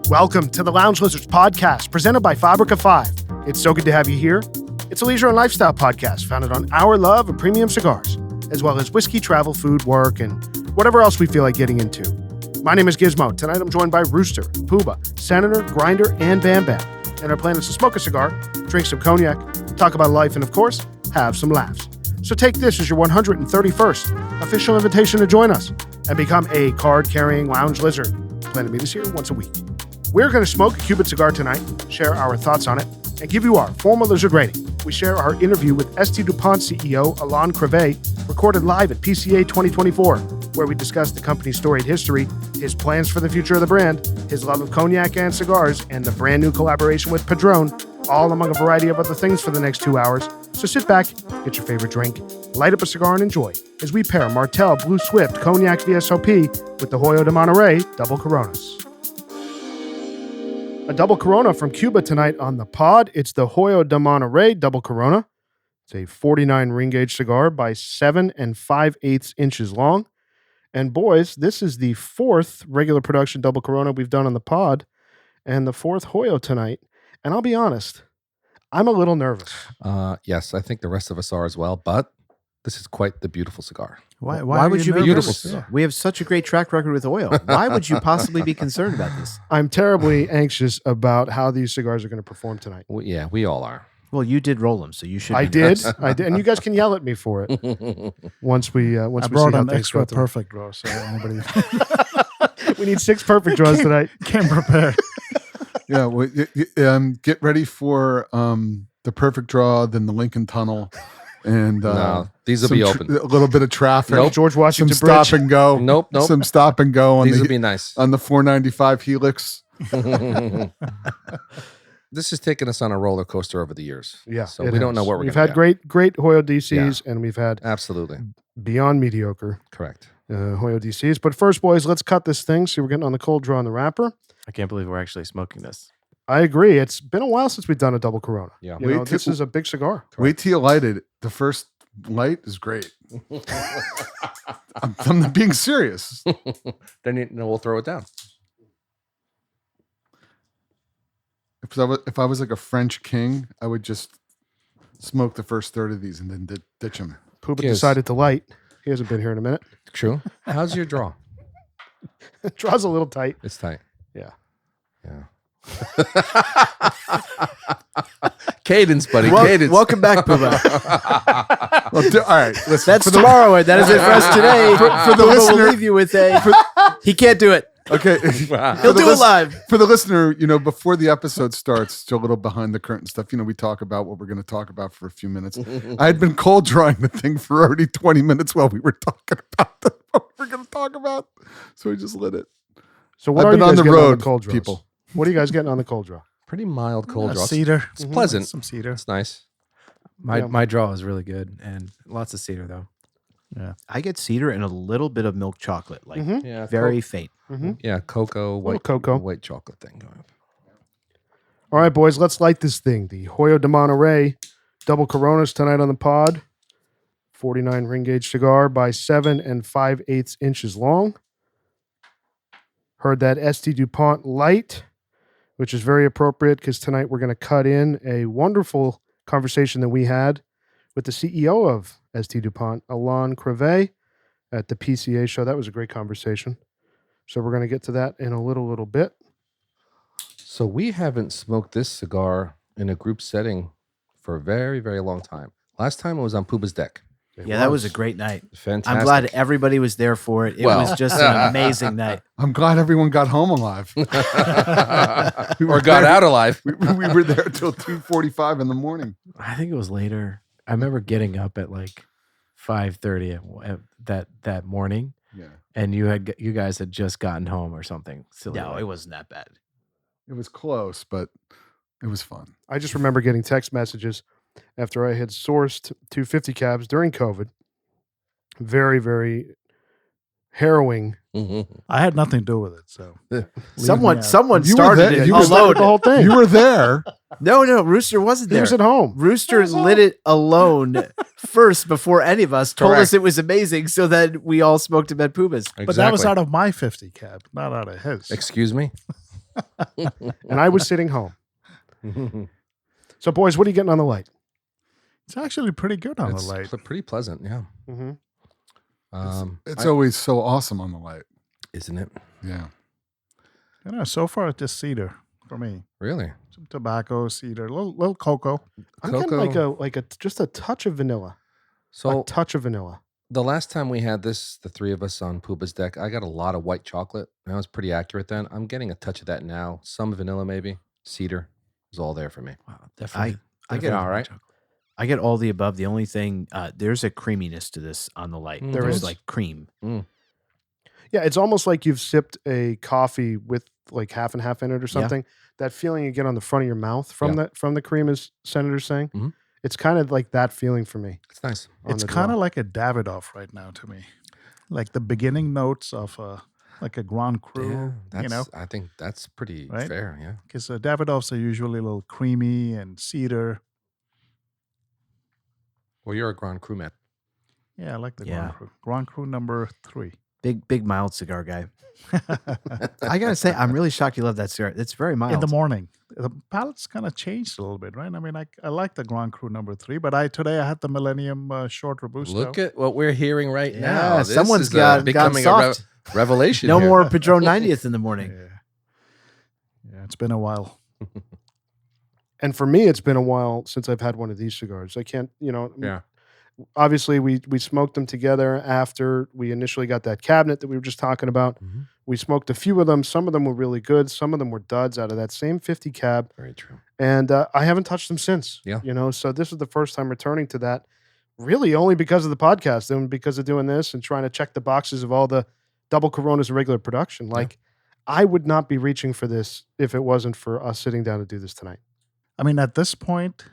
Welcome to the Lounge Lizards podcast, presented by Fabrica 5. It's so good to have you here. It's a leisure and lifestyle podcast founded on our love of premium cigars, as well as whiskey, travel, food, work, and whatever else we feel like getting into. My name is Gizmo. Tonight I'm joined by Rooster, Pooba, Senator, Grinder, and Bam Bam. And our plan is to smoke a cigar, drink some cognac, talk about life, and of course, have some laughs. So take this as your 131st official invitation to join us and become a card-carrying lounge lizard. Plan to meet us here once a week. We're going to smoke a Cuban cigar tonight, share our thoughts on it, and give you our formal lizard rating. We share our interview with St. Dupont CEO Alain Crevet, recorded live at PCA 2024, where we discuss the company's storied history, his plans for the future of the brand, his love of cognac and cigars, and the brand new collaboration with Padron, all among a variety of other things for the next 2 hours. So sit back, get your favorite drink, light up a cigar, and enjoy as we pair Martell Blue Swift Cognac VSOP with the Hoyo de Monterrey Double Coronas. A double Corona from Cuba tonight on the pod. It's the Hoyo de Monterrey Double Corona. It's a 49 ring gauge cigar by 7 5/8 inches long. And boys, this is the fourth regular production double Corona we've done on the pod and the fourth Hoyo tonight. And I'll be honest, I'm a little nervous. Yes, I think the rest of us are as well, but this is quite the beautiful cigar. Why would you be nervous? nervous? We have such a great track record with oil. Why would you possibly be concerned about this? I'm terribly anxious about how these cigars are going to perform tonight. Well, yeah, we all are. Well, you did roll them, so you should. I did, and you guys can yell at me for it once we see brought how an things extra go through. perfect draw, so anybody We need 6 perfect draws tonight. came prepared. Yeah, well, get ready for the perfect draw, then the Lincoln Tunnel, and No, these will be open. A little bit of traffic. Nope. George Some Washington stop Bridge. and go. Nope. Some stop and go on These will the be nice. on the 495 Helix. This has taken us on a roller coaster over the years. Yeah, So it we don't has. know what we're We've going had to get. great Hoyo DCs, and we've had Absolutely. beyond mediocre Correct. Hoyo DCs. But first, boys, let's cut this thing. See, we're getting on the cold draw on the wrapper. I can't believe we're actually smoking this. I agree. It's been a while since we've done a double Corona. Yeah. You know, this is a big cigar. Wait till you light it. The first light is great. I'm not being serious. Then we'll throw it down. If I was like a French king, I would just smoke the first third of these and then ditch them. Pooba Yes. decided to light. He hasn't been here in a minute. True. How's your draw? Draw's a little tight. It's tight. Yeah. Yeah. Cadence, buddy. Cadence. Welcome back, Puma. Well, all right, listen. That's tomorrow, and that is it for us today. for the Puma listener- will leave you with he can't do it. Okay. He'll do it live. For the listener, before the episode starts, it's a little behind the curtain stuff. We talk about what we're going to talk about for a few minutes. I had been cold drawing the thing for already 20 minutes while we were talking about what we're going to talk about. So we just lit it. So what I've are been you on guys the getting on road, the cold draws? people. What are you guys getting on the cold draw? Pretty mild cold draw. Cedar. It's pleasant. Some cedar. It's nice. My draw is really good, and lots of cedar though. Yeah. I get cedar and a little bit of milk chocolate, like Mhm. Yeah. very faint. Yeah. Cocoa. Little cocoa. White chocolate thing going up. All right, boys, let's light this thing. The Hoyo de Monterrey double Coronas tonight on the pod. 49 ring gauge cigar by 7 5/8 inches long. Heard that St. Dupont light, which is very appropriate because tonight we're going to cut in a wonderful conversation that we had with the CEO of St. Dupont, Alain Crevet, at the PCA show. That was a great conversation. So we're going to get to that in a little bit. So we haven't smoked this cigar in a group setting for a very, very long time. Last time it was on Pooba's deck. Yeah, that was a great night. Fantastic. I'm glad everybody was there for it. It was just an amazing night. I'm glad everyone got home alive. or got out alive. We were there till 2:45 in the morning. I think it was later. I remember getting up at like 5:30 that morning, Yeah. and you guys had just gotten home or something silly. No, like it wasn't that bad. It was close, but it was fun. I just remember getting text messages after I had sourced 250 cabs during COVID. Very, very harrowing. I had nothing to do with it. So Someone You were started there. it. You You were started the alone. whole thing. You were there. No, Rooster wasn't He there. was at home. Rooster lit it alone first before any of us told Correct. us it was amazing, so that we all smoked him at Puma's. but that was out of my 50 cab, not out of his. Excuse me? and I was sitting home. So, boys, what are you getting on the light? It's actually pretty good on It's the light. pretty pleasant, yeah. Mm-hmm. It's always so awesome on the light. Isn't it? Yeah. So far it's just cedar for me. Really? Some tobacco, cedar, a little cocoa. I'm getting like a just a touch of vanilla. So A touch of vanilla. the last time we had this, the three of us on Pooba's deck, I got a lot of white chocolate. And I was pretty accurate then. I'm getting a touch of that now. Some vanilla, maybe. Cedar is all there for me. Wow, definitely. I get Definitely all right. I get all the above. The only thing, there's a creaminess to this on the light. There There's is. like cream. Yeah, it's almost like you've sipped a coffee with like half and half in it or something. That feeling you get on the front of your mouth from the cream, as Senator's saying. Mhm. It's kind of like that feeling for me. It's nice. on It's the kind draw. of like a Davidoff right now to me. Like the beginning notes of like a Grand Cru, I think that's pretty Right? fair. Yeah. because Davidoffs are usually a little creamy and cedar. Well, you're a Grand Cru man. Yeah, I like the Yeah. Grand Cru. Grand Cru number 3. Big mild cigar guy. I gotta say, I'm really shocked you love that cigar. It's very mild. In the morning. The palate's kind of changed a little bit, right? I mean, I like the Grand Cru number 3, but today I had the Millennium Short Robusto. Look at what we're hearing right Yeah, now. This someone's is, got becoming soft. a revelation. No here. more Padron 90th in the morning. Yeah, it's been a while. And for me, it's been a while since I've had one of these cigars. I can't, Yeah. Obviously, we smoked them together after we initially got that cabinet that we were just talking about. Mhm. We smoked a few of them. Some of them were really good. Some of them were duds out of that same 50 cab. Very true. And I haven't touched them since. Yeah. So this is the first time returning to that, really only because of the podcast and because of doing this and trying to check the boxes of all the double Coronas and regular production. Like, I would not be reaching for this if it wasn't for us sitting down to do this tonight. I mean, at this point,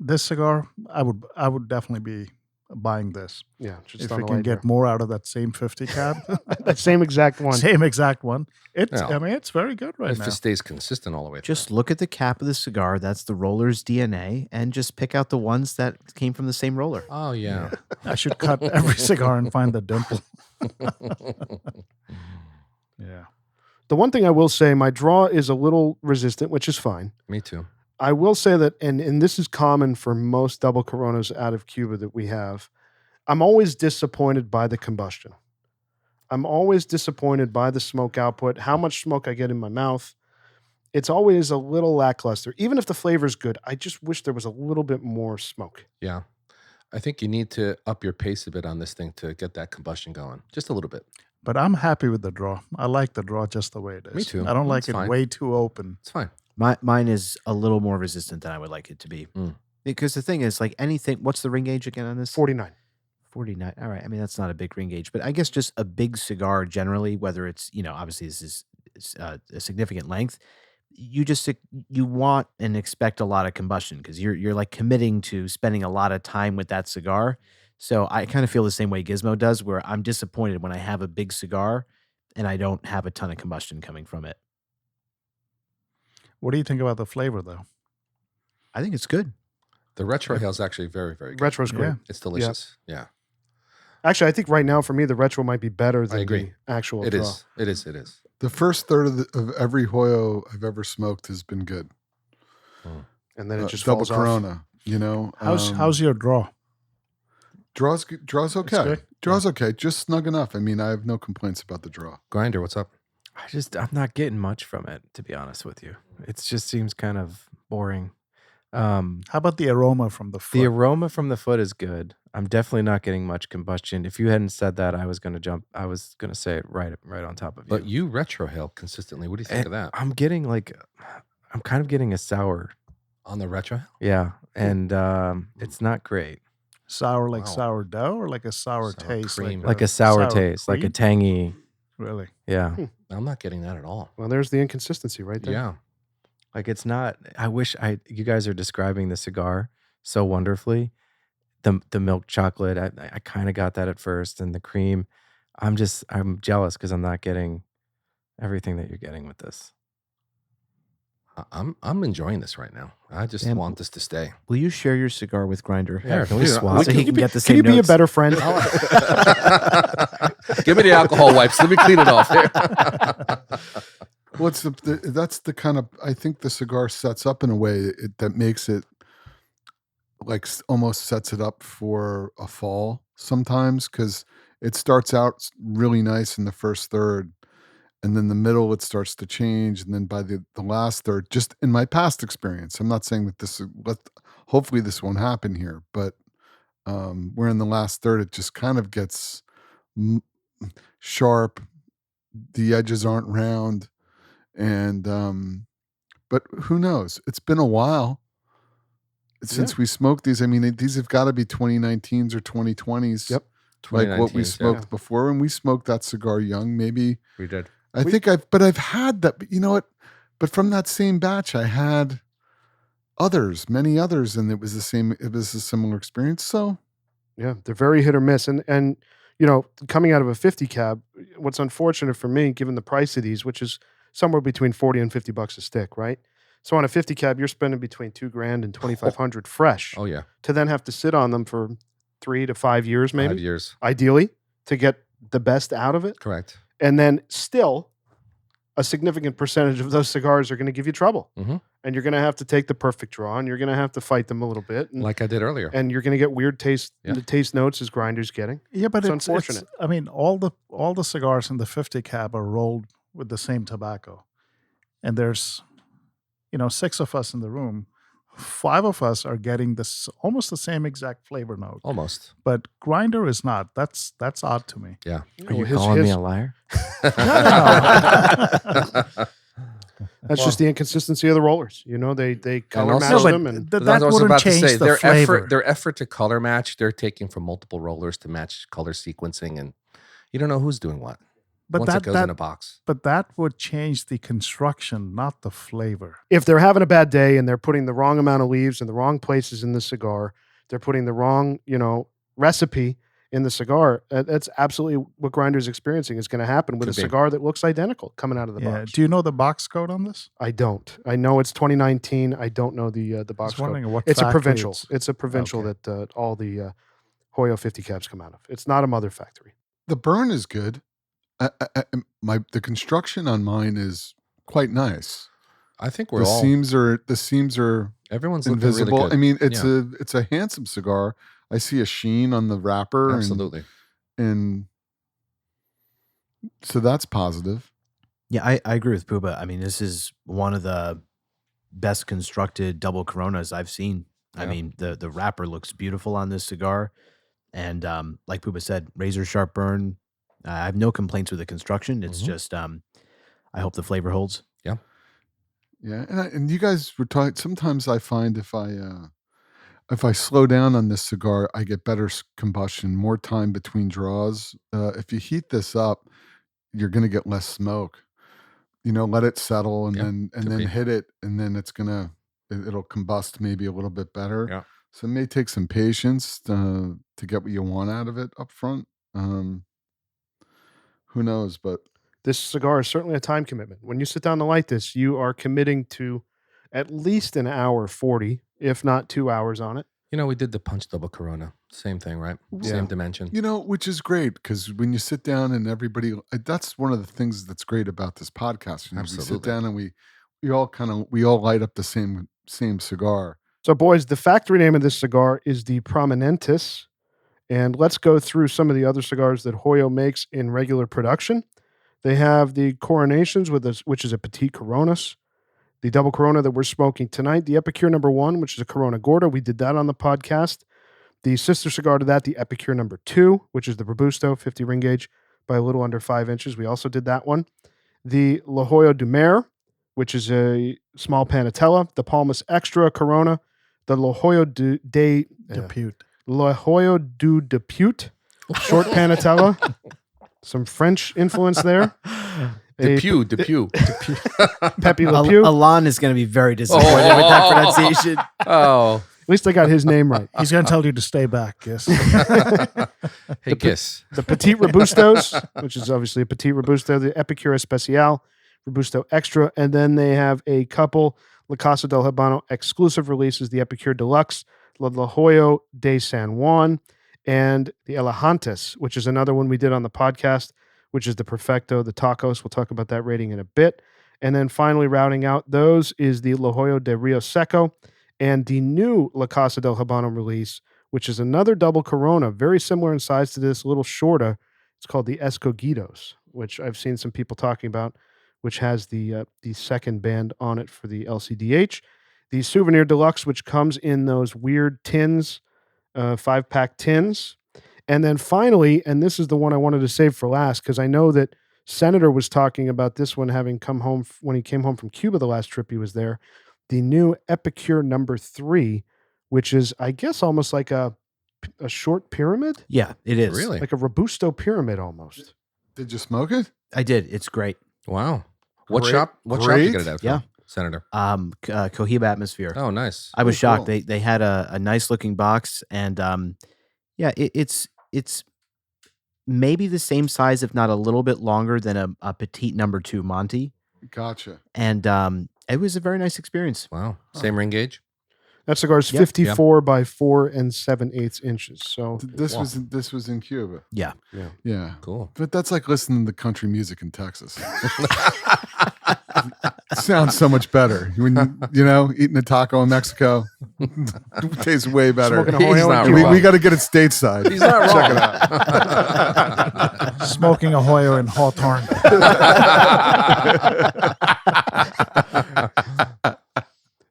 this cigar, I would definitely be buying this. Yeah. Just If on we the can light get more out of that same 50 cab. here. That same exact one. Same exact one. Yeah. I mean, it's very good right If now. it stays consistent all the way through. Just look at the cap of the cigar. That's the roller's DNA, and just pick out the ones that came from the same roller. Oh, yeah. I should cut every cigar and find the dimple. Yeah. The one thing I will say, my draw is a little resistant, which is fine. Me too. I will say that, and this is common for most double Coronas out of Cuba that we have, I'm always disappointed by the combustion. I'm always disappointed by the smoke output, how much smoke I get in my mouth. It's always a little lackluster. Even if the flavor's good, I just wish there was a little bit more smoke. Yeah. I think you need to up your pace a bit on this thing to get that combustion going. Just a little bit. But I'm happy with the draw. I like the draw just the way it is. Me too. I don't like It's it fine. way too open. It's fine. Mine is a little more resistant than I would like it to be. Because the thing is, like anything, what's the ring gauge again on this? 49. 49. All right. I mean, that's not a big ring gauge, but I guess just a big cigar generally, whether it's, obviously this is a significant length, you want and expect a lot of combustion because you're like committing to spending a lot of time with that cigar. So I kind of feel the same way Gizmo does, where I'm disappointed when I have a big cigar and I don't have a ton of combustion coming from it. What do you think about the flavor, though? I think it's good. The retro hail is actually very, very good. Retro's great. Yeah. It's delicious. Yeah. Actually, I think right now for me, the retro might be better than agree. the actual It draw. is. It is. It is. The first third of every Hoyo I've ever smoked has been good. And then it just double falls off. Corona, How's your draw? Draw's okay. good? Draw's okay. Just snug enough. I mean, I have no complaints about the draw. Grinder, what's up? I'm not getting much from it, to be honest with you. It just seems kind of boring. How about the aroma from the foot? The aroma from the foot is good. I'm definitely not getting much combustion. If you hadn't said that, I was going to say it right on top of you. But you retro hail consistently. What do you think of that? I'm kind of getting a sour. On the retro hail? Yeah. And it's not great. Sour like Wow. sourdough or like a sour Sour taste? cream. Like a sour taste, like a cream? tangy. Really? Yeah. I'm not getting that at all. Well, there's the inconsistency right there. Yeah. Like it's not. I wish you guys are describing the cigar so wonderfully. The milk chocolate, I kind of got that at first, and the cream. I'm jealous because I'm not getting everything that you're getting with this. I'm enjoying this right now. I just Damn. want this to stay. Will you share your cigar with Grinder? Yeah, Can we dude, swap? So he can get the Can same you be notes? a better friend? Give me the alcohol wipes. Let me clean it off here. Well, that's the kind of, I think the cigar sets up in a way that makes it like almost sets it up for a fall sometimes, because it starts out really nice in the first third, and then the middle it starts to change, and then by the last third, just in my past experience, I'm not saying that hopefully this won't happen here, but where in the last third it just kind of gets sharp, the edges aren't round, and but who knows? It's been a while since we smoked these. I mean, these have got to be 2019s or 2020s. Yep. Like what we 2019s, smoked before, and we smoked that cigar young. Maybe We did. I've had that. But you know what? But from that same batch, I had many others, and it was the same. It was a similar experience. So Yeah, they're very hit or miss. And coming out of a 50 cab, what's unfortunate for me, given the price of these, which is somewhere between 40 and $50 a stick, right? So on a 50 cab, you're spending between $2,000 and $2,500 fresh Oh yeah, to then have to sit on them for 3 to 5 years, maybe 5 years. ideally, to get the best out of it. Correct. And then still, a significant percentage of those cigars are going to give you trouble. Mhm. And you're going to have to take the perfect draw, and you're going to have to fight them a little bit. And, Like I did earlier. and you're going to get weird taste Yeah. notes as grinders getting. Yeah, but It's it's unfortunate. I mean, all the cigars in the 50 cab are rolled with the same tobacco, and there's 6 of us in the room. 5 of us are getting this almost the same exact flavor note, Almost. but grinder is not. That's odd to me. Yeah. Are you calling me a liar? That's just the inconsistency of the rollers. They color also- match No, them, and that I was wouldn't about to change say, the flavor. their effort to color match, they're taking from multiple rollers to match color sequencing, and you don't know who's doing what. But once it goes in a box. But that would change the construction, not the flavor. if they're having a bad day and they're putting the wrong amount of leaves in the wrong places in the cigar, they're putting the wrong, recipe in the cigar. That's absolutely what Grinder's experiencing is going to happen with Could a be. cigar that looks identical coming out of the Yeah. box. Do you know the box code on this? I don't. I know it's 2019. I don't know the I box was code. wondering what It's a factory provincial. It's a provincial Okay. that all the Hoyo 50 cabs come out of. It's not a mother factory. the burn is good. The construction on mine is quite nice. I think The seams are everyone's looking invisible. really good. I mean, it's Yeah. a handsome cigar. I see a sheen on the wrapper. Absolutely. And so that's positive. Yeah, I agree with Puba. I mean, this is one of the best constructed double Coronas I've seen. I Yeah. mean, the wrapper looks beautiful on this cigar, and like Puba said, razor sharp burn. I have no complaints with the construction. It's Mhm. just I hope the flavor holds. Yeah, and you guys were talking. Sometimes I find if I slow down on this cigar, I get better combustion, more time between draws. If you heat this up, you're going to get less smoke. Let it settle and Yeah, then could be. hit it, and then it'll combust maybe a little bit better. Yeah. So it may take some patience to get what you want out of it up front. Who knows? But This cigar is certainly a time commitment. When you sit down to light this, you are committing to at least an hour 40, if not 2 hours on it. We did the punch double Corona. Same thing, right? Yeah. Same dimension. which is great because when you sit down and everybody, that's one of the things that's great about this podcast. We sit Absolutely. down and we all light up the same cigar. So, boys, the factory name of this cigar is the Prominentis. And let's go through some of the other cigars that Hoyo makes in regular production. They have the Coronations, which is a Petite Coronas. The double Corona that we're smoking tonight, the Epicure number 1, which is a Corona Gorda. We did that on the podcast. The sister cigar to that, the Epicure number 2, which is the Robusto, 50 ring gauge by a little under 5 inches. We also did that one. The La Hoyo du Mer, which is a small Panatella. The Palmas Extra Corona. The La Hoyo Depute. La Hoyo du Depute, short Panatella. Some French influence there. Depew. Pepe Le Pew. Alain is going to be very disappointed with that pronunciation. Oh, At least I got his name right. He's going to tell you to stay back. Yes. hey, Kiss. The Petite Robustos, which is obviously a Petite Robusto, the Epicure Especial, Robusto Extra, and then they have a couple La Casa del Habano exclusive releases, the Epicure Deluxe, La Hoyo de San Juan, and the Elegantes, which is another one we did on the podcast, which is the Perfecto, the Tacos. We'll talk about that rating in a bit. And then finally rounding out those is the La Hoyo de Rio Seco and the new La Casa del Habano release, which is another double Corona, very similar in size to this, a little shorter. It's called the Escogitos, which I've seen some people talking about, which has the second band on it for the LCDH. The Souvenir Deluxe, which comes in those weird tins, 5-pack tins. And then finally, and this is the one I wanted to save for last, because I know that Senator was talking about this one having come home when he came home from Cuba the last trip he was there. The new Epicure number 3, which is, I guess, almost like a short pyramid. Yeah, it is. Really? Like a Robusto pyramid almost. Did you smoke it? I did. It's great. Wow. What Great- shop did you get it great. at from, Yeah. Senator? Cohiba Atmosphere. Oh, nice. I was Oh, shocked. cool. They had a nice looking box, and it's maybe the same size, if not a little bit longer than a petite number 2 Monty, Gotcha. and it was a very nice experience. Wow. Same ring gauge? That cigar is Yep. 54 by 4 7/8 inches. So This Wow. was in Cuba. Yeah. Yeah. Cool. But that's like listening to country music in Texas. Sounds so much better. When eating a taco in Mexico, it tastes way better. Smoking a Hoyo He's in not Cuba. wrong. We got to get it stateside. He's not Check it wrong. out. Smoking a Hoyo in Hawthorne.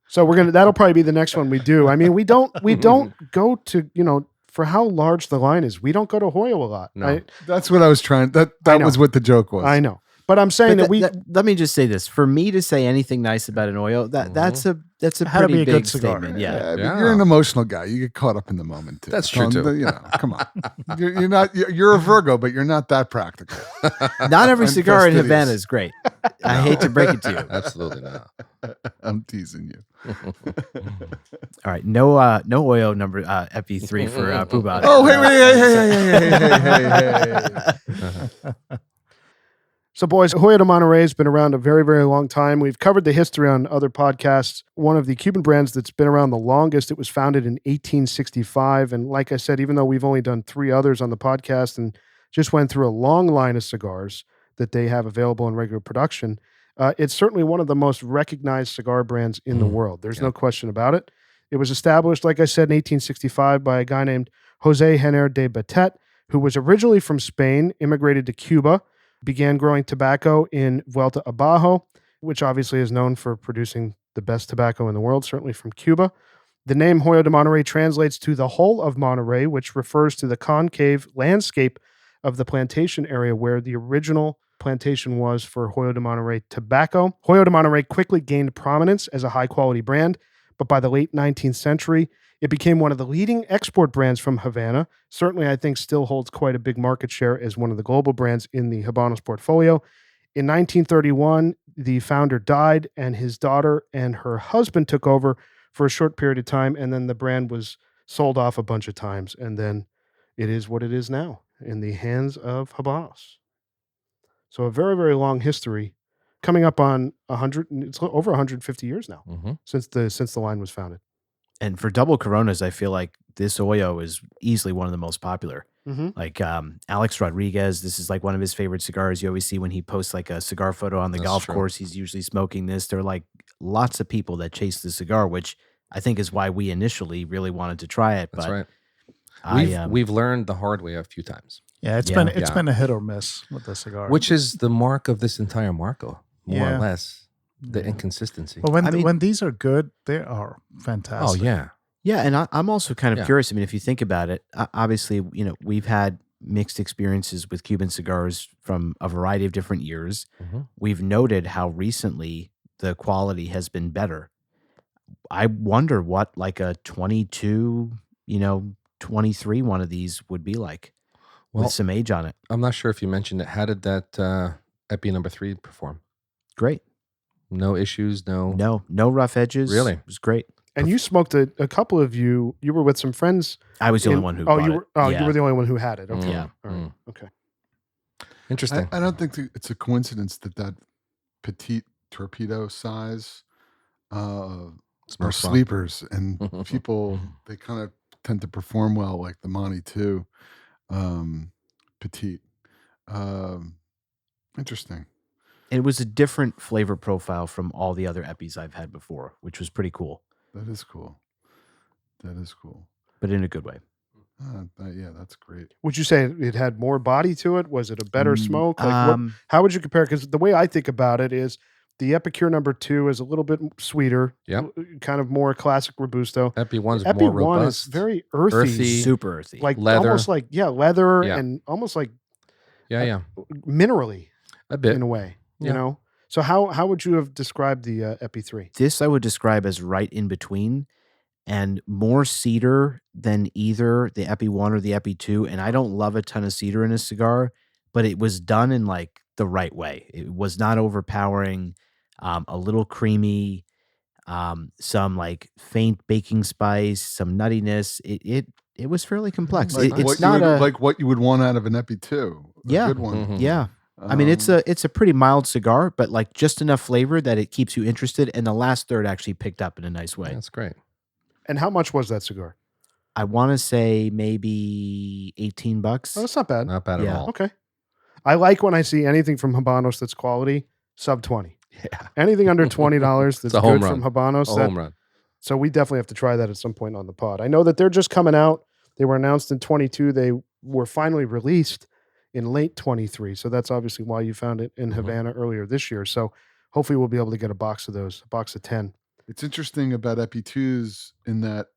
So that'll probably be the next one we do. I mean, we don't go to, for how large the line is, we don't go to Hoyo a lot. No. That's what I was trying. That I know. was what the joke was. I know. But I'm saying But that let me just say this: for me to say anything nice about an Hoyo, that's a Had to be pretty a good big cigar. statement. Yeah. But Yeah. you're an emotional guy. You get caught up in the moment too. That's true, too. Come on. You're not. You're a Virgo, but you're not that practical. Not every I'm cigar in fastidious. Havana is great. I hate to break it to you. Absolutely not. I'm teasing you. All right, no Hoyo number FE3 for Puba. Oh, hey. So, boys, Hoyo de Monterrey has been around a very, very long time. We've covered the history on other podcasts. One of the Cuban brands that's been around the longest. It was founded in 1865. And like I said, even though we've only done 3 others on the podcast and just went through a long line of cigars that they have available in regular production, it's certainly one of the most recognized cigar brands in the world. There's no question about it. It was established, like I said, in 1865 by a guy named Jose Jenner de Batet, who was originally from Spain, immigrated to Cuba, began growing tobacco in Vuelta Abajo, which obviously is known for producing the best tobacco in the world, certainly from Cuba. The name Hoyo de Monterrey translates to the whole of Monterrey, which refers to the concave landscape of the plantation area where the original plantation was for Hoyo de Monterrey tobacco. Hoyo de Monterrey quickly gained prominence as a high-quality brand, but by the late 19th century, it became one of the leading export brands from Havana. Certainly, I think still holds quite a big market share as one of the global brands in the Habanos portfolio. In 1931, the founder died, and his daughter and her husband took over for a short period of time, and then the brand was sold off a bunch of times, and then it is what it is now in the hands of Habanos. So a very, very long history, coming up on 100. It's over 150 years now since the line was founded. And for double Coronas, I feel like this Hoyo is easily one of the most popular. Mm-hmm. Like Alex Rodriguez, this is like one of his favorite cigars. You always see when he posts like a cigar photo on the That's golf true. course, he's usually smoking this. There are like lots of people that chase the cigar, which I think is why we initially really wanted to try it. That's but right. We've learned the hard way a few times, Yeah, it's Yeah. been a hit or miss with the cigar. which is the mark of this entire Marco, more Yeah. or less. The Yeah. inconsistency. But when I mean- when these are good, they are Oh fantastic. yeah, Yeah, and I'm also kind of Yeah. curious. I mean, if you think about it, obviously, we've had mixed experiences with Cuban cigars from a variety of different years. Mhm. We've noted how recently the quality has been better. I wonder what like a 22, 23 one of these would be like Well, with some age on it. I'm not sure if you mentioned it. How did that Epi number 3 perform? Great. No issues. No. No rough edges. Really? It was great. And you smoked a couple of you were with some friends. I was the in- only one who oh, bought you it. were oh, Yeah. you were the only one who had it. Okay. Yeah. All right. Okay. Interesting. I don't think it's a coincidence that petite torpedo size are Smells well. sleepers, and people they kind of tend to perform well, like the Monty too. Petite. Interesting. And it was a different flavor profile from all the other Epis I've had before, which was pretty cool. That is cool. That is cool. But in a good way. Yeah, that's great. Would you say it had more body to it? Was it a better smoke? Like how would you compare? Because the way I think about it is the Epicure number 2 is a little bit sweeter, kind of more classic Robusto. Epi 1's Epi more 1 robust. is very earthy. Super earthy. Like leather. almost like, leather and almost like minerally a bit in a way, you know? So how would you have described the Epi 3? This I would describe as right in between and more cedar than either the Epi 1 or the Epi 2. And I don't love a ton of cedar in a cigar, but it was done in like the right way. It was not overpowering, a little creamy, some like faint baking spice, some nuttiness. It was fairly complex. Like It's not like what you would want out of an Epi 2. Yeah. Good one. Mhm. Yeah. I mean, it's a pretty mild cigar, but like just enough flavor that it keeps you interested. And the last third actually picked up in a nice way. That's great. And how much was that cigar? I want to say maybe $18. Oh, that's not bad. Not bad at Yeah. all. Okay. I like when I see anything from Habanos that's quality, sub 20. Yeah. Anything under $20 that's a home good run. from Habanos. A home run. So we definitely have to try that at some point on the pod. I know that they're just coming out. They were announced in 22. They were finally released in late 23. So that's obviously why you found it in Havana earlier this year. So hopefully we'll be able to get a box of those, a box of 10. It's interesting about Epi 2s in that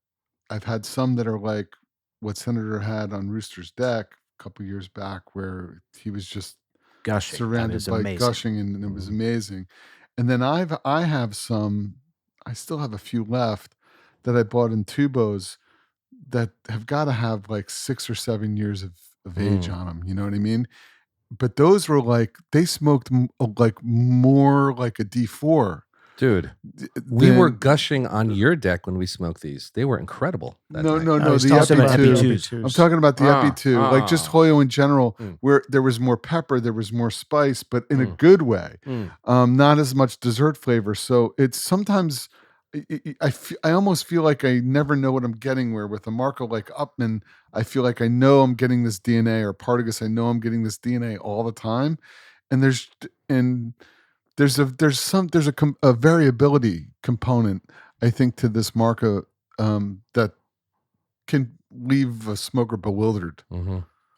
I've had some that are like what Senator had on Rooster's deck a couple years back, where he was just Gushing. surrounded by amazing. gushing, and it was amazing. And then I have some, I still have a few left that I bought in tubos that have got to have like 6 or 7 years of age on them. You know what I mean? But those were like, they smoked like more like a D4. Dude, we were gushing on your deck when we smoked these. They were incredible. No, night. the Epi 2. 2s. I'm talking about the Epi 2, like just Hoyo in general, where there was more pepper, there was more spice, but in a good way. Not as much dessert flavor. So it's sometimes I almost feel like I never know what I'm getting. Where with a marker like Upman, I feel like I know I'm getting this DNA, or Partagas, I know I'm getting this DNA all the time. And there's a variability component, I think, to this marca that can leave a smoker bewildered.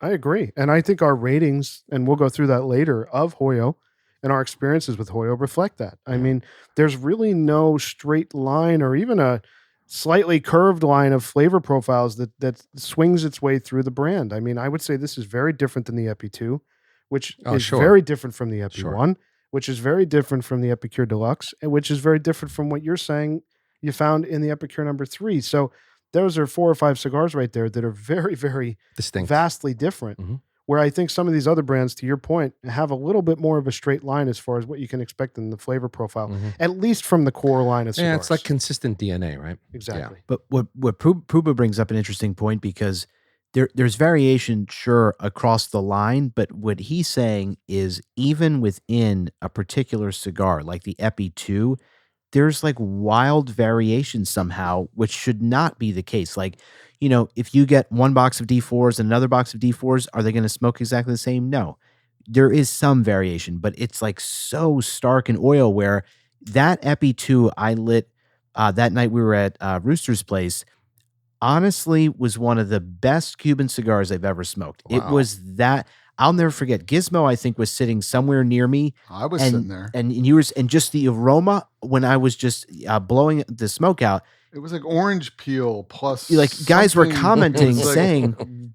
I agree. And I think our ratings, and we'll go through that later, of Hoyo and our experiences with Hoyo reflect that. I mean, there's really no straight line or even a slightly curved line of flavor profiles that swings its way through the brand. I mean, I would say this is very different than the Epi 2, which is very different from the Epi 1, which is very different from the Epicure Deluxe, and which is very different from what you're saying you found in the Epicure number 3. So those are 4 or 5 cigars right there that are very, very distinct, vastly different. Where I think some of these other brands, to your point, have a little bit more of a straight line as far as what you can expect in the flavor profile, at least from the core line of cigars. Yeah, it's like consistent DNA, right? Exactly. But what Puba brings up an interesting point, because there's variation, sure, across the line, but what he's saying is even within a particular cigar, like the Epi 2, there's like wild variation somehow, which should not be the case. Like, you know, if you get one box of D4s and another box of D4s, are they going to smoke exactly the same? No. There is some variation, but it's like so stark in oil, where that Epi 2 I lit that night we were at Rooster's place, honestly was one of the best Cuban cigars I've ever smoked. Wow. It was that, I'll never forget. Gizmo, I think, was sitting somewhere near me. I was sitting there. And just the aroma when I was just blowing the smoke out. It was like orange peel plus. Like guys were something- commenting, it was like- saying,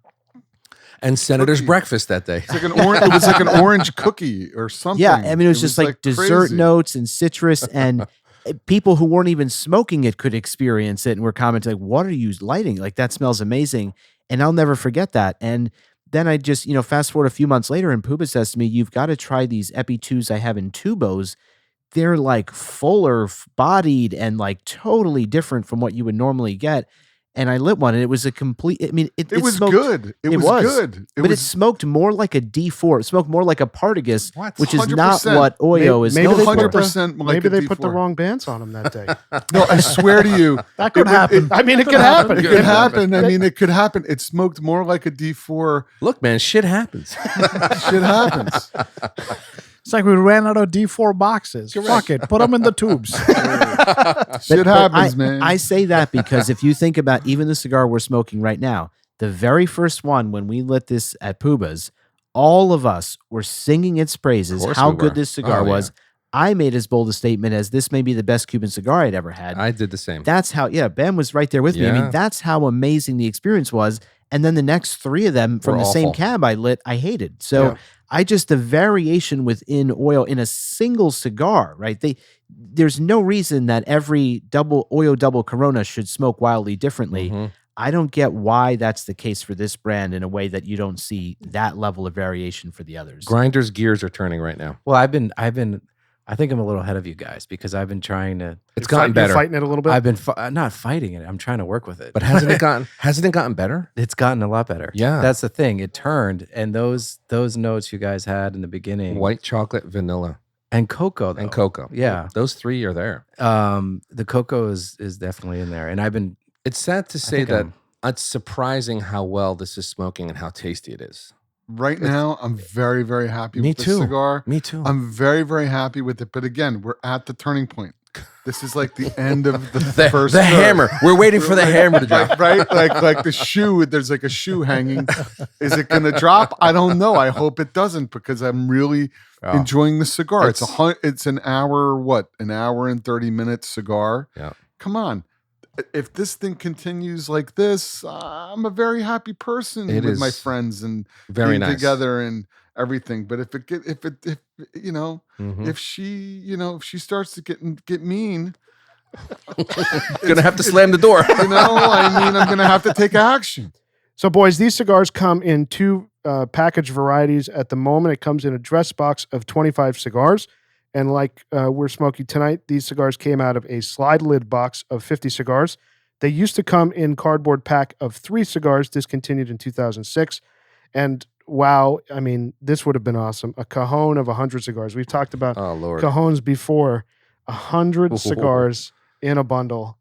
And Senator's Cookie. breakfast that day. It's like an orange. It was like an orange cookie or something. yeah, I mean, it was just like dessert crazy. notes and citrus, and people who weren't even smoking it could experience it and were commenting like, "What are you lighting? Like that smells amazing." And I'll never forget that. And then I just, fast forward a few months later, and Puba says to me, "You've got to try these Epi 2s I have in tubos. They're like fuller bodied and like totally different from what you would normally get." And I lit one, and it was a complete. I mean, it was smoked, good. It was good. It smoked more like a D4. It smoked more like a Partagas, What? which is not 100%. what Hoyo is. Maybe known they for. put the- 100% like Maybe a they put the D4. wrong bands on them that day. No, I swear to you, That could It- happen. I mean, it could happen. it could happen. I mean, it could happen. It smoked more like a D4. Look, man, shit happens. Shit happens. It's like we ran out of D4 boxes. Fuck it. Put them in the tubes. Shit happens, man. I say that because if you think about even the cigar we're smoking right now, the very first one, when we lit this at Puba's, all of us were singing its praises, course how we good were. this cigar Oh, yeah. was. I made as bold a statement as this may be the best Cuban cigar I'd ever had. I did the same. That's how, Ben was right there with me. I mean, Yeah. that's how amazing the experience was. And then the next three of them from Were the same awful. cab I lit, I hated. So Yeah. the variation within oil in a single cigar, right? There's no reason that every Hoyo double Corona should smoke wildly differently. Mhm. I don't get why that's the case for this brand in a way that you don't see that level of variation for the others. Grinders gears are turning right now. Well, I think I'm a little ahead of you guys because I've been trying to. It's gotten better. You're fighting it a little bit. I've been not fighting it. I'm trying to work with it. But hasn't it gotten better? It's gotten a lot better. Yeah. That's the thing. It turned, and those notes you guys had in the beginning, White chocolate, vanilla, and cocoa, though. and cocoa. Yeah. Those three are there. The cocoa is definitely in there, and I've been. It's sad to say think that I'm- it's surprising how well this is smoking and how tasty it is. Right now, I'm very, very happy Me with this too. cigar. Me too. I'm very, very happy with it. But again, we're at the turning point. This is like the end of the the first the third. hammer. We're waiting for the hammer to drop. Right? Like the shoe, there's like a shoe hanging. Is it going to drop? I don't know. I hope it doesn't because I'm really enjoying the cigar. It's an hour, an hour and 30 minutes cigar. Yeah. Come on. If this thing continues like this, I'm a very happy person It with my is friends and very being nice. together and everything. But if you know, Mhm. if she starts to get mean, Gonna have to slam the door. I'm gonna have to take action. So, boys, these cigars come in two package varieties at the moment. It comes in a dress box of 25 cigars. And like we're smoking tonight, these cigars came out of a slide lid box of 50 cigars. They used to come in cardboard pack of 3 cigars, discontinued in 2006. And wow, I mean, this would have been awesome. A cajon of 100 cigars. We've talked about Oh Lord. cajons before. 100 Ooh. cigars in a bundle.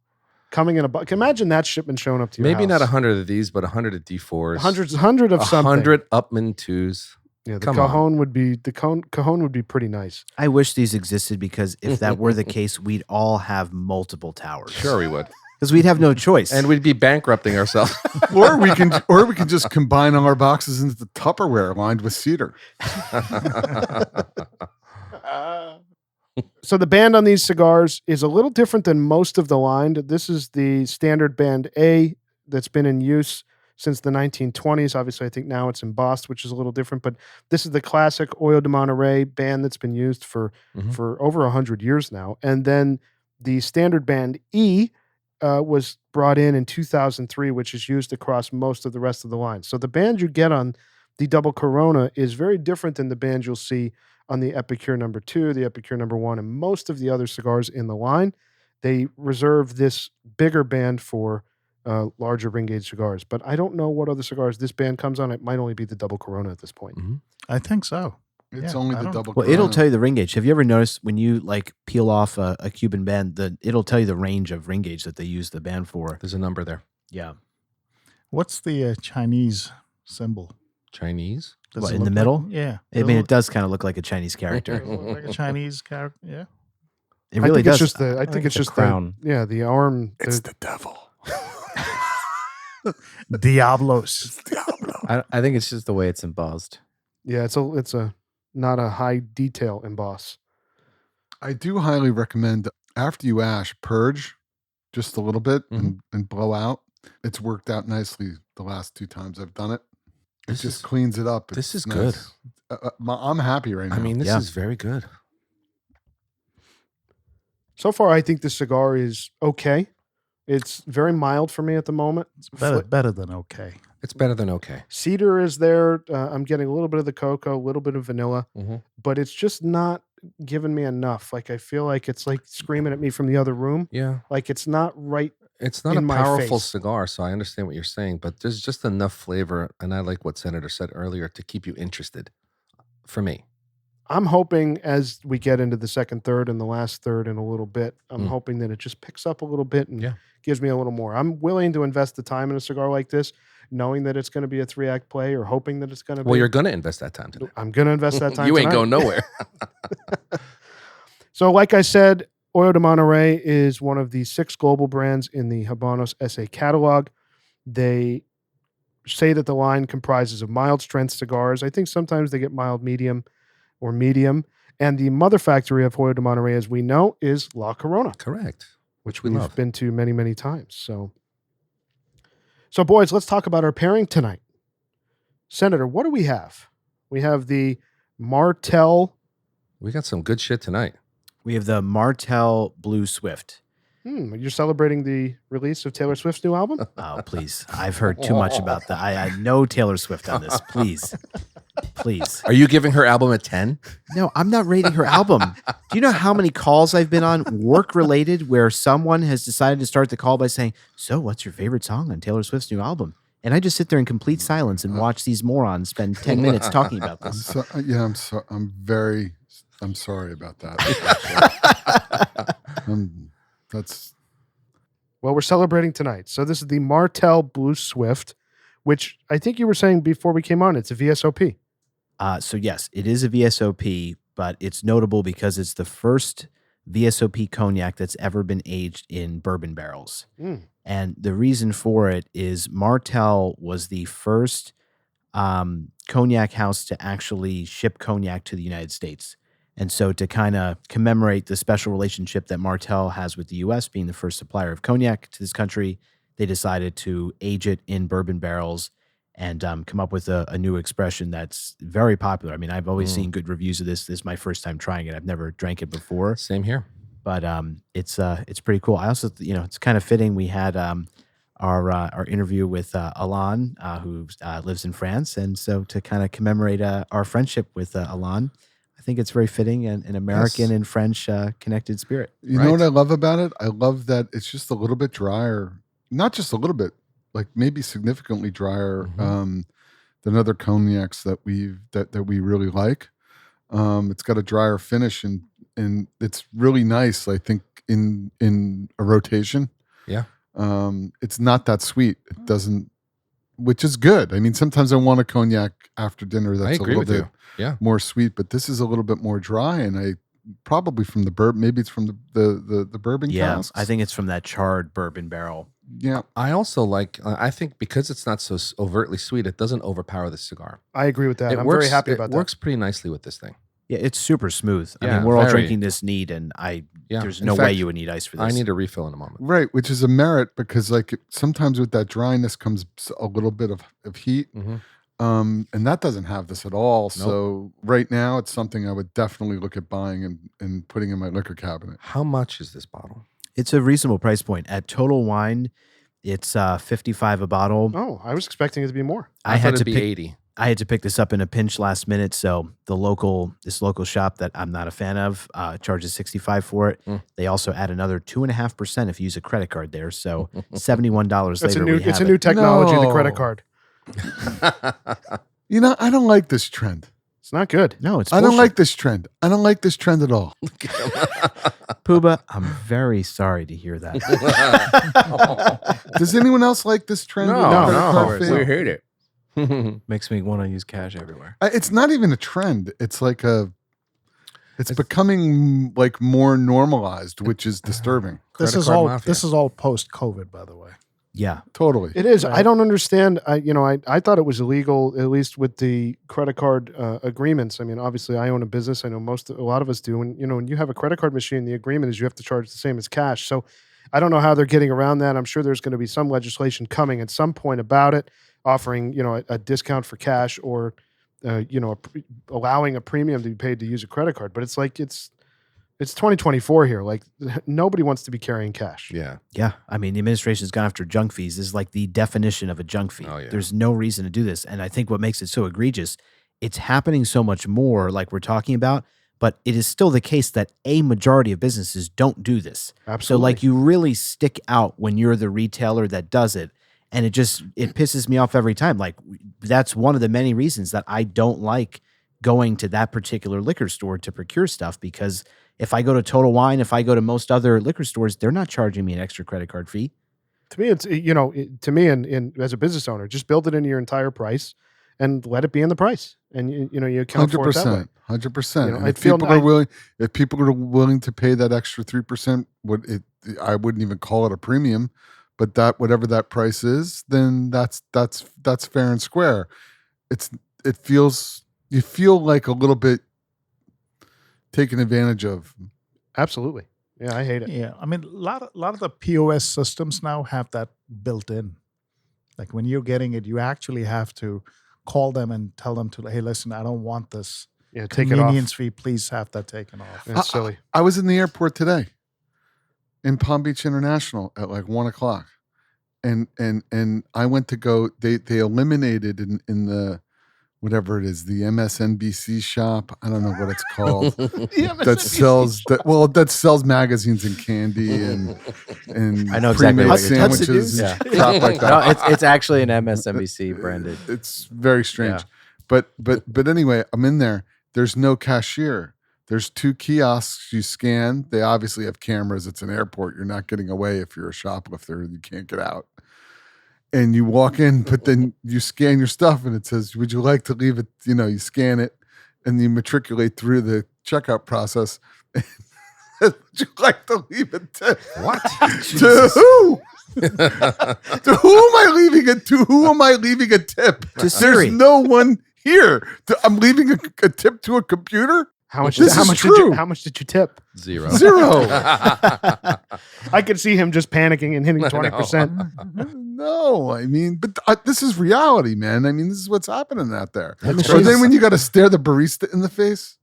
Coming in a bucket. Imagine that shipment showing up to your Maybe house. not 100 of these, but 100 of D4s. 100 of something. 100 Upman 2s. Yeah, the Come on. cajon would be cajon would be pretty nice. I wish these existed because if that were the case, we'd all have multiple towers. Sure we would. Because we'd have no choice. And we'd be bankrupting ourselves. Or we can just combine all our boxes into the Tupperware lined with cedar. So the band on these cigars is a little different than most of the line. This is the standard band A that's been in use since the 1920s. Obviously, I think now it's embossed, which is a little different. But this is the classic Hoyo de Monterrey band that's been used for over 100 years now. And then the standard band E was brought in 2003, which is used across most of the rest of the line. So the band you get on the Double Corona is very different than the band you'll see on the Epicure number 2, the Epicure number 1, and most of the other cigars in the line. They reserve this bigger band for larger ring gauge cigars. But I don't know what other cigars this band comes on. It might only be the Double Corona at this point. I think so. It's Yeah, only I the don't- double. Well, it'll Corona. tell you the ring gauge. Have you ever noticed when you like peel off a Cuban band, it'll tell you the range of ring gauge that they use the band for? There's a number there. Yeah. What's the Chinese symbol? Chinese? Does What, it in the look middle? Like, yeah. I mean, it does kind of look like a Chinese character. Does it look like a Chinese character. Yeah. It really I think does. it's just the. I think it's it's a just crown. the arm. It's the devil. Diablos. I think it's just the way it's embossed. It's a not a high detail emboss. I do highly recommend after you ash, purge just a little bit and blow out. It's worked out nicely the last 2 times I've done it. It This just is- cleans it up. this It's is good. I'm happy right now. I mean, this Yeah. is very good. So far, I think the cigar is okay. It's very mild for me at the moment. It's better than okay. It's better than okay. Cedar is there. I'm getting a little bit of the cocoa, a little bit of vanilla, but it's just not giving me enough. Like I feel like it's like screaming at me from the other room. Yeah. Like it's not right. It's not In a my powerful face. cigar, so I understand what you're saying, but there's just enough flavor, and I like what Senator said earlier, to keep you interested. For me, I'm hoping as we get into the second third and the last third in a little bit, I'm hoping that it just picks up a little bit and gives me a little more. I'm willing to invest the time in a cigar like this, knowing that it's going to be a 3-act play or hoping that it's going to be. Well, you're going to invest that time today. I'm going to invest that time You ain't tonight. going nowhere. So like I said, Hoyo de Monterrey is one of the 6 global brands in the Habanos SA catalog. They say that the line comprises of mild strength cigars. I think sometimes they get mild medium or medium. And the mother factory of Hoyo de Monterrey, as we know, is La Corona. Correct. Which we We've love. been to many, many times. So boys, let's talk about our pairing tonight. Senator, what do we have? We have the Martell. We got some good shit tonight. We have the Martell Blue Swift. You're celebrating the release of Taylor Swift's new album? Oh, please. I've heard too much about that. I know Taylor Swift on this. Please. Please. Are you giving her album a 10? No, I'm not rating her album. Do you know how many calls I've been on work-related where someone has decided to start the call by saying, so what's your favorite song on Taylor Swift's new album? And I just sit there in complete silence and watch these morons spend 10 minutes talking about this. I'm sorry about that. Well, we're celebrating tonight. So this is the Martell Blue Swift, which I think you were saying before we came on, it's a VSOP. So yes, it is a VSOP, but it's notable because it's the first VSOP cognac that's ever been aged in bourbon barrels. And the reason for it is Martell was the first cognac house to actually ship cognac to the United States. And so to kind of commemorate the special relationship that Martell has with the U.S., being the first supplier of cognac to this country, they decided to age it in bourbon barrels and come up with a new expression that's very popular. I mean, I've always seen good reviews of this. This is my first time trying it. I've never drank it before. Same here. But it's pretty cool. I also, it's kind of fitting. We had our interview with Alain, who lives in France. And so to kind of commemorate our friendship with Alain, I think it's very fitting and an American and French connected spirit. You know what I love about it? I love that it's just a little bit drier. Not just a little bit, like maybe significantly drier than other cognacs that we really like. It's got a drier finish and it's really nice, I think, in a rotation. Yeah. It's not that sweet. It doesn't, which is good. I mean, sometimes I want a cognac after dinner that's a little bit more sweet, but this is a little bit more dry, and I probably from the bourbon, maybe it's from the bourbon casks. I think it's from that charred bourbon barrel. Yeah. I also like, I think because it's not so overtly sweet, it doesn't overpower the cigar. I agree with that. I'm very happy about that. It works pretty nicely with this thing. Yeah, it's super smooth. I Yeah, mean, we're all very. drinking this neat, and there's no way you would need ice for this. I need a refill in a moment. Right, which is a merit because like sometimes with that dryness comes a little bit of heat. And that doesn't have this at all. Nope. So right now it's something I would definitely look at buying and putting in my liquor cabinet. How much is this bottle? It's a reasonable price point. At Total Wine, it's $55 a bottle. Oh, I was expecting it to be more. I had to be 80. I had to pick this up in a pinch last minute, so this local shop that I'm not a fan of charges $65 for it. They also add another 2.5% if you use a credit card there. So $71 later. It's a new technology, the credit card. You know, I don't like this trend. It's not good. No, it's I bullshit. don't like this trend. I don't like this trend at all. Puba, I'm very sorry to hear that. Does anyone else like this trend? with the No, credit card we thing? hate it. Makes me want to use cash everywhere. It's not even a trend. It's like it's becoming like more normalized, which is disturbing. This is all post COVID, by the way. Yeah. Totally. It is. Right. I don't understand. I thought it was illegal, at least with the credit card agreements. I mean, obviously, I own a business. I know a lot of us do. And when you have a credit card machine, the agreement is you have to charge the same as cash. So I don't know how they're getting around that. I'm sure there's going to be some legislation coming at some point about it, offering a discount for cash or allowing a premium to be paid to use a credit card. But it's like it's 2024 here. Like nobody wants to be carrying cash. Yeah. Yeah. I mean, the administration's gone after junk fees. This is like the definition of a junk fee. Oh, yeah. There's no reason to do this. And I think what makes it so egregious, it's happening so much more like we're talking about, but it is still the case that a majority of businesses don't do this. Absolutely. So like you really stick out when you're the retailer that does it. And it pisses me off every time. Like that's one of the many reasons that I don't like going to that particular liquor store to procure stuff, because if I go to Total Wine, if I go to most other liquor stores, they're not charging me an extra credit card fee. To me, it's, to me, and as a business owner, just build it into your entire price and let it be in the price. And you account for it that way. 100%. If people are willing to pay that extra 3%, I wouldn't even call it a premium, but that whatever that price is, then that's fair and square. You feel like a little bit taken advantage of. Absolutely. Yeah, I hate it. Yeah, I mean, a lot of the POS systems now have that built in. Like when you're getting it, you actually have to call them and tell them to, hey, listen, I don't want this take it off. convenience fee. Please have that taken off. It's silly. I was in the airport today in Palm Beach International at like 1:00. And I went to go, they eliminated in the, whatever it is, the MSNBC shop. I don't know what it's called. that sells magazines and candy and I know exactly what you're talking sandwiches about. and crap like that. No, it's actually an MSNBC branded. It's very strange. Yeah. But anyway, I'm in there. There's no cashier. There's 2 kiosks you scan. They obviously have cameras. It's an airport. You're not getting away if you're a shoplifter. You can't get out. And you walk in, but then you scan your stuff and it says, would you like to leave it? You scan it and you matriculate through the checkout process. Would you like to leave a tip? What? To who? To who am I leaving it to? Who am I leaving a tip? To Siri. There's no one here. I'm leaving a tip to a computer? How much This is did true. how much did you tip? 0. I could see him just panicking and hitting 20%. No, I mean, but this is reality, man. I mean, this is what's happening out there. Or machine's- then when you got to stare the barista in the face,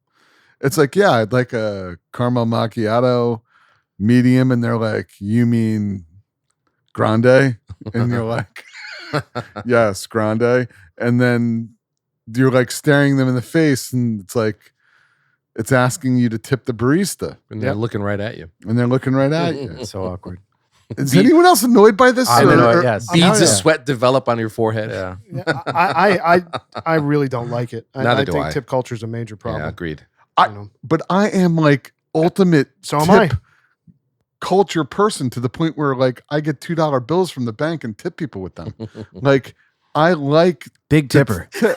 it's like, yeah, I'd like a caramel macchiato, medium, and they're like, you mean grande? And you're like, yes, grande. And then you're like staring them in the face, and it's like, it's asking you to tip the barista. And they're looking right at you. And they're looking right at you. It's so awkward. Is anyone else annoyed by this? I'm annoyed, yes. Beads of sweat develop on your forehead. Yeah. I really don't like it. I think I. tip culture is a major problem. Yeah, agreed. But I am like ultimate So am I. tip culture person to the point where like I get $2 bills from the bank and tip people with them. Like I like Big tipper. let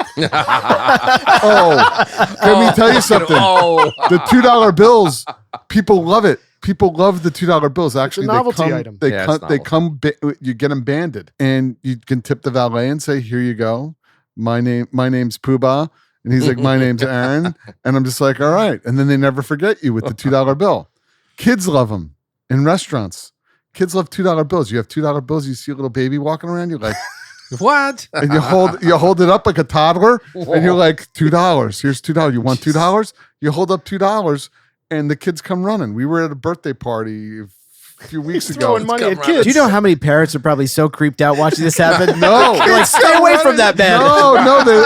me tell you something. The $2 bills, people love it. People love the $2 bills. Actually, a novelty item. They come. You get them banded, and you can tip the valet and say, "Here you go. My name's Poobah," and he's like, "My name's Aaron," and I'm just like, "All right." And then they never forget you with the $2 bill. Kids love them in restaurants. Kids love $2 bills. You have $2 bills. You see a little baby walking around. You're like, what? And you hold it up like a toddler, and you're like, $2. Here's $2. You want $2? You hold up $2. And the kids come running. We were at a birthday party a few weeks ago. Throwing money at kids. Do you know how many parents are probably so creeped out watching this happen? No. You're like, stay away from that man. No, they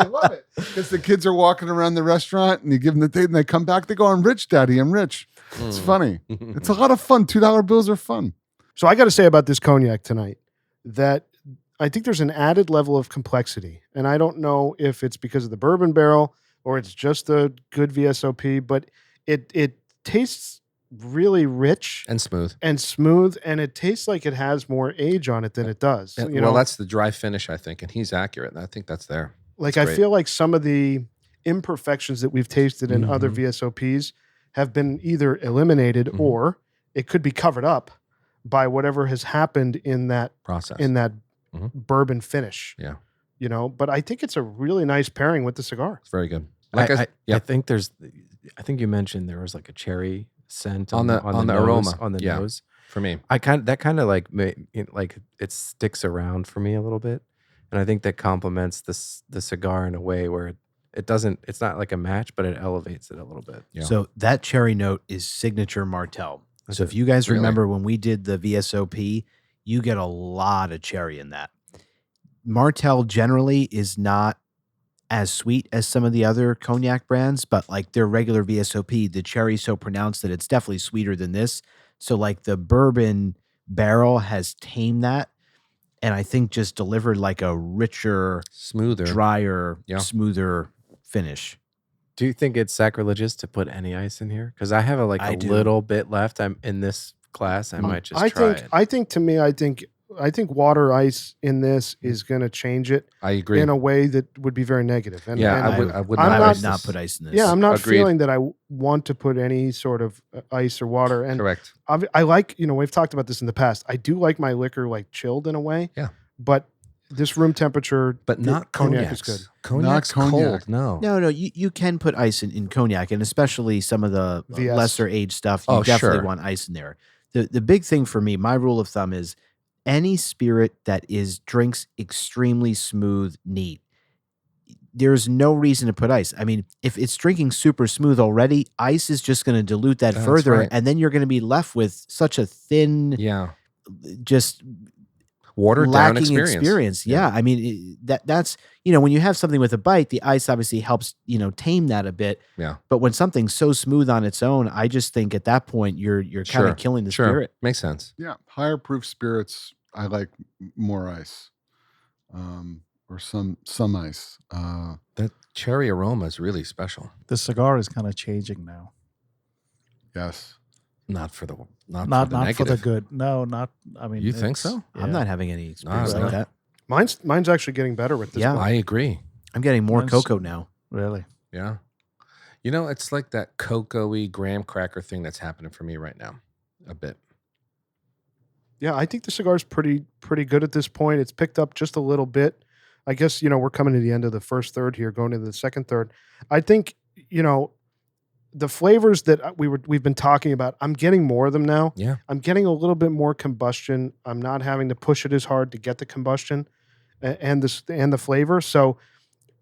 love it. Because the kids are walking around the restaurant and you give them the thing and they come back. They go, I'm rich, Daddy. I'm rich. It's funny. It's a lot of fun. $2 bills are fun. So I got to say about this cognac tonight that I think there's an added level of complexity. And I don't know if it's because of the bourbon barrel or it's just a good VSOP, but it tastes really rich And smooth. and it tastes like it has more age on it than it does. And, You know, that's the dry finish, I think, and he's accurate. I think that's there. like That's I great. feel like some of the imperfections that we've tasted in other VSOPs have been either eliminated or it could be covered up by whatever has happened in that Process. bourbon finish. Yeah. You know, but I think it's a really nice pairing with the cigar. It's very good. I think I think you mentioned there was like a cherry scent On the nose, aroma. on the Yeah. nose. For me. That kind of like it sticks around for me a little bit, and I think that complements the cigar in a way where it's not like a match, but it elevates it a little bit. Yeah. So that cherry note is signature Martell. So if you guys Really? remember when we did the VSOP, you get a lot of cherry in that. Martell generally is not as sweet as some of the other cognac brands, but like their regular VSOP, the cherry's so pronounced that it's definitely sweeter than this. So like the bourbon barrel has tamed that, and I think just delivered like a richer, Smoother. drier, Yeah. smoother finish. Do you think it's sacrilegious to put any ice in here? Because I have a I do. little bit left. I'm in this class. I might just try it. I think water ice in this is going to change it I agree. in a way that would be very negative. And, Yeah, and I would I'm not. I not- would not put ice in this. yeah, I'm not Agreed. feeling that I want to put any sort of ice or water. And Correct. I like, we've talked about this in the past. I do like my liquor like chilled in a way. Yeah. But this room temperature, But not cognac cognacs. is good. Cognac's Not cognac. cold. No. No, you can put ice in cognac, and especially some of the VS. lesser aged stuff. You Oh, definitely sure. want ice in there. The big thing for me, my rule of thumb is any spirit that drinks extremely smooth, neat. There's no reason to put ice. I mean, if it's drinking super smooth already, ice is just going to dilute that That's further, right. and then you're going to be left with such a thin, Yeah. just Watered down experience. Yeah, I mean that's when you have something with a bite, the ice obviously helps tame that a bit. Yeah. But when something's so smooth on its own, I just think at that point you're kind Sure. of killing the Sure. spirit. Makes sense. Yeah, higher proof spirits. I like more ice, or some ice. That cherry aroma is really special. The cigar is kind of changing now. Yes. Not for the not Not for the for negative. the good. No, not. I mean, You think it's- so? I'm yeah. not having any experience No, like no. that. Mine's actually getting better with this. Yeah. one. I agree. I'm getting more Mine's- cocoa now. really. Yeah. It's like that cocoa-y graham cracker thing that's happening for me right now. A bit. Yeah, I think the cigar's pretty good at this point. It's picked up just a little bit. I guess, we're coming to the end of the first third here, going into the second third. I think, the flavors that we've been talking about, I'm getting more of them now. Yeah. I'm getting a little bit more combustion. I'm not having to push it as hard to get the combustion and the flavor. So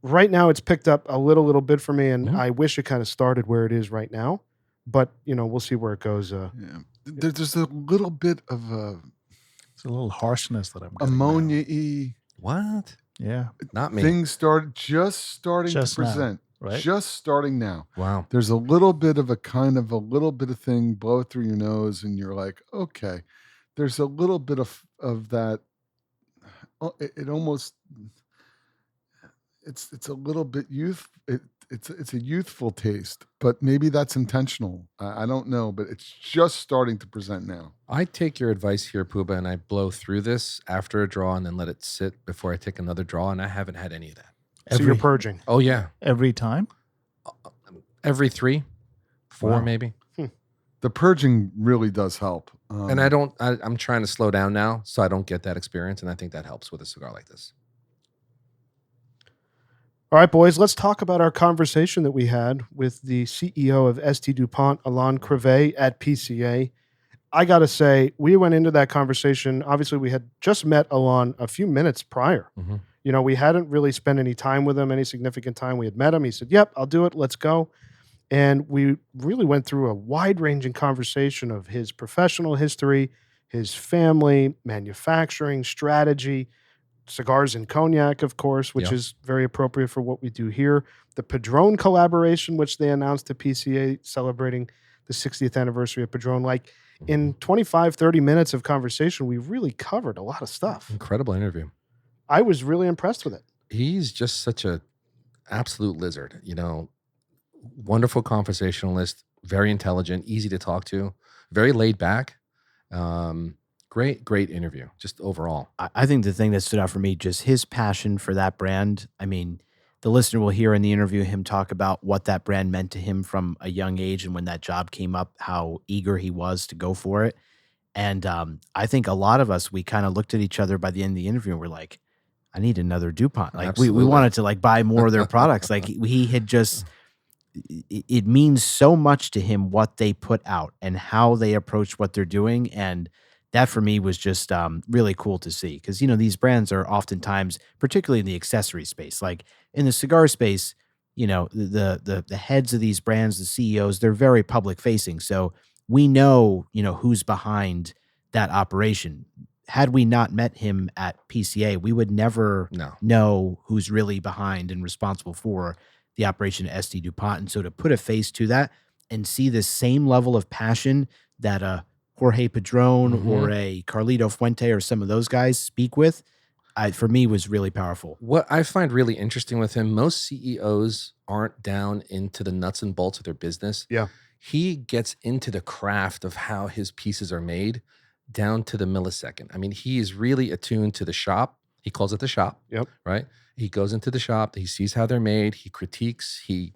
right now it's picked up a little bit for me, and Yeah. I wish it kind of started where it is right now. But, we'll see where it goes. Yeah. There's a little bit of It's a little harshness that I'm getting now. ammonia-y What? Yeah, Not me. things starting Just to now, present. right? Just starting now. Wow. There's a little bit of a thing blow through your nose, and you're like, okay. There's a little bit of that. It almost. It's a little bit it's a youthful taste, but maybe that's intentional. I don't know, but it's just starting to present now. I take your advice here, Puba, and I blow through this after a draw and then let it sit before I take another draw, and I haven't had any of that. So you're purging. Oh, yeah. every time. Every 3, 4 Wow. maybe. The purging really does help. And I'm trying to slow down now so I don't get that experience, and I think that helps with a cigar like this. All right, boys, let's talk about our conversation that we had with the CEO of ST Dupont, Alain Crevet, at PCA. I got to say, we went into that conversation. Obviously, we had just met Alain a few minutes prior. Mhm. We hadn't really spent any time with him, any significant time. We had met him. He said, yep, I'll do it. Let's go. And we really went through a wide-ranging conversation of his professional history, his family, manufacturing, strategy, cigars and cognac, of course, which Yeah. is very appropriate for what we do here. The Padron collaboration, which they announced to PCA celebrating the 60th anniversary of Padron. Like in 25, 30 minutes of conversation, we really covered a lot of stuff. Incredible interview. I was really impressed with it. He's just such a absolute lizard, wonderful conversationalist, very intelligent, easy to talk to, very laid back. Great interview, just overall. I think the thing that stood out for me, just his passion for that brand. I mean, the listener will hear in the interview him talk about what that brand meant to him from a young age, and when that job came up, how eager he was to go for it. And I think a lot of us, we kind of looked at each other by the end of the interview and we're like, I need another Dupont. Like we Absolutely. wanted to buy more of their products. Like he had just, it means so much to him what they put out and how they approach what they're doing. And that for me was just really cool to see, because these brands are oftentimes, particularly in the accessory space, like in the cigar space, the heads of these brands, the CEOs, they're very public facing. So we know who's behind that operation. Had we not met him at PCA, we would never know who's really behind and responsible for the operation at ST Dupont. And so to put a face to that and see the same level of passion that a Jorge Padron or a Carlito Fuente or some of those guys speak with, for me was really powerful. What I find really interesting with him, most CEOs aren't down into the nuts and bolts of their business. Yeah. He gets into the craft of how his pieces are made down to the millisecond. I mean, he is really attuned to the shop. He calls it the shop. Yep. Right? He goes into the shop, he sees how they're made, he critiques, he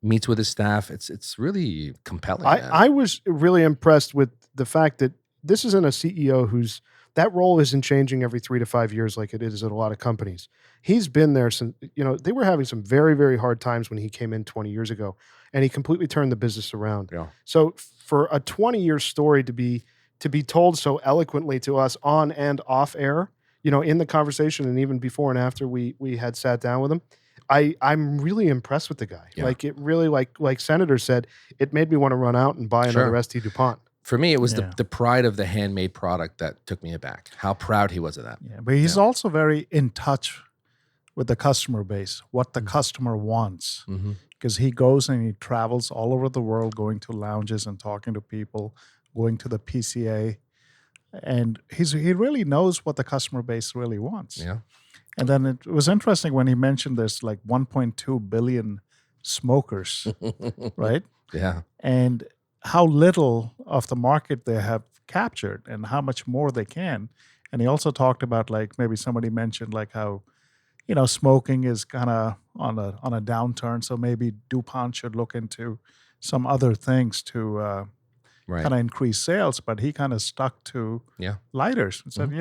meets with his staff. It's really compelling. Man. I was really impressed with the fact that this isn't a CEO who's that role isn't changing every 3 to 5 years like it is at a lot of companies. He's been there since, they were having some very, very hard times when he came in 20 years ago, and he completely turned the business around. Yeah. So for a 20-year story to be told so eloquently to us on and off air, in the conversation and even before and after we had sat down with him, I'm really impressed with the guy. Yeah. Like it really, like Senator said, it made me want to run out and buy another ST Dupont. For me, it was Yeah. the pride of the handmade product that took me aback. How proud he was of that. Yeah, but he's also very in touch with the customer base, what the customer wants. Mm-hmm. Because he goes and he travels all over the world, going to lounges and talking to people, going to the PCA. And he really knows what the customer base really wants. Yeah. And then it was interesting when he mentioned there's like 1.2 billion smokers, right? Yeah. And how little of the market they have captured and how much more they can. And he also talked about, like, maybe somebody mentioned like how, smoking is kind of on a downturn. So maybe DuPont should look into some other things to Right. kind of increase sales. But he kind of stuck to lighters and said,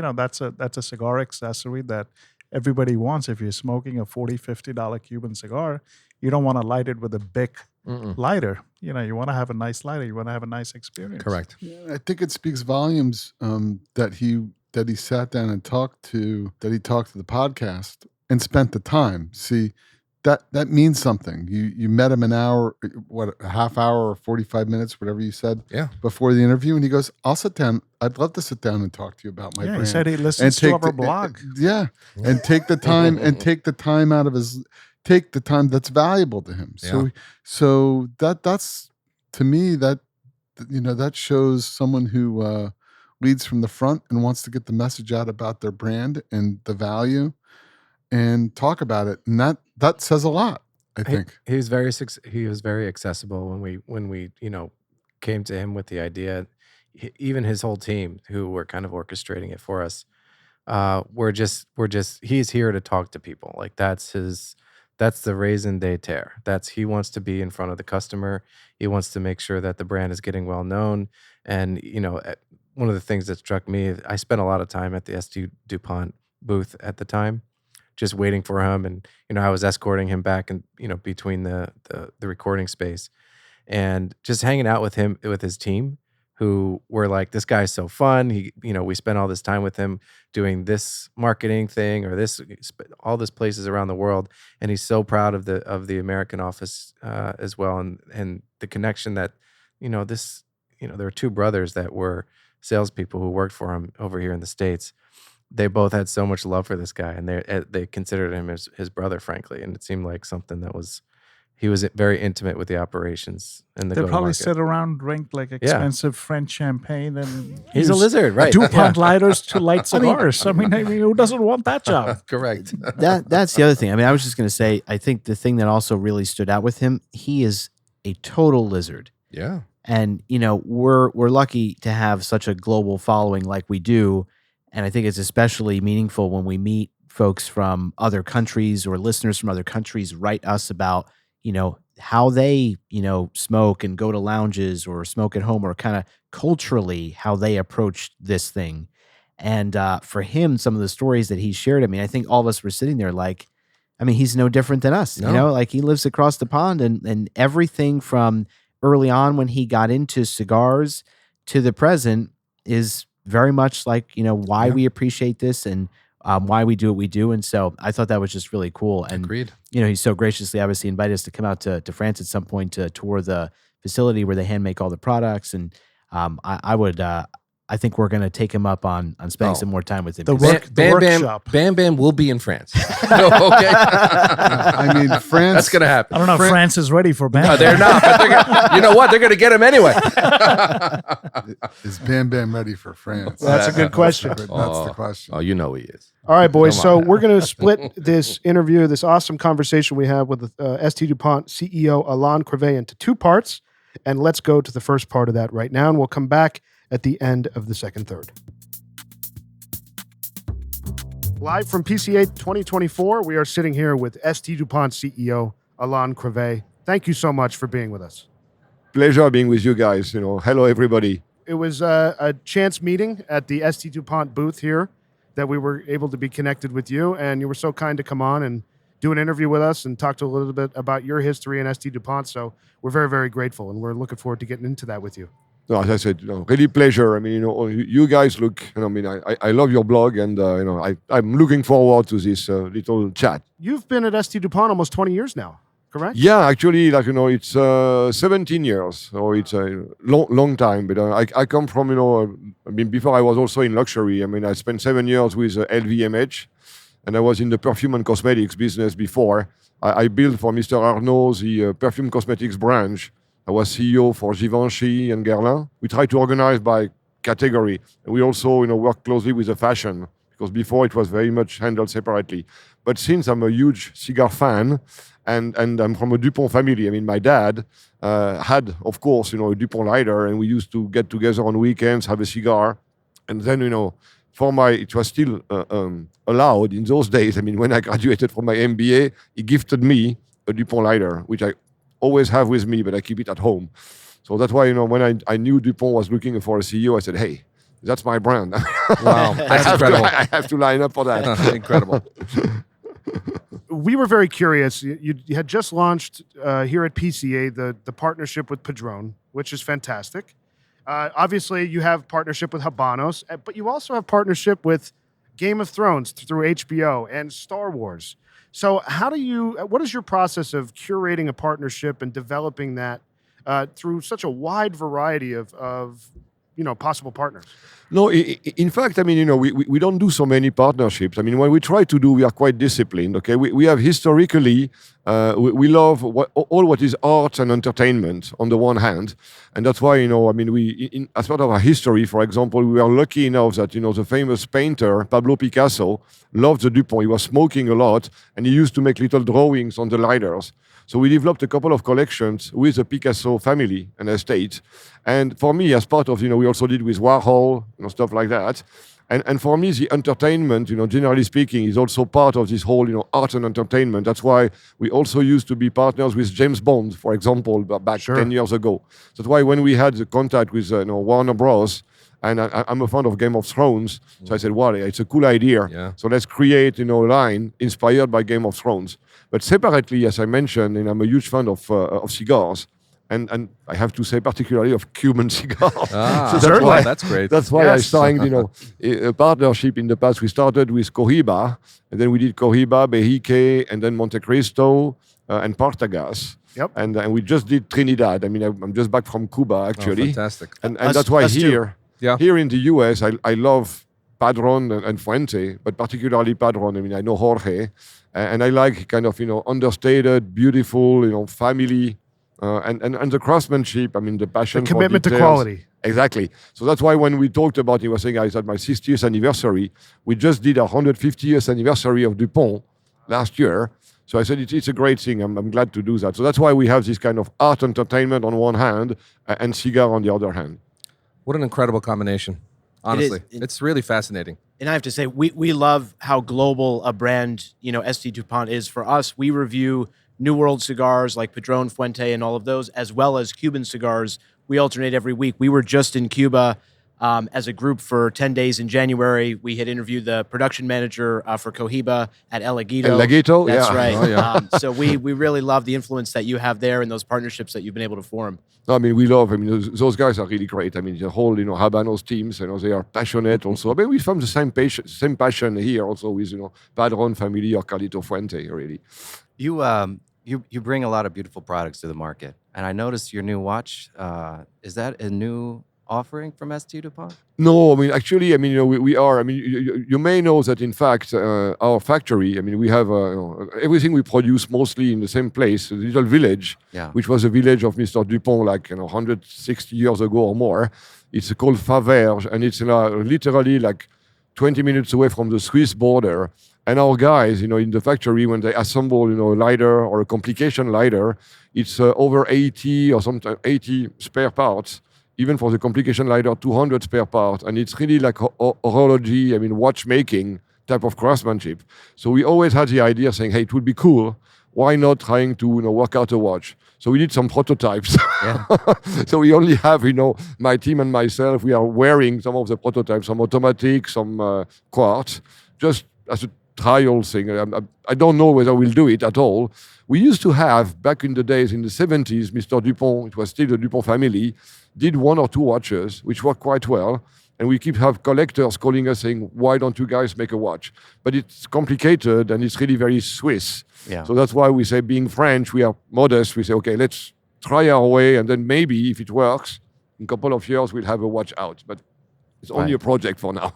that's a cigar accessory that everybody wants. If you're smoking a $40, $50 Cuban cigar, you don't want to light it with a big lighter. You want to have a nice lighter. You want to have a nice experience. Correct. Yeah, I think it speaks volumes that he sat down and talked to the podcast and spent the time. See, that means something. You met him an hour, a half hour or 45 minutes, whatever you said, before the interview, and he goes, "I'll sit down. I'd love to sit down and talk to you about my brand." He said he listens to our blog. And take the time take the time that's valuable to him. So that's to me that shows someone who leads from the front and wants to get the message out about their brand and the value and talk about it. And that says a lot, I think. He was very accessible when we came to him with the idea. Even his whole team, who were kind of orchestrating it for us, we're just he's here to talk to people. Like that's the raison d'etre. He wants to be in front of the customer. He wants to make sure that the brand is getting well known. And one of the things that struck me, I spent a lot of time at the ST Dupont booth at the time, just waiting for him. And I was escorting him back and between the recording space, and just hanging out with him, with his team, who were like, "This guy's so fun. We spent all this time with him doing this marketing thing or all this places around the world, and he's so proud of the American office as well, and the connection that there were two brothers that were salespeople who worked for him over here in the States. They both had so much love for this guy, and they considered him as his brother, frankly. And it seemed like something that he was very intimate with the operations and the They probably go-to-market. sit around, drink like expensive French champagne, and He's a use lizard, right? DuPont lighters to light cigars. I mean, who doesn't want that job? Correct. That's the other thing. I mean, I was just going to say, I think the thing that also really stood out with him, he is a total lizard. Yeah. And, we're lucky to have such a global following like we do. And I think it's especially meaningful when we meet folks from other countries or listeners from other countries write us about, how they, smoke and go to lounges or smoke at home, or kind of culturally how they approach this thing. And for him, some of the stories that he shared, I mean, I think all of us were sitting there like, I mean, he's no different than us, No. like he lives across the pond, and everything from early on when he got into cigars to the present is very much like, why we appreciate this and why we do what we do. And so I thought that was just really cool. And, Agreed. he's so graciously obviously invited us to come out to France at some point to tour the facility where they hand make all the products. And I would I think we're going to take him up on spending some more time with him. The 'cause- work- workshop. Bam Bam will be in France. Okay, I mean, France. that's gonna happen. I don't know if France is ready for Bam. No, they're not. But you know what? They're gonna get him anyway. Is Bam Bam ready for France? That's a good question. That's the question. Oh, you know he is. All right, boys. Come So on. we're going to split this interview, this awesome conversation we have with ST DuPont CEO Alain Crevet into two parts. And let's go to the first part of that right now. And we'll come back at the end of the second third. Live from PCA 2024, we are sitting here with ST DuPont CEO Alain Crevet. Thank you so much for being with us. Pleasure being with you guys. Hello everybody. It was a chance meeting at the ST DuPont booth here that we were able to be connected with you, and you were so kind to come on and do an interview with us and talk to a little bit about your history in ST DuPont. So we're very, very grateful, and we're looking forward to getting into that with you. No, as I said, really pleasure. I mean, you guys look. I love your blog, and I'm looking forward to this little chat. You've been at ST DuPont almost 20 years now, correct? Yeah, actually, it's 17 years, so it's a long time. But I come from, before I was also in luxury. I mean, I spent 7 years with LVMH, and I was in the perfume and cosmetics business before. I built for Mr. Arnault the perfume cosmetics branch. I was CEO for Givenchy and Guerlain. We tried to organize by category, and we also, work closely with the fashion, because before it was very much handled separately. But since I'm a huge cigar fan, and I'm from a Dupont family, I mean, my dad had, of course, a Dupont lighter, and we used to get together on weekends, have a cigar, and then, it was still allowed in those days. I mean, when I graduated from my MBA, he gifted me a Dupont lighter, which I always have with me, but I keep it at home. So that's why, when I knew Dupont was looking for a CEO, I said, hey, that's my brand. Wow, that's incredible. I have to line up for that. Incredible. We were very curious. You had just launched here at PCA the partnership with Padron, which is fantastic. Obviously, you have partnership with Habanos, but you also have partnership with Game of Thrones through HBO and Star Wars. So what is your process of curating a partnership and developing that through such a wide variety of possible partners? No, in fact, I mean, we don't do so many partnerships. I mean, when we try to do, we are quite disciplined, okay? We have historically, we love all what is art and entertainment on the one hand. And that's why, as part of our history, for example, we are lucky enough that, the famous painter, Pablo Picasso, loved the Dupont. He was smoking a lot, and he used to make little drawings on the lighters. So we developed a couple of collections with the Picasso family and estate. And for me, as part of, we also did with Warhol, stuff like that. And for me, the entertainment, generally speaking, is also part of this whole, art and entertainment. That's why we also used to be partners with James Bond, for example, back 10 years ago. That's why when we had the contact with Warner Bros., and I'm a fan of Game of Thrones, so I said, well, it's a cool idea. Yeah. So let's create, a line inspired by Game of Thrones. But separately, as I mentioned, and I'm a huge fan of cigars, and I have to say particularly of Cuban cigars. Ah, So that's great. That's why I Yes. signed, a partnership in the past. We started with Cohiba, and then we did Cohiba, Bejique, and then Montecristo, and Partagas. Yep. And we just did Trinidad. I mean, I'm just back from Cuba, actually. Fantastic. And Us- that's why us too. here in the US, I love Padron and Fuente, but particularly Padron. I mean, I know Jorge, and I like kind of, understated, beautiful, family, and the craftsmanship. I mean, the passion, The commitment for to details. quality. Exactly. So that's why when we talked about, he was saying, I was at my 60th anniversary. We just did our 150th anniversary of Dupont last year. So I said, it's a great thing. I'm glad to do that. So that's why we have this kind of art entertainment on one hand and cigar on the other hand. What an incredible combination. Honestly, It is. it's really fascinating. And I have to say, we love how global a brand, ST DuPont is for us. We review New World cigars like Padron, Fuente, and all of those, as well as Cuban cigars. We alternate every week. We were just in Cuba as a group for 10 days in January. We had interviewed the production manager for Cohiba at El Laguito. El Laguito, That's yeah. right. Oh, yeah. So we really love the influence that you have there and those partnerships that you've been able to form. No, I mean, we love, those guys are really great. I mean, the whole, Habanos teams, they are passionate also. I mean, we found the same passion here also with, Padron family or Carlito Fuente, really. You bring a lot of beautiful products to the market, and I noticed your new watch. Is that a new offering from St. Dupont? No, I mean, actually, I mean, we are. I mean, you may know that in fact, our factory. I mean, we have everything we produce mostly in the same place, a little village, Yeah. which was a village of Mr. Dupont, like 160 years ago or more. It's called Faverges, and it's literally like 20 minutes away from the Swiss border. And our guys, in the factory, when they assemble, a lighter or a complication lighter, it's over 80 or sometimes 80 spare parts. Even for the complication lighter, 200 spare parts. And it's really like horology, I mean, watchmaking type of craftsmanship. So we always had the idea saying, hey, it would be cool. Why not trying to work out a watch? So we did some prototypes. Yeah. So we only have, my team and myself, we are wearing some of the prototypes, some automatic, some quartz, just as a trial thing. I don't know whether we'll do it at all. We used to have, back in the days, in the 70s, Mr. Dupont, it was still the Dupont family, did 1 or 2 watches, which worked quite well. And we have collectors calling us saying, why don't you guys make a watch? But it's complicated and it's really very Swiss. Yeah. So that's why we say, being French, we are modest. We say, okay, let's try our way. And then maybe if it works, in a couple of years, we'll have a watch out. But it's only a project for now.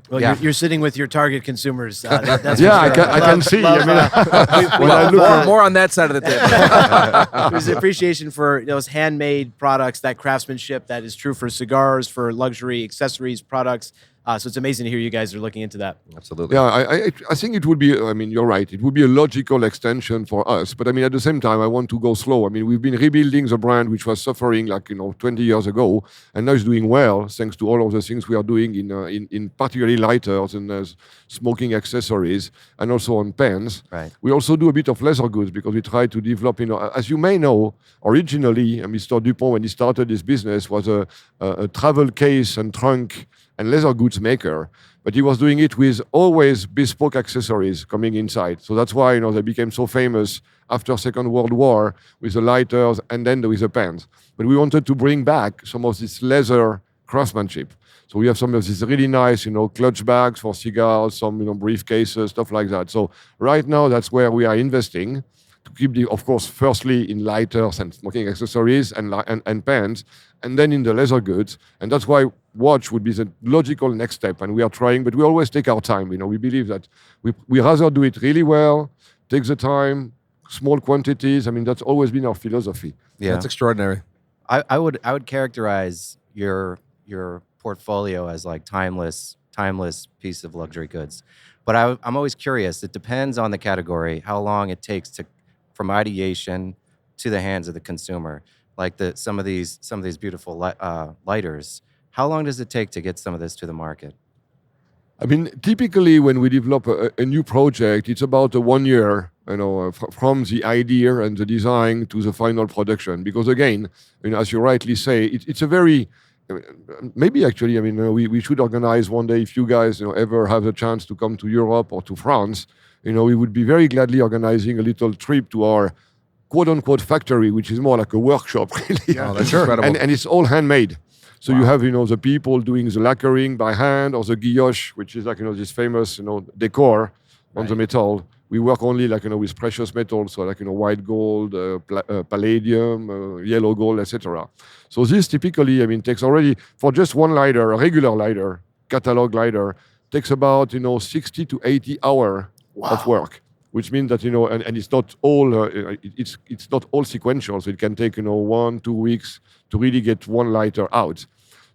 Well, Yeah. you're sitting with your target consumers. That's Yeah, for sure. I can see. I mean, when I look More on that side of the table. There's appreciation for those handmade products, that craftsmanship that is true for cigars, for luxury accessories, products. So it's amazing to hear you guys are looking into that. Absolutely. Yeah, I think it would be, I mean, you're right. It would be a logical extension for us. But I mean, at the same time, I want to go slow. I mean, we've been rebuilding the brand, which was suffering like, 20 years ago. And now it's doing well, thanks to all of the things we are doing in particularly lighters and smoking accessories and also on pens. Right. We also do a bit of leather goods because we try to develop, as you may know, originally, Mr. Dupont, when he started this business, was a travel case and trunk and leather goods maker, but he was doing it with always bespoke accessories coming inside. So that's why they became so famous after Second World War with the lighters and then with the pens. But we wanted to bring back some of this leather craftsmanship. So we have some of these really nice, clutch bags for cigars, some, briefcases, stuff like that. So right now, that's where we are investing to keep of course, firstly in lighters and smoking accessories and pens, and then in the leather goods. And that's why watch would be the logical next step. And we are trying, but we always take our time. We believe that we rather do it really well, take the time, small quantities. I mean, that's always been our philosophy. Yeah. That's extraordinary. I would characterize your portfolio as like timeless piece of luxury goods. But I'm always curious. It depends on the category, how long it takes from ideation to the hands of the consumer. Like some of these beautiful lighters. How long does it take to get some of this to the market? I mean, typically when we develop a new project, it's about 1 year, from the idea and the design to the final production. Because again, as you rightly say, it's a very, maybe actually, I mean, we should organize one day, if you guys ever have the chance to come to Europe or to France, we would be very gladly organizing a little trip to our quote-unquote factory, which is more like a workshop, really. Yeah, that's incredible. And it's all handmade. So you have, the people doing the lacquering by hand, or the guilloche, which is like, this famous, decor on the metal. We work only like, with precious metals, so like, white gold, palladium, yellow gold, etc. So this typically, I mean, takes already, for just one lighter, a regular lighter, catalog lighter, takes about, 60 to 80 hours of work. Which means that and it's not all it's not all sequential. So it can take 1-2 weeks to really get one lighter out.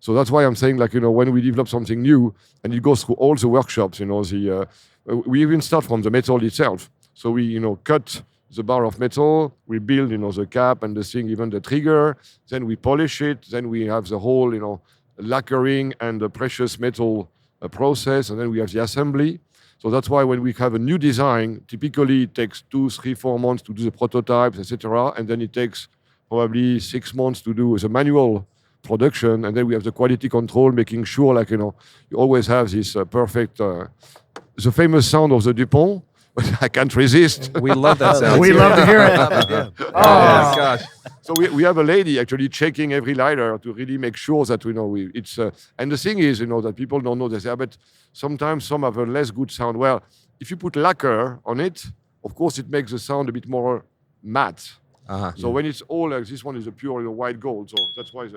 So that's why I'm saying like when we develop something new and it goes through all the workshops, we even start from the metal itself. So we cut the bar of metal, we build the cap and the thing, even the trigger. Then we polish it. Then we have the whole lacquering and the precious metal process, and then we have the assembly. So that's why when we have a new design, typically it takes 2, 3, 4 months to do the prototypes, etc. And then it takes probably 6 months to do the manual production. And then we have the quality control, making sure like, you always have this perfect, the famous sound of the Dupont. I can't resist. We love that sound. We love to hear it. Oh, gosh. So we have a lady actually checking every lighter to really make sure that it's and the thing is that people don't know this, but sometimes some have a less good sound. Well, if you put lacquer on it, of course it makes the sound a bit more matte. So when it's all like this one is a pure white gold, so that's why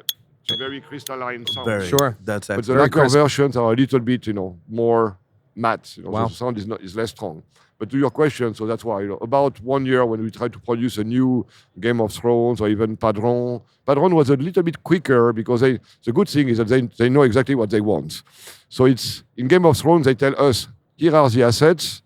It's a very crystalline sound. Very. Sure. That's But the excellent. lacquer versions are a little bit, more matte. Wow. The sound is less strong. But to your question, so that's why about 1 year when we tried to produce a new Game of Thrones or even Padron was a little bit quicker because the good thing is that they know exactly what they want. So it's in Game of Thrones they tell us, here are the assets,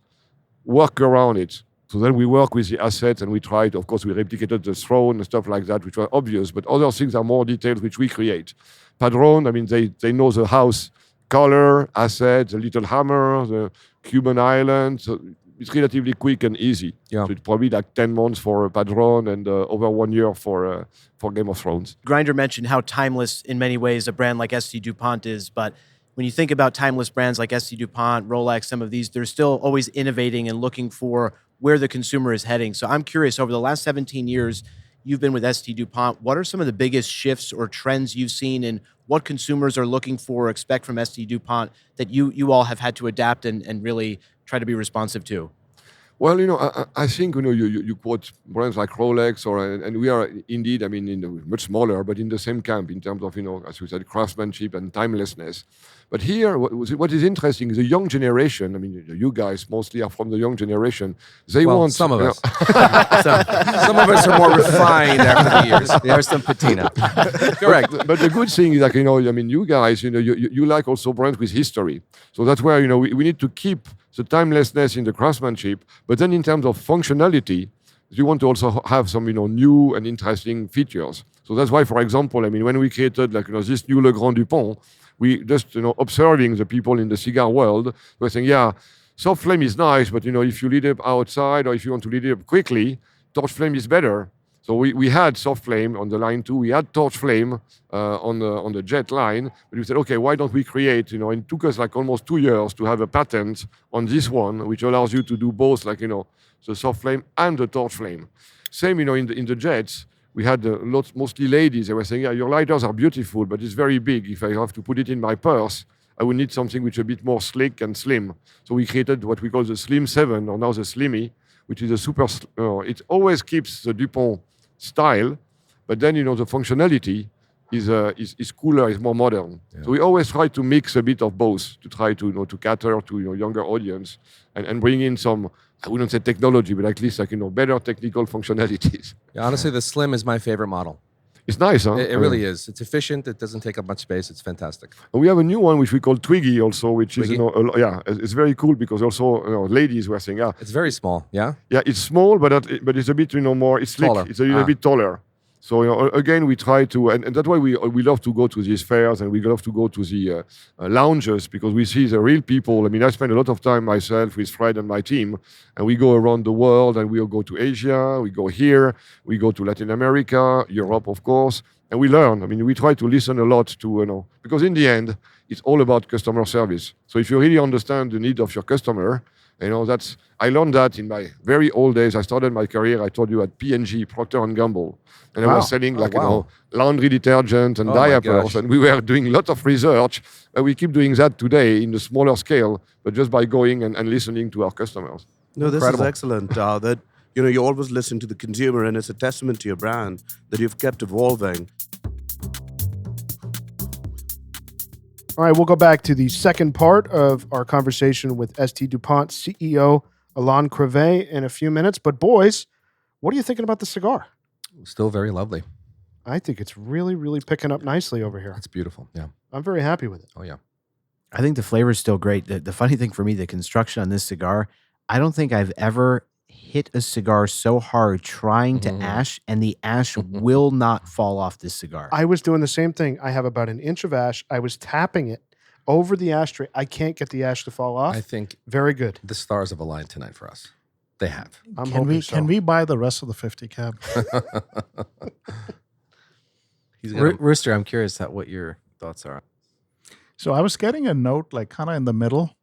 work around it. So then we work with the assets and we tried, of course, we replicated the throne and stuff like that, which were obvious, but other things are more detailed, which we create. Padron, I mean, they know the house color, assets, the little hammer, the Cuban island. So it's relatively quick and easy. Yeah. So it's probably like 10 months for Padron and over 1 year for Game of Thrones. Grinder mentioned how timeless, in many ways, a brand like ST DuPont is, but when you think about timeless brands like ST DuPont, Rolex, some of these, they're still always innovating and looking for where the consumer is heading. So I'm curious, over the last 17 years, you've been with ST DuPont. What are some of the biggest shifts or trends you've seen in what consumers are looking for or expect from ST DuPont that you all have had to adapt and really try to be responsive to? Well, I think you quote brands like Rolex, and we are indeed, I mean, much smaller, but in the same camp in terms of as we said, craftsmanship and timelessness. But here, what is interesting is the young generation. I mean, you guys mostly are from the young generation. They want some of us. Some of us are more refined after the years. There's some patina. Correct. But the good thing is, I mean, you guys, you like also brands with history. So that's where we need to keep the timelessness in the craftsmanship, but then in terms of functionality, you want to also have some new and interesting features. So that's why, for example, I mean, when we created this new Le Grand Dupont, we just observing the people in the cigar world, we're saying, yeah, soft flame is nice, but if you lead it outside or if you want to lead it up quickly, torch flame is better. So we had soft flame on the line 2, we had torch flame on the jet line, but we said, okay, why don't we create, and it took us almost 2 years to have a patent on this one, which allows you to do both, the soft flame and the torch flame. Same, in the jets, we had mostly ladies. They were saying, yeah, your lighters are beautiful, but it's very big. If I have to put it in my purse, I would need something which is a bit more slick and slim. So we created what we call the Slim 7, or now the Slimmy, which is a super, it always keeps the Dupont style, but then, the functionality is cooler, is more modern. Yeah. So we always try to mix a bit of both to try to, to cater to younger audience and bring in some, I wouldn't say technology, but at least better technical functionalities. Yeah, honestly, the Slim is my favorite model. It's nice, huh? It really is. It's efficient. It doesn't take up much space. It's fantastic. And we have a new one which we call Twiggy also, which Twiggy? is, it's very cool because also ladies were saying, it's very small. Yeah. Yeah, it's small, but it's a bit more. It's slick. Taller. It's a little bit taller. So again, we try to, and that's why we love to go to these fairs and we love to go to the lounges because we see the real people. I mean, I spend a lot of time myself with Fred and my team, and we go around the world and we'll go to Asia, we go here, we go to Latin America, Europe, of course, and we learn. I mean, we try to listen a lot to, because in the end, it's all about customer service. So if you really understand the need of your customer, I learned that in my very old days. I started my career, I told you, at P&G, Procter & Gamble. And I was selling laundry detergent and diapers. And we were doing a lot of research. And we keep doing that today in a smaller scale, but just by going and listening to our customers. No, this is excellent. That you always listen to the consumer, and it's a testament to your brand that you've kept evolving. All right, we'll go back to the second part of our conversation with ST DuPont CEO Alain Crevet in a few minutes. But boys, what are you thinking about the cigar? Still very lovely. I think it's really, really picking up nicely over here. It's beautiful. Yeah. I'm very happy with it. Oh, yeah. I think the flavor is still great. The funny thing for me, the construction on this cigar, I don't think I've ever hit a cigar so hard trying to ash, and the ash will not fall off this cigar. I was doing the same thing. I have about an inch of ash. I was tapping it over the ashtray. I can't get the ash to fall off. I think very good. The stars have aligned tonight for us. They have. Can we buy the rest of the 50 cab? Rooster, I'm curious what your thoughts are. So I was getting a note kind of in the middle.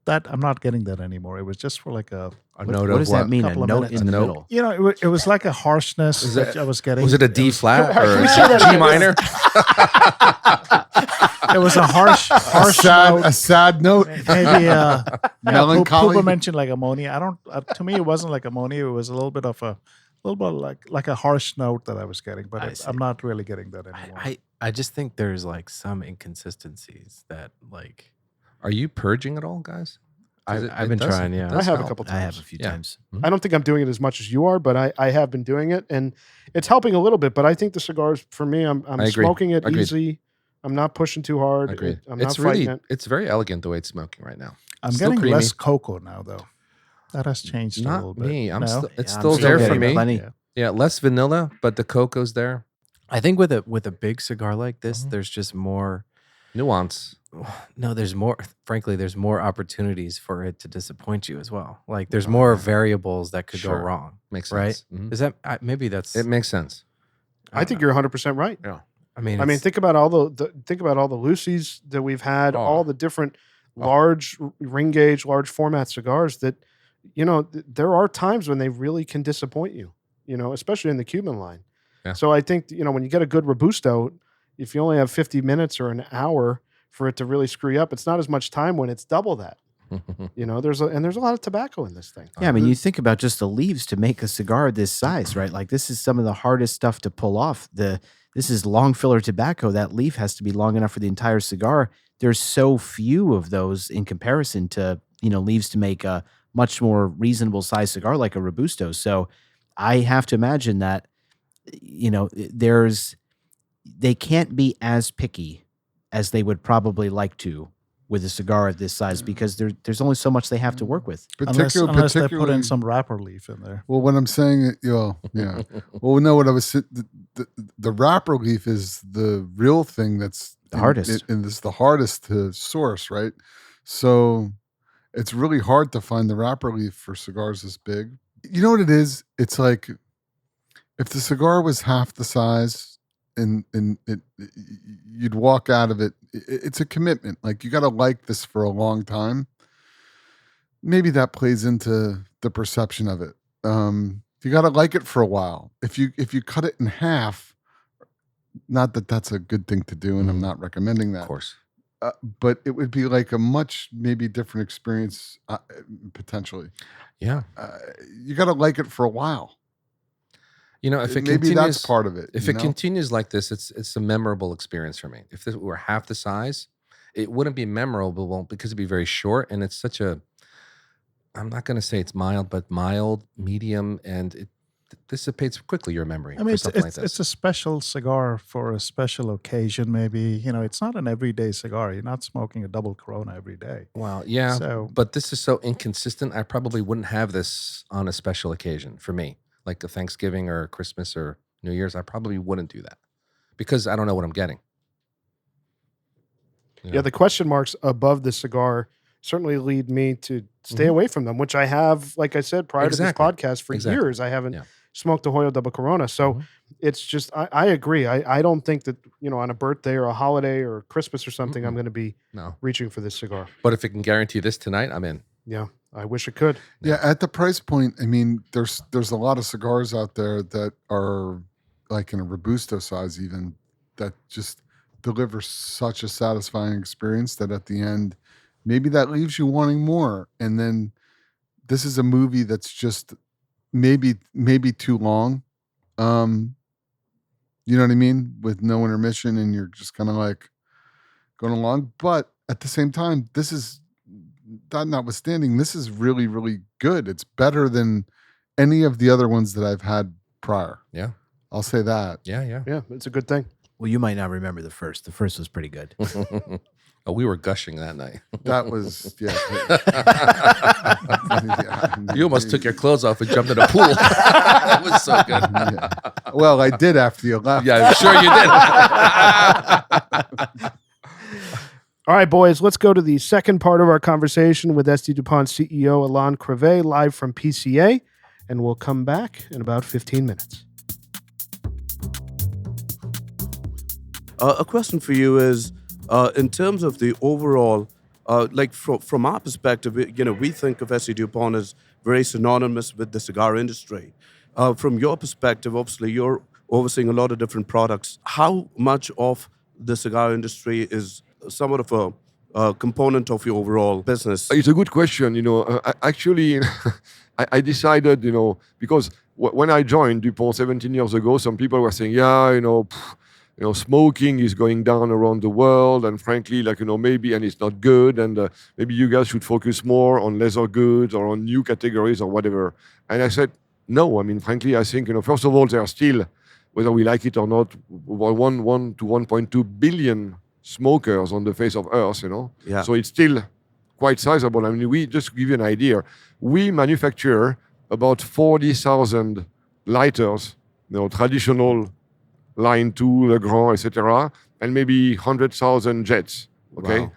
That I'm not getting that anymore. It was just for a note. What does that mean? A note in the middle. It was like a harshness that I was getting. Was it a D flat or G minor? It was a harsh note. A sad note. Maybe melancholy. People mentioned ammonia. To me, it wasn't like ammonia. It was a little bit like a harsh note that I was getting, but I'm not really getting that anymore. I just think there's like some inconsistencies that like Are you purging at all, guys? 'Cause I've been does- trying. it Yeah, does I have a help. couple I have times. a few Yeah. times. I don't think I'm doing it as much as you are, but I have been doing it, and it's helping a little bit. But I think the cigars, for me, I'm I agree. smoking it Agreed. easy. I'm not pushing too hard. Agreed. I'm It's not fighting really, it. it's very elegant the way it's smoking right now. I'm Still getting creamy. less cocoa now, though. That has changed a Not little bit. me. I'm No? still, it's Yeah, I'm still still there for getting me. plenty. Yeah. Yeah, less vanilla, but the cocoa's there. I think with a big cigar like this, Mhm. there's just more. Nuance. No, there's more. Frankly, there's more opportunities for it to disappoint you as well. Like there's more variables that could Sure. go wrong. Makes Right? sense. Mhm. Is that maybe that's? It makes sense. I think you're 100% right. I mean, I mean, it's- think about all the Lucy's that we've had, Oh. all the different large ring gauge, large format cigars that, there are times when they really can disappoint you, especially in the Cuban line. Yeah. So I think, when you get a good Robusto, if you only have 50 minutes or an hour for it to really screw you up, it's not as much time when it's double that. There's a lot of tobacco in this thing. Yeah, I mean, you think about just the leaves to make a cigar this size, right? Like this is some of the hardest stuff to pull off. This is long filler tobacco. That leaf has to be long enough for the entire cigar. There's so few of those in comparison to, leaves to make a much more reasonable size cigar like a Robusto. So I have to imagine that, they can't be as picky as they would probably like to with a cigar of this size because there's only so much they have to work with. Unless they put Particularly- in some wrapper leaf in there. Well, what I'm saying, yeah. Well, no, what I was the wrapper leaf is the real thing that's The hardest. and it's the hardest to source, right? So it's really hard to find the wrapper leaf for cigars this big. You know what it is? It's like if the cigar was half the size, and you'd walk out of it. It's a commitment. Like you got to like this for a long time. Maybe that plays into the perception of it. You got to like it for a while. If you cut it in half, not that that's a good thing to do, and I'm not recommending that. Of course. But it would be like a much maybe different experience potentially. Yeah. You got to like it for a while. If it maybe continues, that's part of it. If you it know? continues like this, it's a memorable experience for me. If this were half the size, it wouldn't be memorable because it'd be very short, and it's such a. I'm not going to say it's mild, but mild, medium, and it dissipates quickly your memory. I mean, for it's something like this. it's a special cigar for a special occasion. Maybe it's not an everyday cigar. You're not smoking a double Corona every day. Well, yeah, So- but this is so inconsistent. I probably wouldn't have this on a special occasion for me, like a Thanksgiving or Christmas or New Year's. I probably wouldn't do that because I don't know what I'm getting. Yeah, the question marks above the cigar certainly lead me to stay away from them, which I have, like I said, prior Exactly. to this podcast for Exactly. years. I haven't Yeah. smoked a Hoyo Double Corona. So it's just, I agree. I don't think that, on a birthday or a holiday or Christmas or something, I'm going to be No, reaching for this cigar. but if it can guarantee this tonight, I'm in. Yeah, I wish it could. Yeah, at the price point, I mean, there's a lot of cigars out there that are like in a Robusto size even that just deliver such a satisfying experience that at the end, maybe that leaves you wanting more. And then this is a movie that's just maybe too long. You know what I mean? With no intermission and you're just kind of like going along. But at the same time, this is that notwithstanding, this is really, really good. It's better than any of the other ones that I've had prior. Yeah. I'll say that. Yeah. Yeah, it's a good thing. Well, you might not remember the first. The first was pretty good. Oh, we were gushing that night. That was, yeah. You almost took your clothes off and jumped in a pool. That was so good. Yeah. Well, I did after you left. Yeah, I'm sure you did. All right, boys, let's go to the second part of our conversation with SD Dupont CEO Alain Crevet, live from PCA, and we'll come back in about 15 minutes. A question for you is, in terms of the overall, like from our perspective, we think of SD Dupont as very synonymous with the cigar industry. From your perspective, obviously, you're overseeing a lot of different products. How much of the cigar industry is somewhat of a component of your overall business? It's a good question. Actually, I decided, because when I joined Dupont 17 years ago, some people were saying, smoking is going down around the world, and frankly, maybe, and it's not good, and maybe you guys should focus more on leather goods or on new categories or whatever. And I said, no. I mean, frankly, I think, first of all, there are still, whether we like it or not, 1 to 1.2 billion smokers on the face of Earth, Yeah. So it's still quite sizable. I mean, we just to give you an idea, we manufacture about 40,000 lighters, traditional line 2, Le Grand, etc., and maybe 100,000 jets, okay, Wow.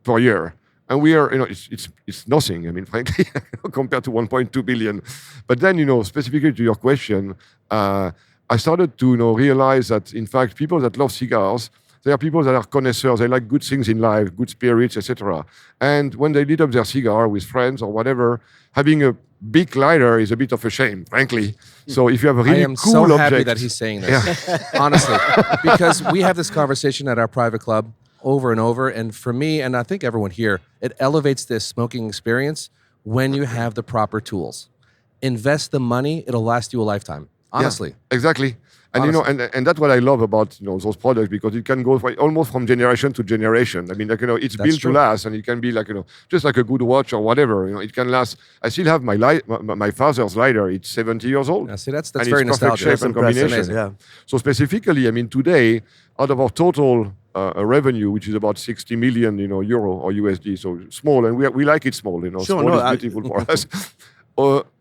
per year. And we are, it's nothing. I mean, frankly, compared to 1.2 billion. But then, specifically to your question, I started to realize that, in fact, people that love cigars, they are people that are connoisseurs. They like good things in life, good spirits, etc. And when they lit up their cigar with friends or whatever, having a big lighter is a bit of a shame, frankly. So if you have a really I am cool so object, happy that he's saying this, honestly, because we have this conversation at our private club over and over. And for me, and I think everyone here, it elevates this smoking experience when you have the proper tools. Invest the money, it'll last you a lifetime. Honestly. Yeah, exactly. And and that's what I love about those products, because it can go almost from generation to generation. I mean, it's built to last, and it can be just like a good watch or whatever. It can last. I still have my father's lighter. It's 70 years old. Yeah, see, that's and very it's perfect nostalgic. shape That's and impressive. combination. Yeah. So specifically, I mean, today, out of our total revenue, which is about 60 million, euro or USD, so small, and we like it small. Sure, Small is beautiful for us.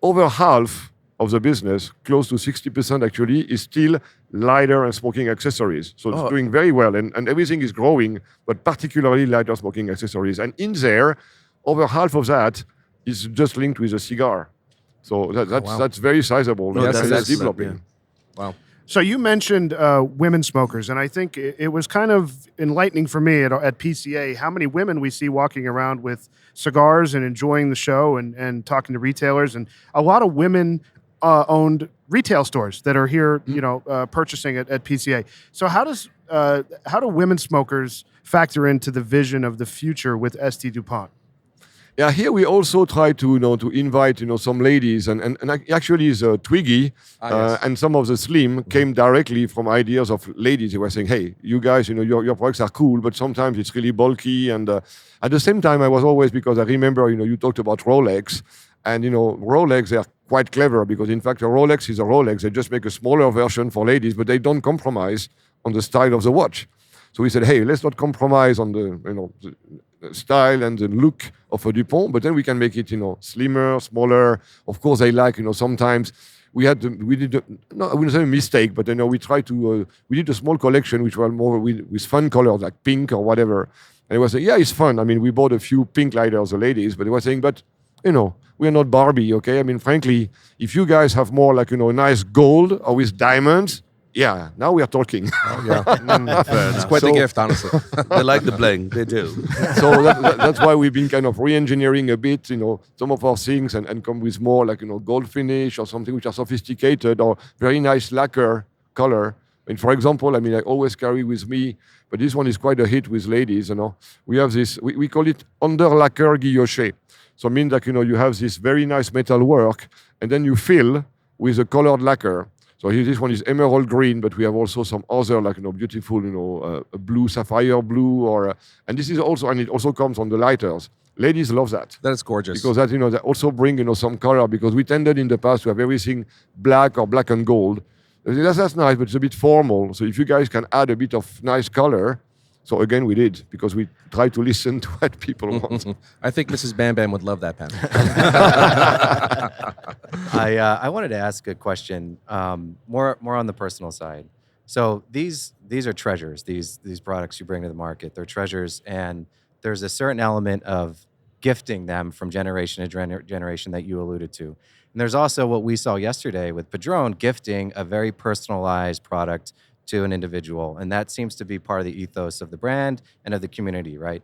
Over half of the business, close to 60% actually, is still lighter and smoking accessories. So it's doing very well, and everything is growing, but particularly lighter smoking accessories. And in there, over half of that is just linked with a cigar. So that's very sizable. No, and that's that's excellent, developing. Wow. So you mentioned women smokers, and I think it was kind of enlightening for me at PCA how many women we see walking around with cigars and enjoying the show and talking to retailers, and a lot of women owned retail stores that are here, purchasing at PCA. So how do women smokers factor into the vision of the future with ST Dupont? Yeah, here we also try to to invite some ladies, and actually the Twiggy yes. and some of the Slim came directly from ideas of ladies. They were saying, "Hey, you guys, your products are cool, but sometimes it's really bulky." And at the same time, I was always, because I remember you talked about Rolex, and Rolex, they are quite clever, because in fact a Rolex is a Rolex. They just make a smaller version for ladies, but they don't compromise on the style of the watch. So we said, hey, let's not compromise on the the style and the look of a Dupont, but then we can make it slimmer, smaller. Of course, they like sometimes we did no, I wouldn't say a mistake, but we tried to we did a small collection which were more with fun colors like pink or whatever. And it was saying, yeah, it's fun. I mean, we bought a few pink lighters, the ladies, but they were saying, but we're not Barbie, okay? I mean, frankly, if you guys have more like nice gold or with diamonds, yeah, now we are talking. It's quite the gift, honestly. They like the bling. They do. So that's why we've been kind of re-engineering a bit, some of our things and come with more like, gold finish or something which are sophisticated or very nice lacquer color. And for example, I mean, I always carry with me, but this one is quite a hit with ladies, We have this, we call it under lacquer guilloché. So it means that, you have this very nice metal work and then you fill with a colored lacquer. So here, this one is emerald green, but we have also some other like beautiful, blue, sapphire blue, and this is also, and it also comes on the lighters. Ladies love that. That is gorgeous. Because that that also bring some color, because we tended in the past to have everything black or black and gold. That's nice, but it's a bit formal. So if you guys can add a bit of nice color, so again we did, because we try to listen to what people want. I think Mrs. Bam Bam would love that pen. I wanted to ask a question, more on the personal side. So these are treasures. These products you bring to the market, they're treasures, and there's a certain element of gifting them from generation to generation that you alluded to. And there's also what we saw yesterday with Padron, gifting a very personalized product to an individual, and that seems to be part of the ethos of the brand and of the community, right?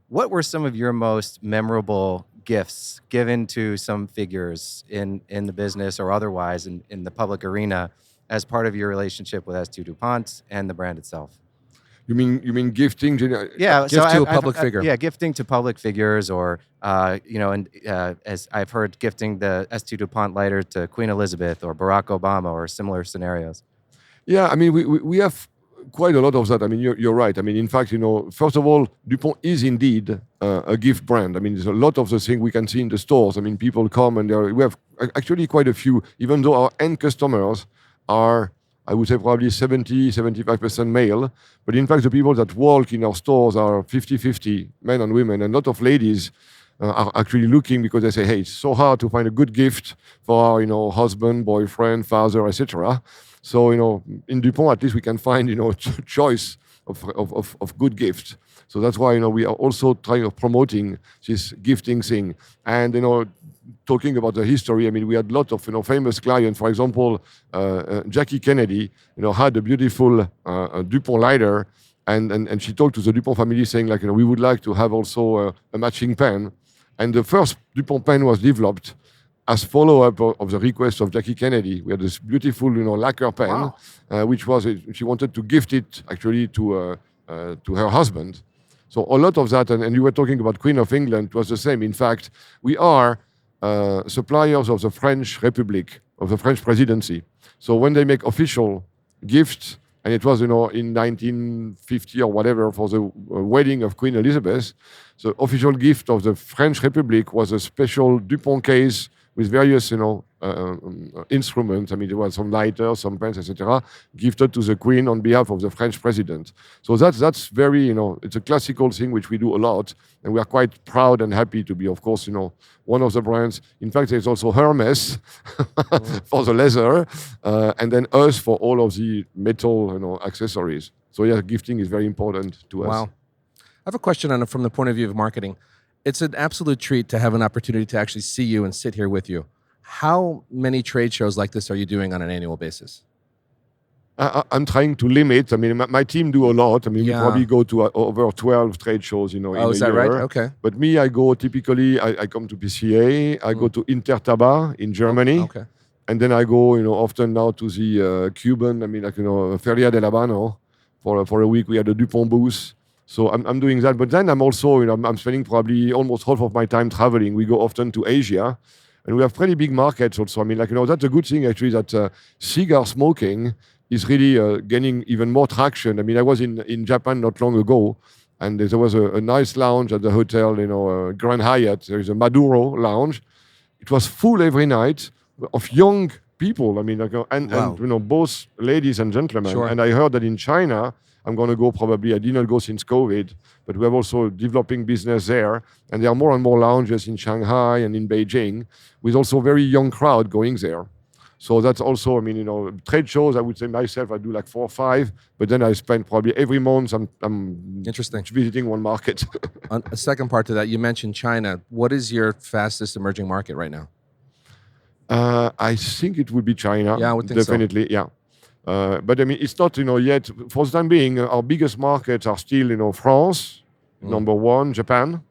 What were some of your most memorable gifts given to some figures in the business or otherwise in the public arena as part of your relationship with ST Dupont and the brand itself? You mean gifting? Yeah, Gift to a public figure. Yeah, gifting to public figures, or as I've heard, gifting the ST Dupont lighter to Queen Elizabeth or Barack Obama or similar scenarios. Yeah, I mean, we have quite a lot of that. I mean, you're right. I mean, in fact, first of all, Dupont is indeed a gift brand. I mean, there's a lot of the things we can see in the stores. I mean, people come and we have actually quite a few, even though our end customers are, I would say, probably 75% male. But in fact, the people that walk in our stores are 50-50, men and women. And a lot of ladies are actually looking because they say, hey, it's so hard to find a good gift for our, husband, boyfriend, father, etc. So, in Dupont, at least we can find, a choice of good gifts. So that's why, we are also trying of promoting this gifting thing. And, talking about the history, I mean, we had a lot of, famous clients. For example, Jackie Kennedy, had a beautiful Dupont lighter. And she talked to the Dupont family saying, like, we would like to have also a matching pen. And the first Dupont pen was developed as follow-up of the request of Jackie Kennedy. We had this beautiful, lacquer pen, which was she wanted to gift it actually to her husband. So a lot of that, and you were talking about Queen of England, was the same. In fact, we are suppliers of the French Republic, of the French presidency. So when they make official gifts, and it was, in 1950 or whatever, for the wedding of Queen Elizabeth, the official gift of the French Republic was a special Dupont case with various, instruments. I mean, there was some lighters, some pens, etc., gifted to the Queen on behalf of the French president. So that's very, it's a classical thing which we do a lot, and we are quite proud and happy to be, of course, one of the brands. In fact, there's also Hermes for the leather, and then us for all of the metal, accessories. So yeah, gifting is very important to us. Wow. I have a question from the point of view of marketing. It's an absolute treat to have an opportunity to actually see you and sit here with you. How many trade shows like this are you doing on an annual basis? I'm trying to limit. I mean, my team do a lot. I mean, we probably go to over 12 trade shows, in a year. Is that right? Okay. But me, I go typically, I come to PCA, I go to Intertabac in Germany. Okay. And then I go, often now to the Cuban, I mean, like, Feria del Habano. For a week, we had a Dupont booth. So I'm doing that. But then I'm also, I'm spending probably almost half of my time traveling. We go often to Asia. And we have pretty big markets also. I mean, like, that's a good thing, actually, that cigar smoking is really gaining even more traction. I mean, I was in Japan not long ago, and there was a nice lounge at the hotel, Grand Hyatt. There is a Maduro lounge. It was full every night of young people. I mean, like, and both ladies and gentlemen. Sure. And I heard that in China, I'm going to go probably, I didn't go since COVID, but we have also developing business there. And there are more and more lounges in Shanghai and in Beijing with also very young crowd going there. So that's also, I mean, trade shows, I would say myself, I do like 4 or 5, but then I spend probably every month I'm Interesting. visiting one market. On a second part to that, you mentioned China. What is your fastest emerging market right now? I think it would be China. Yeah, I would think so. Definitely, yeah. But I mean, it's not, yet, for the time being, our biggest markets are still, France, number 1, Japan,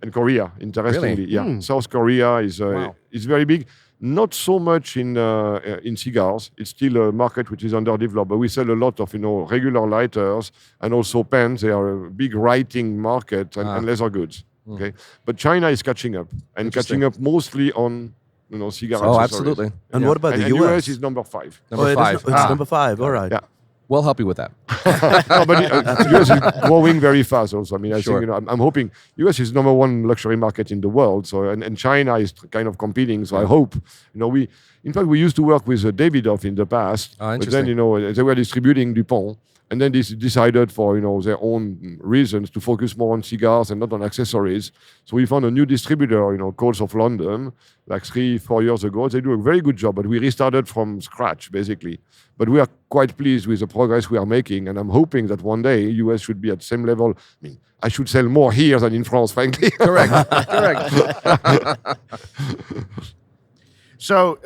and Korea, interestingly. Really? Yeah. South Korea is very big. Not so much in cigars. It's still a market which is underdeveloped, but we sell a lot of, regular lighters and also pens. They are a big writing market and leather goods. Okay. But China is catching up, and catching up mostly on, cigar accessories. Absolutely. And what about the and US? US is number 5. Number 5. It's number 5. All right. Yeah. We'll help you with that. No, but US is growing very fast also. I mean, I Sure. think, I'm hoping US is number 1 luxury market in the world. So, and China is kind of competing. So I hope, in fact, we used to work with Davidoff in the past. But then, they were distributing Dupont. And then they decided for, their own reasons to focus more on cigars and not on accessories. So we found a new distributor, Coles of London, like 3-4 years ago. They do a very good job, but we restarted from scratch, basically. But we are quite pleased with the progress we are making, and I'm hoping that one day US should be at the same level. I mean, I should sell more here than in France, frankly. Correct. So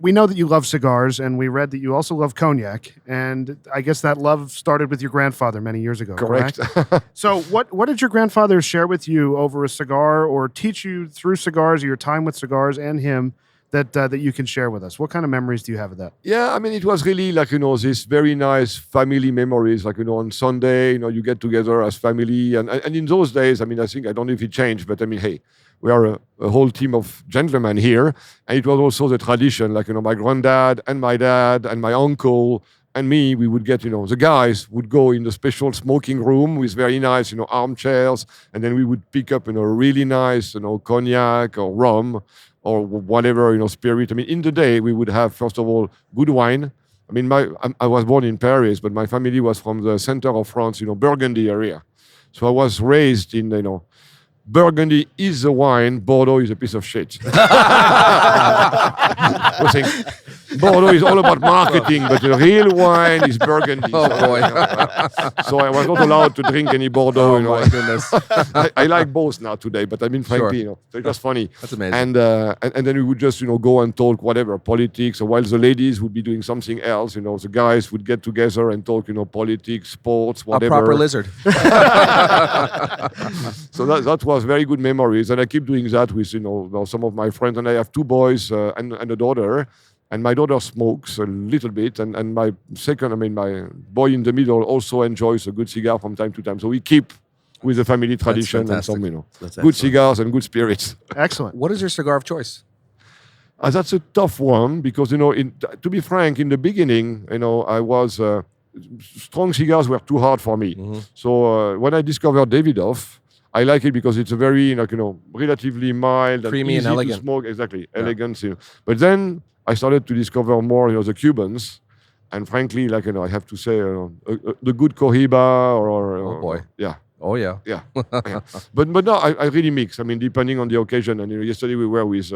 we know that you love cigars, and we read that you also love cognac. And I guess that love started with your grandfather many years ago. Correct. So what did your grandfather share with you over a cigar, or teach you through cigars, or your time with cigars and him, that you can share with us? What kind of memories do you have of that? Yeah, I mean, it was really like, this very nice family memories. Like, on Sunday, you get together as family. And in those days, I mean, I don't know if it changed, but I mean, hey, we are a whole team of gentlemen here. And it was also the tradition, like, my granddad and my dad and my uncle and me, we would get, the guys would go in the special smoking room with very nice, armchairs, and then we would pick up, really nice, cognac or rum or whatever, spirit. I mean, in the day, we would have, first of all, good wine. I mean, I was born in Paris, but my family was from the center of France, Burgundy area. So I was raised in, Burgundy is the wine, Bordeaux is a piece of shit. I was saying, Bordeaux is all about marketing, but the real wine is Burgundy. Oh, boy. So I was not allowed to drink any Bordeaux. Oh, my goodness. I like both now today, but I mean, frankly, Sure. so it was funny. That's amazing. And then we would just, go and talk whatever, politics, or while the ladies would be doing something else, the guys would get together and talk, politics, sports, whatever. A proper lizard. So that was very good memories, and I keep doing that with some of my friends. And I have two boys and a daughter, and my daughter smokes a little bit, and my boy in the middle also enjoys a good cigar from time to time. So we keep with the family tradition and some good excellent. cigars and good spirits. Excellent. What is your cigar of choice? That's a tough one because to be frank, in the beginning, I was strong cigars were too hard for me. Mm-hmm. So when I discovered Davidoff, I like it because it's a very relatively mild, Creamy and easy elegant. to smoke. Exactly, elegant. But then I started to discover more, the Cubans, and frankly, I have to say, the good Cohiba or Oh, boy. yeah. Oh, yeah. Yeah. Yeah. But no, I really mix. I mean, depending on the occasion. And yesterday we were with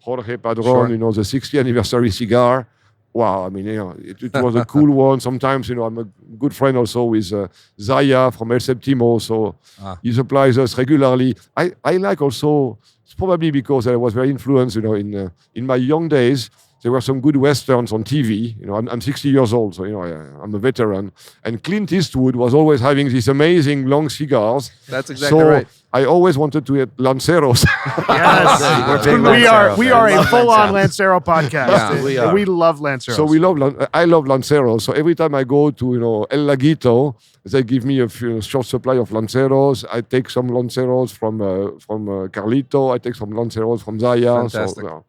Jorge Padron, Sure. the 60th anniversary cigar. Wow, I mean, it was a cool one. Sometimes, I'm a good friend also with Zaya from El Septimo, so he supplies us regularly. I like also, it's probably because I was very influenced, in my young days. There were some good westerns on TV. I'm 60 years old, so I'm a veteran. And Clint Eastwood was always having these amazing long cigars. That's exactly so right. I always wanted to get Lanceros. Yes. We're big we are a fans. full-on Lancero podcast. Yeah, we are. We love Lanceros. So I love Lanceros. So every time I go to El Laguito, they give me a short supply of Lanceros. I take some Lanceros from Carlito. I take some Lanceros from Zaya. Fantastic. So,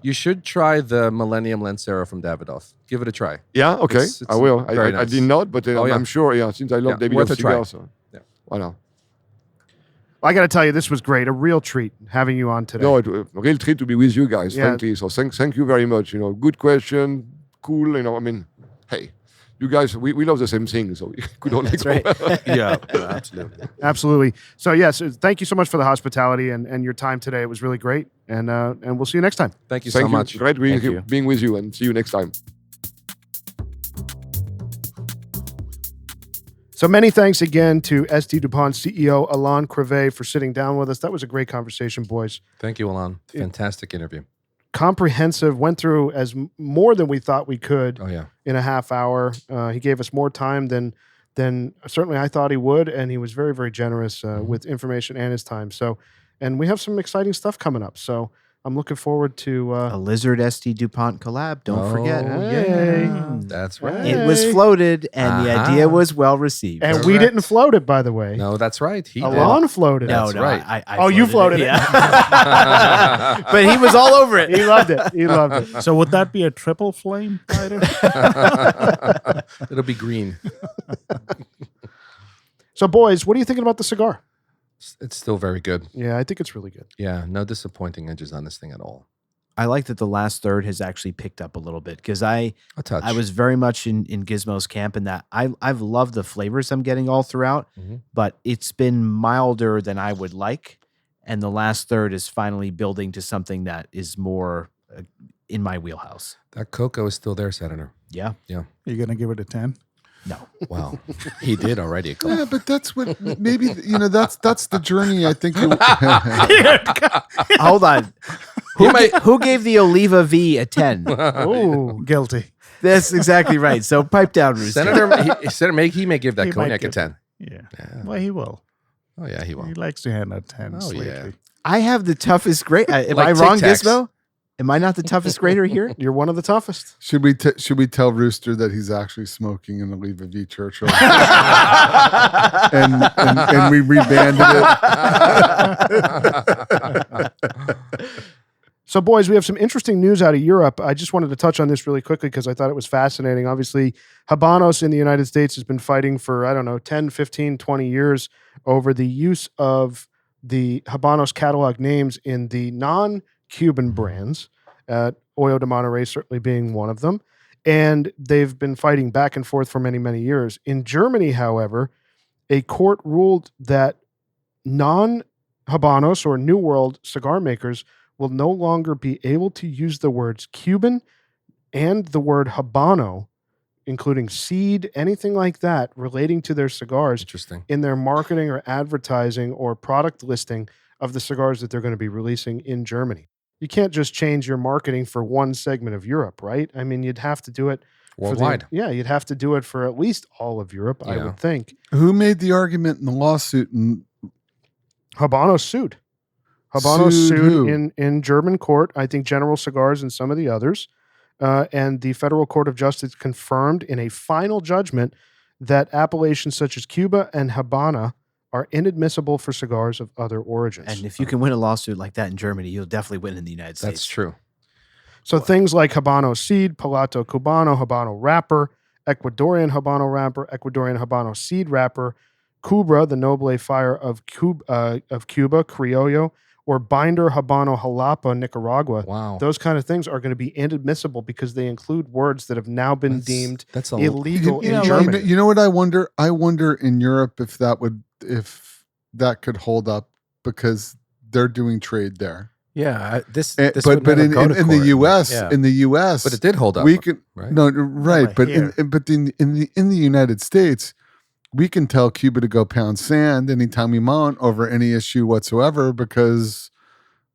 You should try the Millennium Lancero from Davidoff. Give it a try. yeah, okay, It's I will. very I nice. did not, but Oh, yeah. I'm sure. Yeah, since I love David worth a try. cigars. So, Yeah. Voilà. I got to tell you, this was great. A real treat having you on today. No, a real treat to be with you guys. Yeah. Frankly, so thank you very much. Good question, cool. I mean, hey, you guys, we love the same thing, so we could only That's go. right. Yeah, absolutely. Absolutely. So, yes, thank you so much for the hospitality and your time today. It was really great. And we'll see you next time. Thank you Thank so you. much. Great Thank you. being with you, and see you next time. So many thanks again to ST Dupont CEO Alain Crevet for sitting down with us. That was a great conversation, boys. Thank you, Alain. Fantastic interview. Comprehensive, went through as more than we thought we could Oh, yeah. in a half hour. He gave us more time than certainly I thought he would, and he was very, very generous with information and his time. So, and we have some exciting stuff coming up. So I'm looking forward to A Lizard ST DuPont collab. Don't forget. Oh, Hey. yeah. That's right. It was floated, and the idea was well received. and we Correct. didn't float it, by the way. No, that's right. He did. Alain floated no, it. no, right. I Oh, you floated it. Yeah. But he was all over it. He loved it. He loved it. So would that be a triple flame fighter? It'll be green. So, boys, what are you thinking about the cigar? It's still very good. Yeah, I think it's really good. Yeah, no disappointing edges on this thing at all. I like that the last third has actually picked up a little bit because A touch. I was very much in Gizmo's camp in that I've loved the flavors I'm getting all throughout, Mhm. but it's been milder than I would like. And the last third is finally building to something that is more in my wheelhouse. That cocoa is still there, Senator. Yeah. You're gonna give it a 10? No. Wow. He did already. A couple. Yeah, but that's what maybe that's the journey. I think. Hold on. Who gave the Oliva V a 10? Oh, guilty. That's exactly right. So pipe down, Rooster. Senator, he may give that He might cognac a give 10. Yeah. Yeah. Well, he will. Oh, yeah, he will. He likes to hand out 10s Oh, lately. yeah. I have the toughest grade. Am Like I wrong, Tic Tacs. Gizmo? Am I not the toughest grader here? You're one of the toughest. Should we tell Rooster that he's actually smoking an Oliva V Churchill, and we rebanded it? So, boys, we have some interesting news out of Europe. I just wanted to touch on this really quickly because I thought it was fascinating. Obviously, Habanos in the United States has been fighting for, 10, 15, 20 years over the use of the Habanos catalog names in the non-Cuban brands, Hoyo de Monterrey certainly being one of them. And they've been fighting back and forth for many, many years. In Germany, however, a court ruled that non-Habanos or New World cigar makers will no longer be able to use the words Cuban and the word Habano, including seed, anything like that, relating to their cigars Interesting. in their marketing or advertising or product listing of the cigars that they're going to be releasing in Germany. You can't just change your marketing for one segment of Europe, right? I mean, you'd have to do it Worldwide. you'd have to do it for at least all of Europe, I Yeah. would think. Who made the argument in the lawsuit? And Habanos sued. Habanos Sued who? sued in German court, I think General Cigars and some of the others. And the Federal Court of Justice confirmed in a final judgment that appellations such as Cuba and Habana are inadmissible for cigars of other origins. And if you can win a lawsuit like that in Germany, you'll definitely win in the United States. That's true. So things like Habano seed, Palato Cubano, Habano wrapper, Ecuadorian Habano wrapper, Ecuadorian Habano seed wrapper, Cubra, the Noble Fire of Cuba, Criollo, or Binder Habano Jalapa, Nicaragua. Wow. Those kind of things are going to be inadmissible because they include words that have now been deemed that's illegal you in know, Germany. You know what I wonder? I wonder in Europe if that could hold up because they're doing trade there. Yeah, this But would never in go to the court. U.S. Yeah. in the U.S. But it did hold up. We can right? no right, like but here. in the United States, we can tell Cuba to go pound sand anytime we want over any issue whatsoever because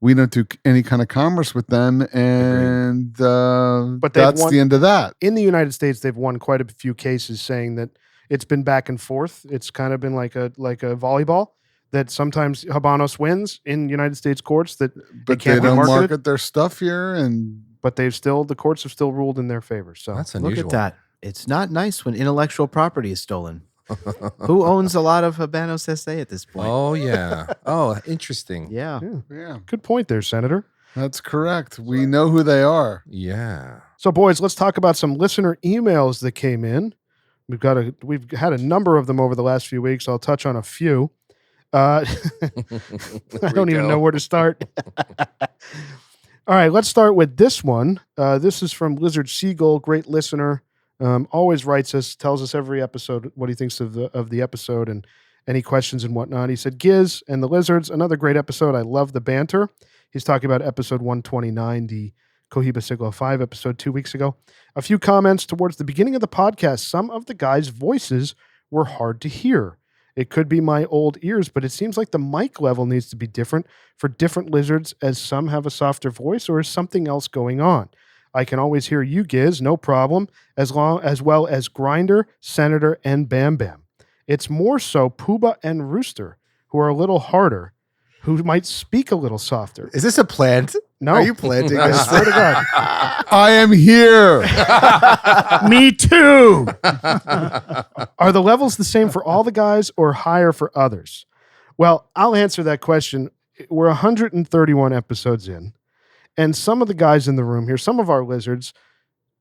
we don't do any kind of commerce with them, and But they've that's won- the end of that. In the United States, they've won quite a few cases saying that it's been back and forth. It's kind of been like a volleyball that sometimes Habanos wins in United States courts that But can't they be don't marketed. market their stuff here, and but the courts have still ruled in their favor. So That's Look unusual. at that. It's not nice when intellectual property is stolen. Who owns a lot of Habanos SA at this point? Oh, yeah. Oh, interesting. Yeah. yeah, good point there, Senator. that's correct. We know who they are. Yeah. So, boys, let's talk about some listener emails that came in. We've had a number of them over the last few weeks. I'll touch on a few. I don't even know where to start. All right, let's start with this one. This is from Lizard Seagull, great listener. Always writes us, tells us every episode what he thinks of the episode and any questions and whatnot. He said, Giz and the Lizards, another great episode. I love the banter. He's talking about episode 129, the Cohiba Siglo 5 episode 2 weeks ago. A few comments towards the beginning of the podcast. Some of the guys' voices were hard to hear. It could be my old ears, but it seems like the mic level needs to be different for different lizards, as some have a softer voice, or is something else going on? I can always hear you, Giz, no problem, as well as Grinder, Senator, and Bam Bam. It's more so Pooba and Rooster, who are a little harder, who might speak a little softer. Is this a plant? No. Are you planting I this? swear to God. I am here. Me too. Are the levels the same for all the guys or higher for others? Well, I'll answer that question. We're 131 episodes in, and some of the guys in the room here, some of our lizards,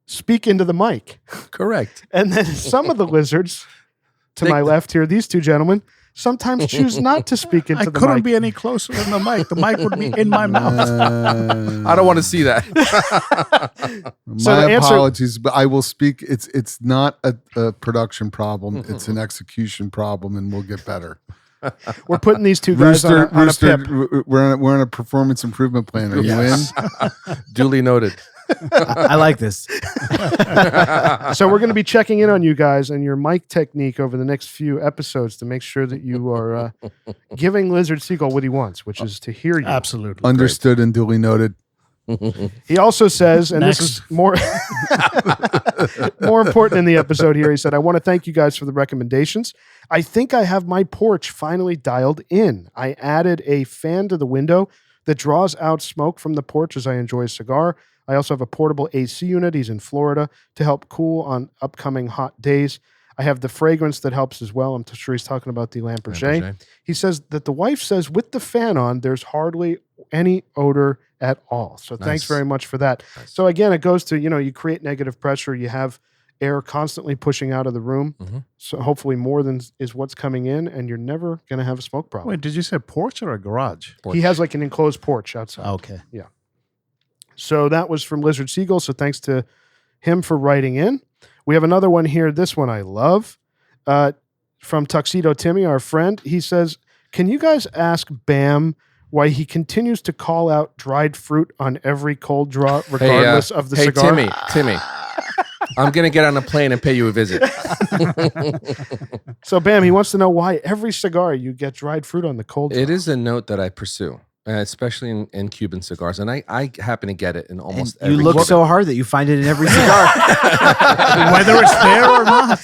speak into the mic. Correct. And then some of the lizards to my left here, these two gentlemen, sometimes choose not to speak into I the couldn't mic. be any closer than the mic. The mic would be in my mouth. I don't want to see that. So My the answer- apologies, but I will speak. It's not a production problem. It's an execution problem, and we'll get better. We're putting these two guys on a pip. We're on a performance improvement plan. Are you in? Duly noted. I like this. So we're going to be checking in on you guys and your mic technique over the next few episodes to make sure that you are giving Lizard Seagull what he wants, which is to hear you. Absolutely. Understood and duly noted. He also says, and this is more more important in the episode here, he said, I want to thank you guys for the recommendations. I think I have my porch finally dialed in. I added a fan to the window that draws out smoke from the porch as I enjoy a cigar. I also have a portable AC unit. He's in Florida to help cool on upcoming hot days. I have the fragrance that helps as well. I'm sure he's talking about the Lamberger. Lamberger. He says that the wife says with the fan on, there's hardly any odor at all. So thanks Nice. very much for that. Nice. So again, it goes to, you create negative pressure. You have air constantly pushing out of the room. Mhm. So hopefully more than is what's coming in, and you're never going to have a smoke problem. Wait, did you say porch or a garage? He has like an enclosed porch outside. Okay. So that was from Lizard Seagull. So thanks to him for writing in. We have another one here. This one I love. From Tuxedo Timmy, our friend. He says, can you guys ask Bam why he continues to call out dried fruit on every cold draw, regardless of the cigar? Timmy, I'm going to get on a plane and pay you a visit. So Bam, he wants to know why every cigar you get dried fruit on the cold draw. It is a note that I pursue, especially in Cuban cigars. And I happen to get it in almost And you every look Cuban. so hard that you find it in every cigar. Whether it's there or not.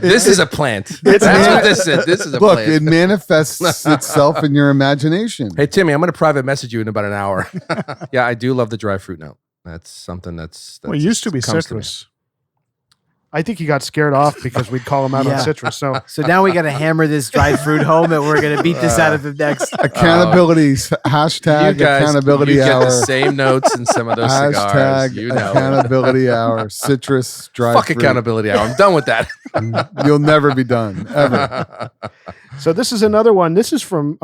This is a plant. That's what this is. This is a Look, plant. it manifests itself in your imagination. Hey, Timmy, I'm going to private message you in about an hour. Yeah, I do love the dry fruit note. That's something that's Well, it used to be comes to me. citrus. I think he got scared off because we'd call him out Yeah. on citrus. So So now we got to hammer this dried fruit home, and we're going to beat this out of the next. Accountability, You hashtag guys, accountability you hour. get the same notes in some of those cigars. Hashtag You know. accountability hour. Citrus, dry Fuck fruit. accountability hour. I'm done with that. You'll never be done, ever. So this is another one. This is from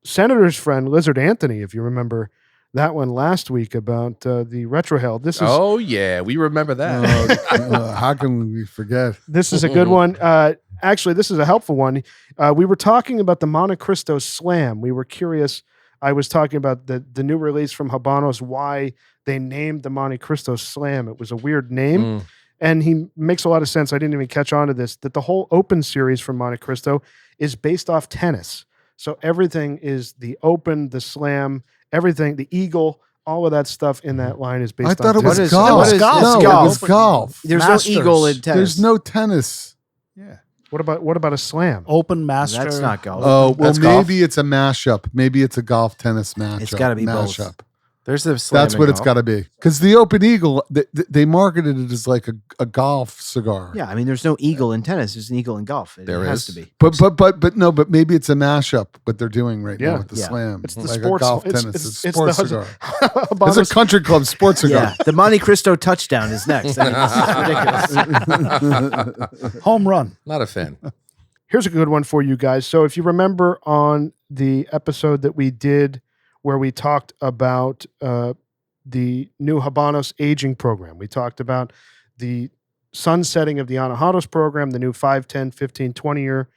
Senator's friend Lizard Anthony, if you remember that one last week about the retrohale. This is Oh yeah, we remember that. How can we forget? this is a good one. Actually, this is a helpful one. We were talking about the Monte Cristo Slam. We were curious. I was talking about the new release from Habanos, why they named the Monte Cristo Slam. It was a weird name. Mm. And he makes a lot of sense. I didn't even catch on to this, that the whole Open series from Monte Cristo is based off tennis. So everything is the Open, the Slam, everything, the Eagle, all of that stuff in that line is based I on thought it was tennis. golf. what is- No, it's it golf. was golf. There's Masters. no eagle in tennis. There's no tennis. Yeah. What about a Slam? Open master. That's not golf. Oh, well, That's golf. maybe it's a mashup. Maybe it's a golf tennis matchup. It's gotta be both. mashup. There's the slam That's and what it's golf. got to be. Because the Open Eagle, they marketed it as like a golf cigar. Yeah, I mean, there's no eagle in tennis. There's an eagle in golf. It There has is. to be. But maybe it's a mashup. What they're doing right Yeah. now with the Yeah. Slam, It's the like sports. a golf it's, tennis. It's, It's a sports the cigar. Habanos- It's a country club sports cigar. Yeah, the Monte Cristo touchdown is next. I mean, this is ridiculous. Home run. Not a fan. Here's a good one for you guys. So if you remember on the episode that we did where we talked about the new Habanos aging program, we talked about the sunsetting of the Anahados program, the new 5, 10, 15, 20-year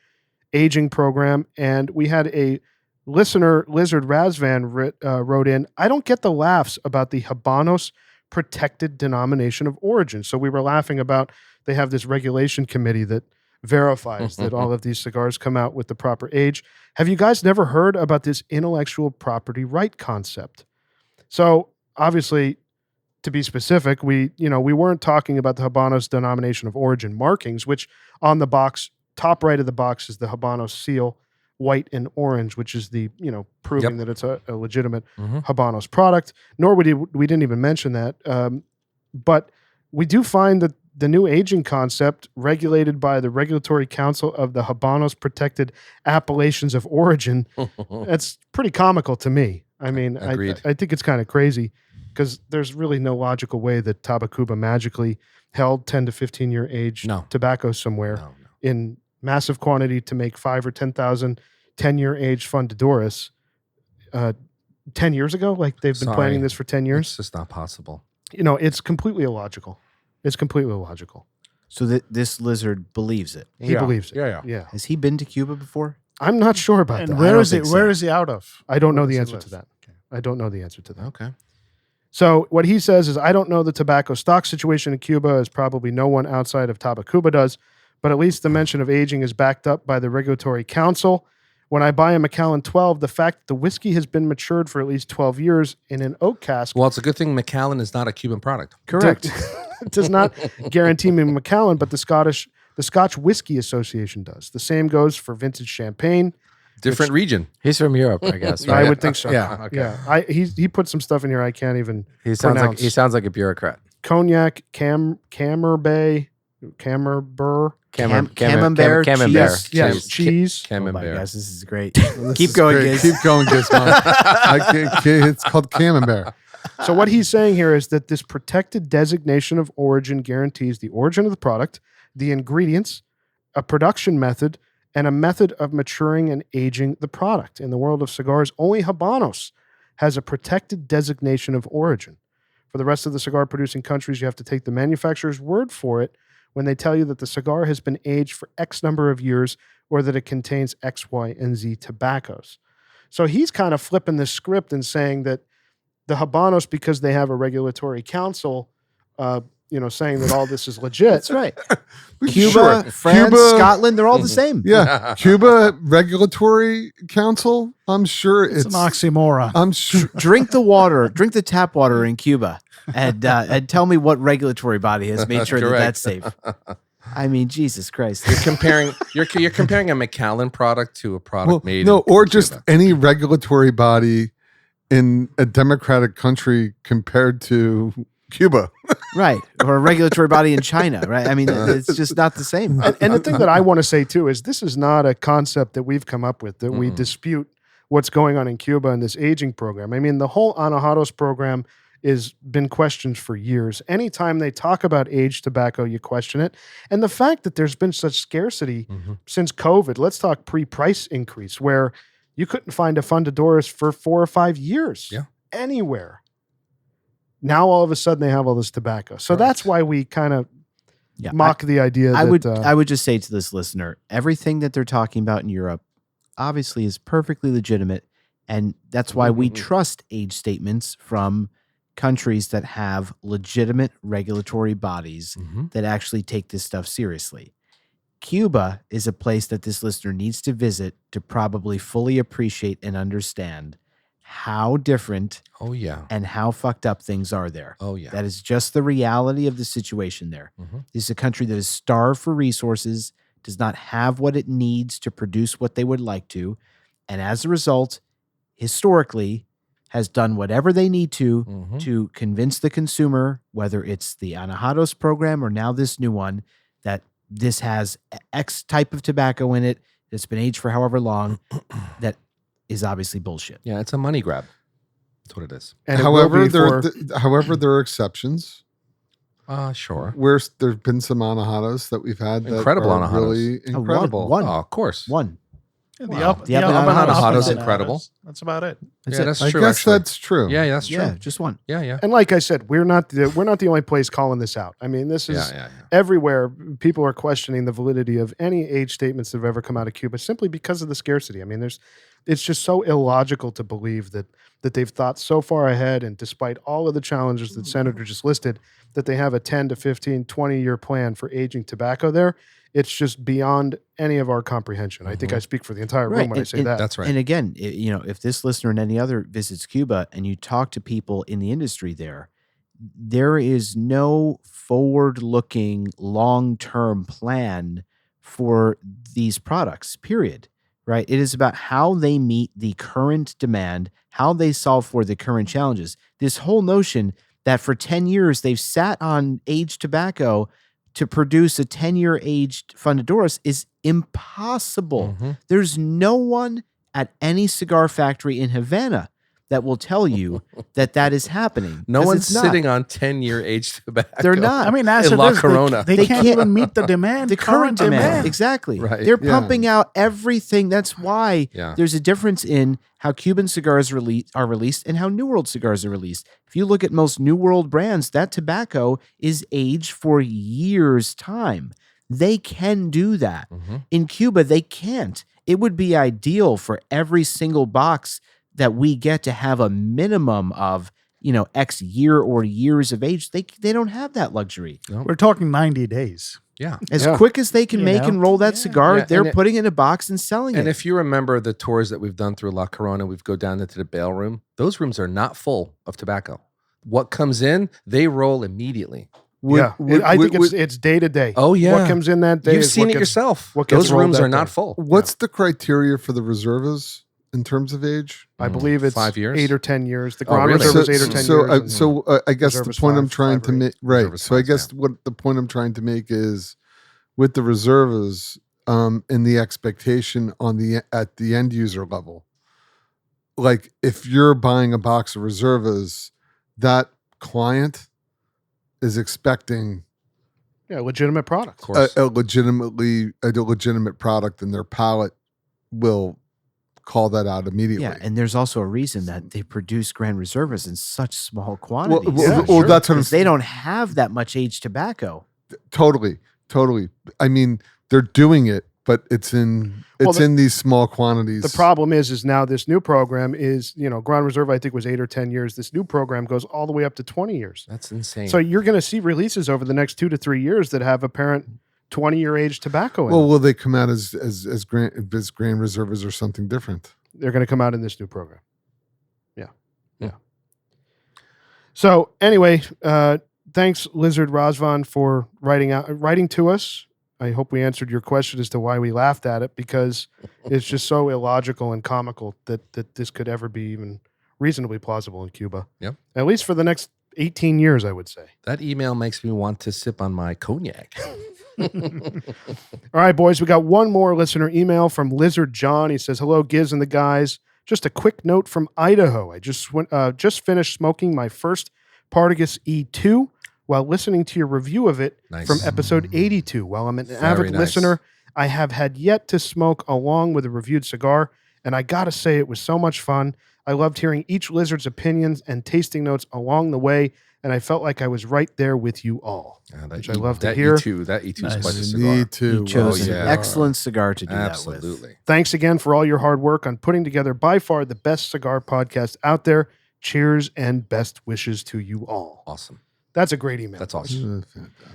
aging program. And we had a listener, Lizard Razvan, wrote in, I don't get the laughs about the Habanos protected denomination of origin. So we were laughing about they have this regulation committee that verifies that all of these cigars come out with the proper age. Have you guys never heard about this intellectual property right concept? So obviously, to be specific, we weren't talking about the Habanos denomination of origin markings, which on the box, top right of the box is the Habanos seal, white and orange, which is the, proving that it's a legitimate Habanos product. Nor we didn't even mention that. But we do find that the new aging concept regulated by the Regulatory Council of the Habanos Protected Appellations of Origin, that's pretty comical to me. I mean, Agreed. I think it's kind of crazy because there's really no logical way that Tabacuba magically held 10 to 15-year age tobacco somewhere in massive quantity to make 5 or 10,000 10-year age Fundadoras 10 years ago. Like they've been planning this for 10 years. It's just not possible. It's completely illogical. It's completely illogical. So this lizard believes it. He believes it. Yeah. Has he been to Cuba before? I'm not sure about And that. where don't is it? think so. Where is he out of? I don't know Where the does he answer to live? that. I don't know the answer to that. Okay. So what he says is, I don't know the tobacco stock situation in Cuba, as probably no one outside of Tabacuba does, but at least the mention of aging is backed up by the Regulatory Council. When I buy a Macallan 12, the fact that the whiskey has been matured for at least 12 years in an oak cask Well, it's a good thing Macallan is not a Cuban product. Correct. does not guarantee me Macallan, but the Scotch Whisky Association does. The same goes for vintage champagne. Different region. He's from Europe, I guess. I Right? would think so. Yeah, okay. Yeah. He put some stuff in here I can't even He sounds pronounce. like a bureaucrat. Cognac, Camembert, Camembert, Camembert. cheese. Yes, cheese. Oh my Camembert. gosh, this is great. This Keep is going, great. Giz. Keep going, Gizmo. It's called Camembert. So what he's saying here is that this protected designation of origin guarantees the origin of the product, the ingredients, a production method, and a method of maturing and aging the product. In the world of cigars, only Habanos has a protected designation of origin. For the rest of the cigar producing countries, you have to take the manufacturer's word for it when they tell you that the cigar has been aged for X number of years or that it contains X, Y, and Z tobaccos. So he's kind of flipping the script and saying that the Habanos, because they have a regulatory council, saying that all this is legit. That's right. Sure. Cuba, France, Scotland, they're all the same. Yeah. Cuba Regulatory Council, I'm sure It's an oxymoron. I'm sure. Drink the tap water in Cuba and tell me what regulatory body has made sure that that's safe. I mean, Jesus Christ. You're comparing a Macallan product to a product made or in just Cuba. any regulatory body in a democratic country compared to Cuba. Right. Or a regulatory body in China, right? I mean, it's just not the same. And the thing that I want to say too is this is not a concept that we've come up with, that we dispute what's going on in Cuba in this aging program. I mean, the whole Anahados program has been questioned for years. Anytime they talk about aged tobacco, you question it. And the fact that there's been such scarcity since COVID, let's talk pre-price increase, where you couldn't find a Fundadoras for 4 or 5 years anywhere. Now all of a sudden they have all this tobacco. So that's why we kind of mock the idea that I would just say to this listener, everything that they're talking about in Europe obviously is perfectly legitimate. And that's why we trust age statements from countries that have legitimate regulatory bodies that actually take this stuff seriously. Cuba is a place that this listener needs to visit to probably fully appreciate and understand how different and how fucked up things are there. That is just the reality of the situation there. This is a country that is starved for resources, does not have what it needs to produce what they would like to, and as a result, historically, has done whatever they need to convince the consumer, whether it's the Anahados program or now this new one, that this has X type of tobacco in it that's been aged for however long, that is obviously bullshit. Yeah, it's a money grab. That's what it is. And However, there are exceptions. Sure. Where there's been some Anahados that we've had that Incredible are Anahados. really incredible. One. Oh, of course. One. Yeah, The Habanos Anahados incredible. That's about it. That's Yeah, it. that's I true. guess actually. that's true. Yeah, that's true. Yeah, just one. Yeah. And like I said, we're not the only place calling this out. I mean, this is everywhere. People are questioning the validity of any age statements that have ever come out of Cuba simply because of the scarcity. I mean, it's just so illogical to believe that they've thought so far ahead, and despite all of the challenges that Senator just listed, that they have a 10 to 15, 20-year plan for aging tobacco there. It's just beyond any of our comprehension. I think I speak for the entire room when I say that. That's right. And again, if this listener and any other visits Cuba and you talk to people in the industry there is no forward-looking long-term plan for these products, period. Right? It is about how they meet the current demand, how they solve for the current challenges. This whole notion that for 10 years they've sat on aged tobacco to produce a 10-year aged Fundadoras is impossible. There's no one at any cigar factory in Havana that will tell you that is happening. No 'cause one's it's not. sitting on 10-year aged tobacco. They're not. I mean, as In it La is, Corona. they They can't can't- even meet the demand. The current demand. Exactly. Right. They're Yeah. pumping out everything. That's why Yeah. there's a difference in how Cuban cigars are released and how New World cigars are released. If you look at most New World brands, that tobacco is aged for years' time. They can do that. In Cuba, they can't. It would be ideal for every single box that we get to have a minimum of, X year or years of age. They don't have that luxury. We're talking 90 days. Yeah. As quick as they can You make know? and roll that cigar, Yeah, they're and it- putting it in a box and selling And it. if you remember the tours that we've done through La Corona, we've go down into the bale room. Those rooms are not full of tobacco. What comes in, they roll immediately. I think it's day to day. Oh, yeah. What comes in that day? You've is seen what it gets- yourself. what gets Those rolled rooms that are not day. full. What's the criteria for the reservas in terms of age? I believe it's 5 years? 8 or 10 years. The Oh, Grand really? Reserve is 8 or 10 years. I guess Reserve the is point I'm 5, trying 5 to or 8. make, right? Reserve is So I 5, guess what the point I'm trying to make is, with the reservas in the expectation at the end user level. Like if you're buying a box of reservas, that client is expecting legitimate product. Of course. a legitimate product, and their palate will call that out immediately. Yeah, and there's also a reason that they produce Grand Reservas in such small quantities. That's what they don't have that much aged tobacco. Totally. I mean, they're doing it, but it's in these small quantities. The problem is now this new program is, Grand Reserve, I think was 8 or 10 years. This new program goes all the way up to 20 years. That's insane. So you're going to see releases over the next 2 to 3 years that have apparent 20-year aged tobacco in Well, them. will they come out as Grand Reservas or something different? They're going to come out in this new program. Yeah. So anyway, thanks, Lizard Razvan, for writing to us. I hope we answered your question as to why we laughed at it, because it's just so illogical and comical that this could ever be even reasonably plausible in Cuba. Yep. At least for the next 18 years, I would say. That email makes me want to sip on my cognac. All right, boys, we got one more listener email from Lizard John. He says, "Hello, Giz and the guys. Just a quick note from Idaho. I just finished smoking my first Partagas E2 while listening to your review of it from episode 82. While I'm an avid listener, I have had yet to smoke along with a reviewed cigar, and I gotta say it was so much fun. I loved hearing each lizard's opinions and tasting notes along the way, and I felt like I was right there with you all." Which I love to hear. That E2 is quite a cigar. You chose an excellent cigar to do that with. Absolutely. Thanks again for all your hard work on putting together by far the best cigar podcast out there. Cheers and best wishes to you all. Awesome. That's a great email. That's awesome.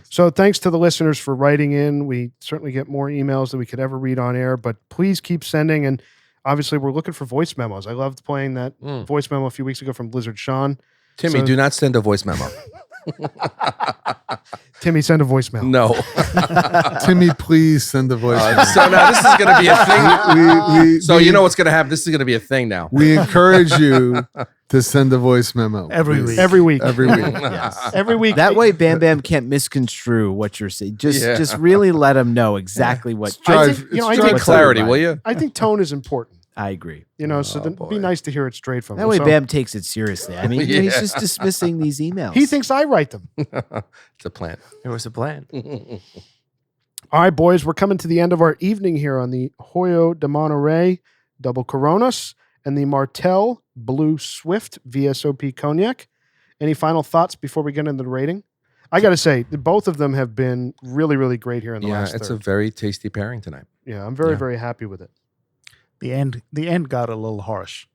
So thanks to the listeners for writing in. We certainly get more emails than we could ever read on air, but please keep sending. And obviously, we're looking for voice memos. I loved playing that voice memo a few weeks ago from Blizzard Sean. Timmy, do not send a voice memo. Timmy, send a voicemail. No. Timmy, please send a voicemail. So now this is going to be a thing. You know what's going to happen. This is going to be a thing now. We encourage you to send a voice memo. Every week. Every week. Yes. Every week. That way, Bam Bam can't misconstrue what you're saying. Just really let him know exactly what. I think clarity, will you? I think tone is important. I agree. So it'd be nice to hear it straight from that him. way. So Bam takes it seriously. I mean, he's just dismissing these emails. he thinks I write them. It's a plan. There was a plan. All right, boys, we're coming to the end of our evening here on the Hoyo de Monterrey Double Coronas and the Martell Blue Swift VSOP Cognac. Any final thoughts before we get into the rating? I got to say, both of them have been really, really great here in the last it's third. a very tasty pairing tonight. Yeah, I'm very, very happy with it. The end got a little harsh.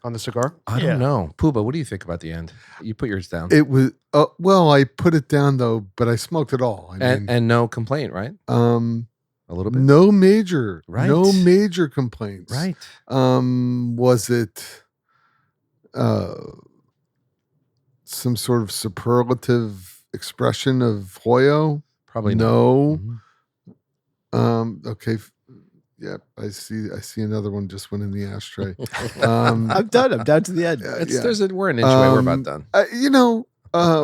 On the cigar? I don't know. Puba, what do you think about the end? You put yours down. It was I put it down though, but I smoked it all. And no complaint, right? A little bit. No major complaints. Right. Was it some sort of superlative expression of Hoyo? Probably no. Mm-hmm. Okay. Yep, I see another one just went in the ashtray. I'm done. I'm down to the end. We're an inch away. We're about done.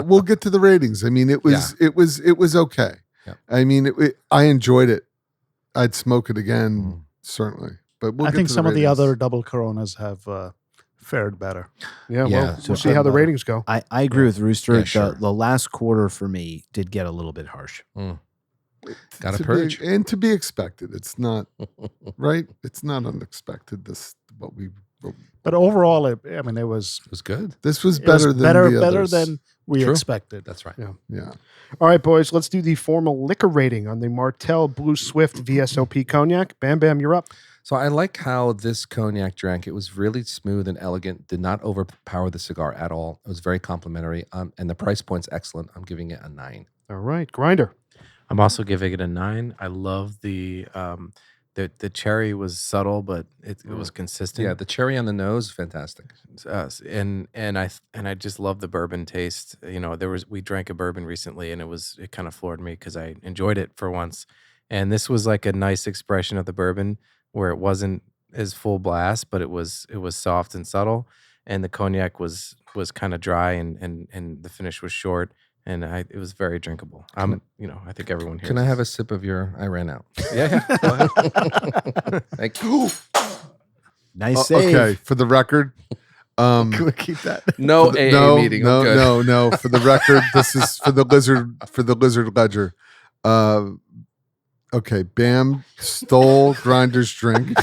We'll get to the ratings. I mean, it was okay. Yep. I mean, I enjoyed it. I'd smoke it again, certainly. But I think some of the other double Coronas have fared better. Yeah, well, we'll see how the ratings go. I agree with Rooster. Yeah, sure. The last quarter for me did get a little bit harsh. Got to purge. And to be expected. It's not, right? It's not unexpected, But overall, it was good. This was better than we True. expected. That's right. Yeah. All right, boys, let's do the formal liquor rating on the Martell Blue Swift VSOP Cognac. Bam Bam, you're up. So I like how this cognac drank. It was really smooth and elegant. Did not overpower the cigar at all. It was very complimentary. And the price point's excellent. I'm giving it a 9. All right, Grinder. I'm also giving it a 9. I love the cherry was subtle, but it was consistent. Yeah, the cherry on the nose, fantastic. And I just love the bourbon taste. We drank a bourbon recently, and it kind of floored me because I enjoyed it for once. And this was like a nice expression of the bourbon where it wasn't as full blast, but it was soft and subtle. And the cognac was kind of dry, and the finish was short. and it was very drinkable. I think everyone here. Can I have a sip of your? I ran out. Yeah. Go ahead. Thank you. Nice save. Okay, for the record, Can we keep that? No AA meeting. No, I'm good. no. For the record, this is for the lizard ledger. Okay, Bam stole Grinder's drink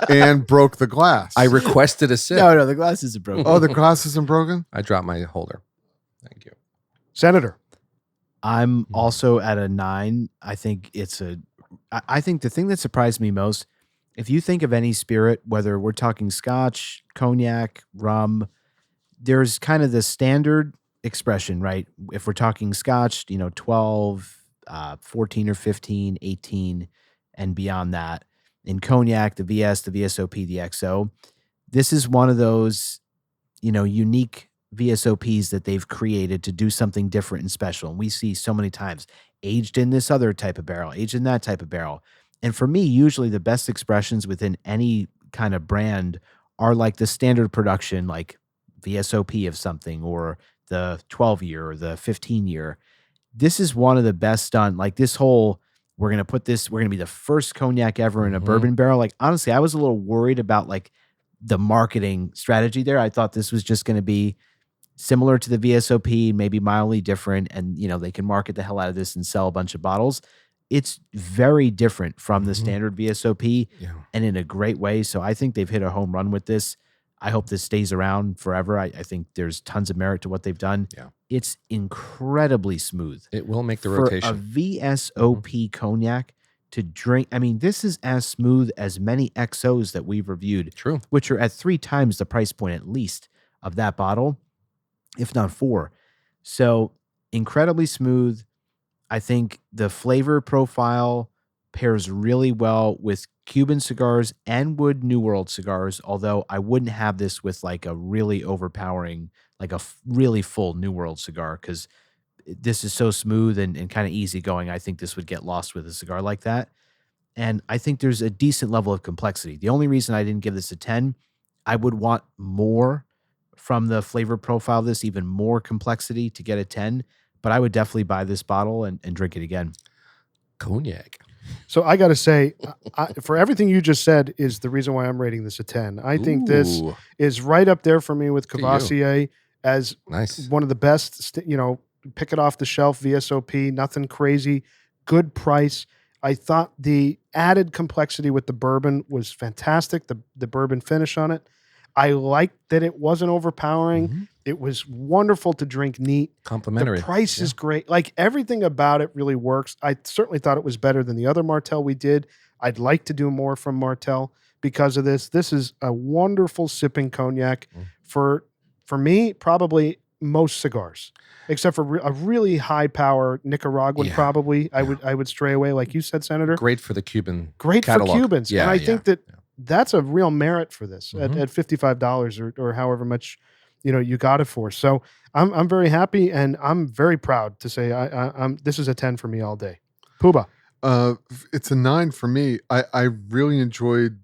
and broke the glass. I requested a sip. No, the glass isn't broken. Oh, the glass isn't broken? I dropped my holder. Thank you. Senator. I'm also at a 9. I think I think the thing that surprised me most, if you think of any spirit, whether we're talking scotch, cognac, rum, there's kind of the standard expression, right? If we're talking scotch, 12, 14 or 15, 18, and beyond that. In cognac, the VS, the VSOP, the XO. This is one of those, unique VSOPs that they've created to do something different and special. And we see so many times aged in this other type of barrel, aged in that type of barrel. And for me, usually the best expressions within any kind of brand are like the standard production, like VSOP of something, or the 12-year or the 15-year. This is one of the best done. Like this whole, we're going to be the first cognac ever in a bourbon barrel. Like, honestly, I was a little worried about like the marketing strategy there. I thought this was just going to be similar to the VSOP, maybe mildly different. And, they can market the hell out of this and sell a bunch of bottles. It's very different from the standard VSOP and in a great way. So I think they've hit a home run with this. I hope this stays around forever. I think there's tons of merit to what they've done. Yeah. It's incredibly smooth. It will make the For rotation. a VSOP cognac to drink, I mean, this is as smooth as many XOs that we've reviewed. True. Which are at 3 times the price point at least of that bottle, if not 4. So incredibly smooth. I think the flavor profile pairs really well with Cuban cigars and wood New World cigars, although I wouldn't have this with like a really overpowering, like a really full New World cigar, because this is so smooth and kind of easygoing. I think this would get lost with a cigar like that. And I think there's a decent level of complexity. The only reason I didn't give this a 10, I would want more from the flavor profile of this, even more complexity to get a 10. But I would definitely buy this bottle and drink it again. Cognac. So I got to say, for everything you just said is the reason why I'm rating this a 10. I think this Ooh. is right up there for me with Look at Cavassier as Nice. one of the best, pick it off the shelf VSOP, nothing crazy, good price. I thought the added complexity with the bourbon was fantastic, the bourbon finish on it. I liked that it wasn't overpowering. It was wonderful to drink neat. Complimentary. The price is great. Like everything about it really works. I certainly thought it was better than the other Martell we did. I'd like to do more from Martell because of this. This is a wonderful sipping cognac for me, probably most cigars, except for a really high power Nicaraguan. Yeah. Probably I would stray away, like you said, Senator. Great for the Cuban. Great catalog. for Cubans. Yeah, And I yeah, think that yeah. that's a real merit for this at $55 or however much, you got it for. So I'm very happy and I'm very proud to say I'm this is a 10 for me all day. Puba. It's a 9 for me. I really enjoyed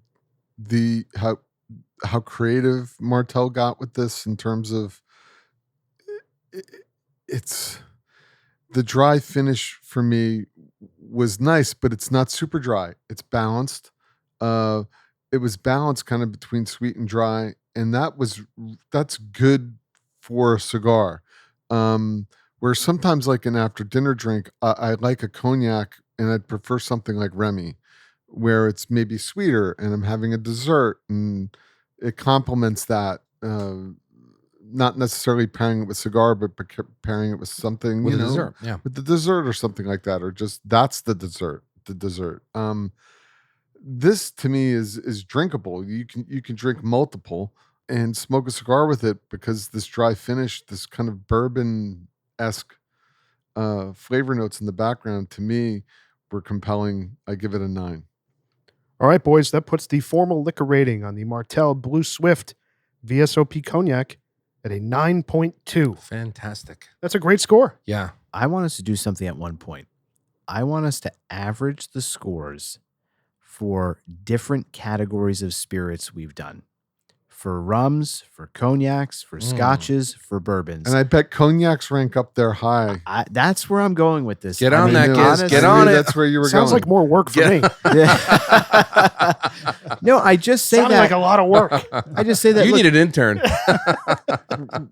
how creative Martell got with this in terms of it's the dry finish for me was nice, but it's not super dry. It's balanced. It was balanced kind of between sweet and dry, and that's good for a cigar. Where sometimes like an after dinner drink, I like a cognac and I'd prefer something like Remy, where it's maybe sweeter and I'm having a dessert and it complements that. Not necessarily pairing it with cigar, but pairing it with something With a dessert, yeah. with the dessert or something like that, or just that's the dessert. This to me is drinkable. You can drink multiple and smoke a cigar with it because this dry finish, this kind of bourbon-esque flavor notes in the background to me were compelling. I give it a 9. All right, boys, that puts the formal liquor rating on the Martell Blue Swift VSOP cognac at a 9.2. Fantastic. That's a great score. Yeah. I want us to do something at one point. I want us to average the scores for different categories of spirits we've done. for rums, for cognacs, for scotches, for bourbons. And I bet cognacs rank up there high. That's where I'm going with this. Get on that, Giz. Get I on knew it. That's where you were Sounds going. like more work for me. No, I just say Sounded that. like a lot of work. I just say that. You look, need an intern.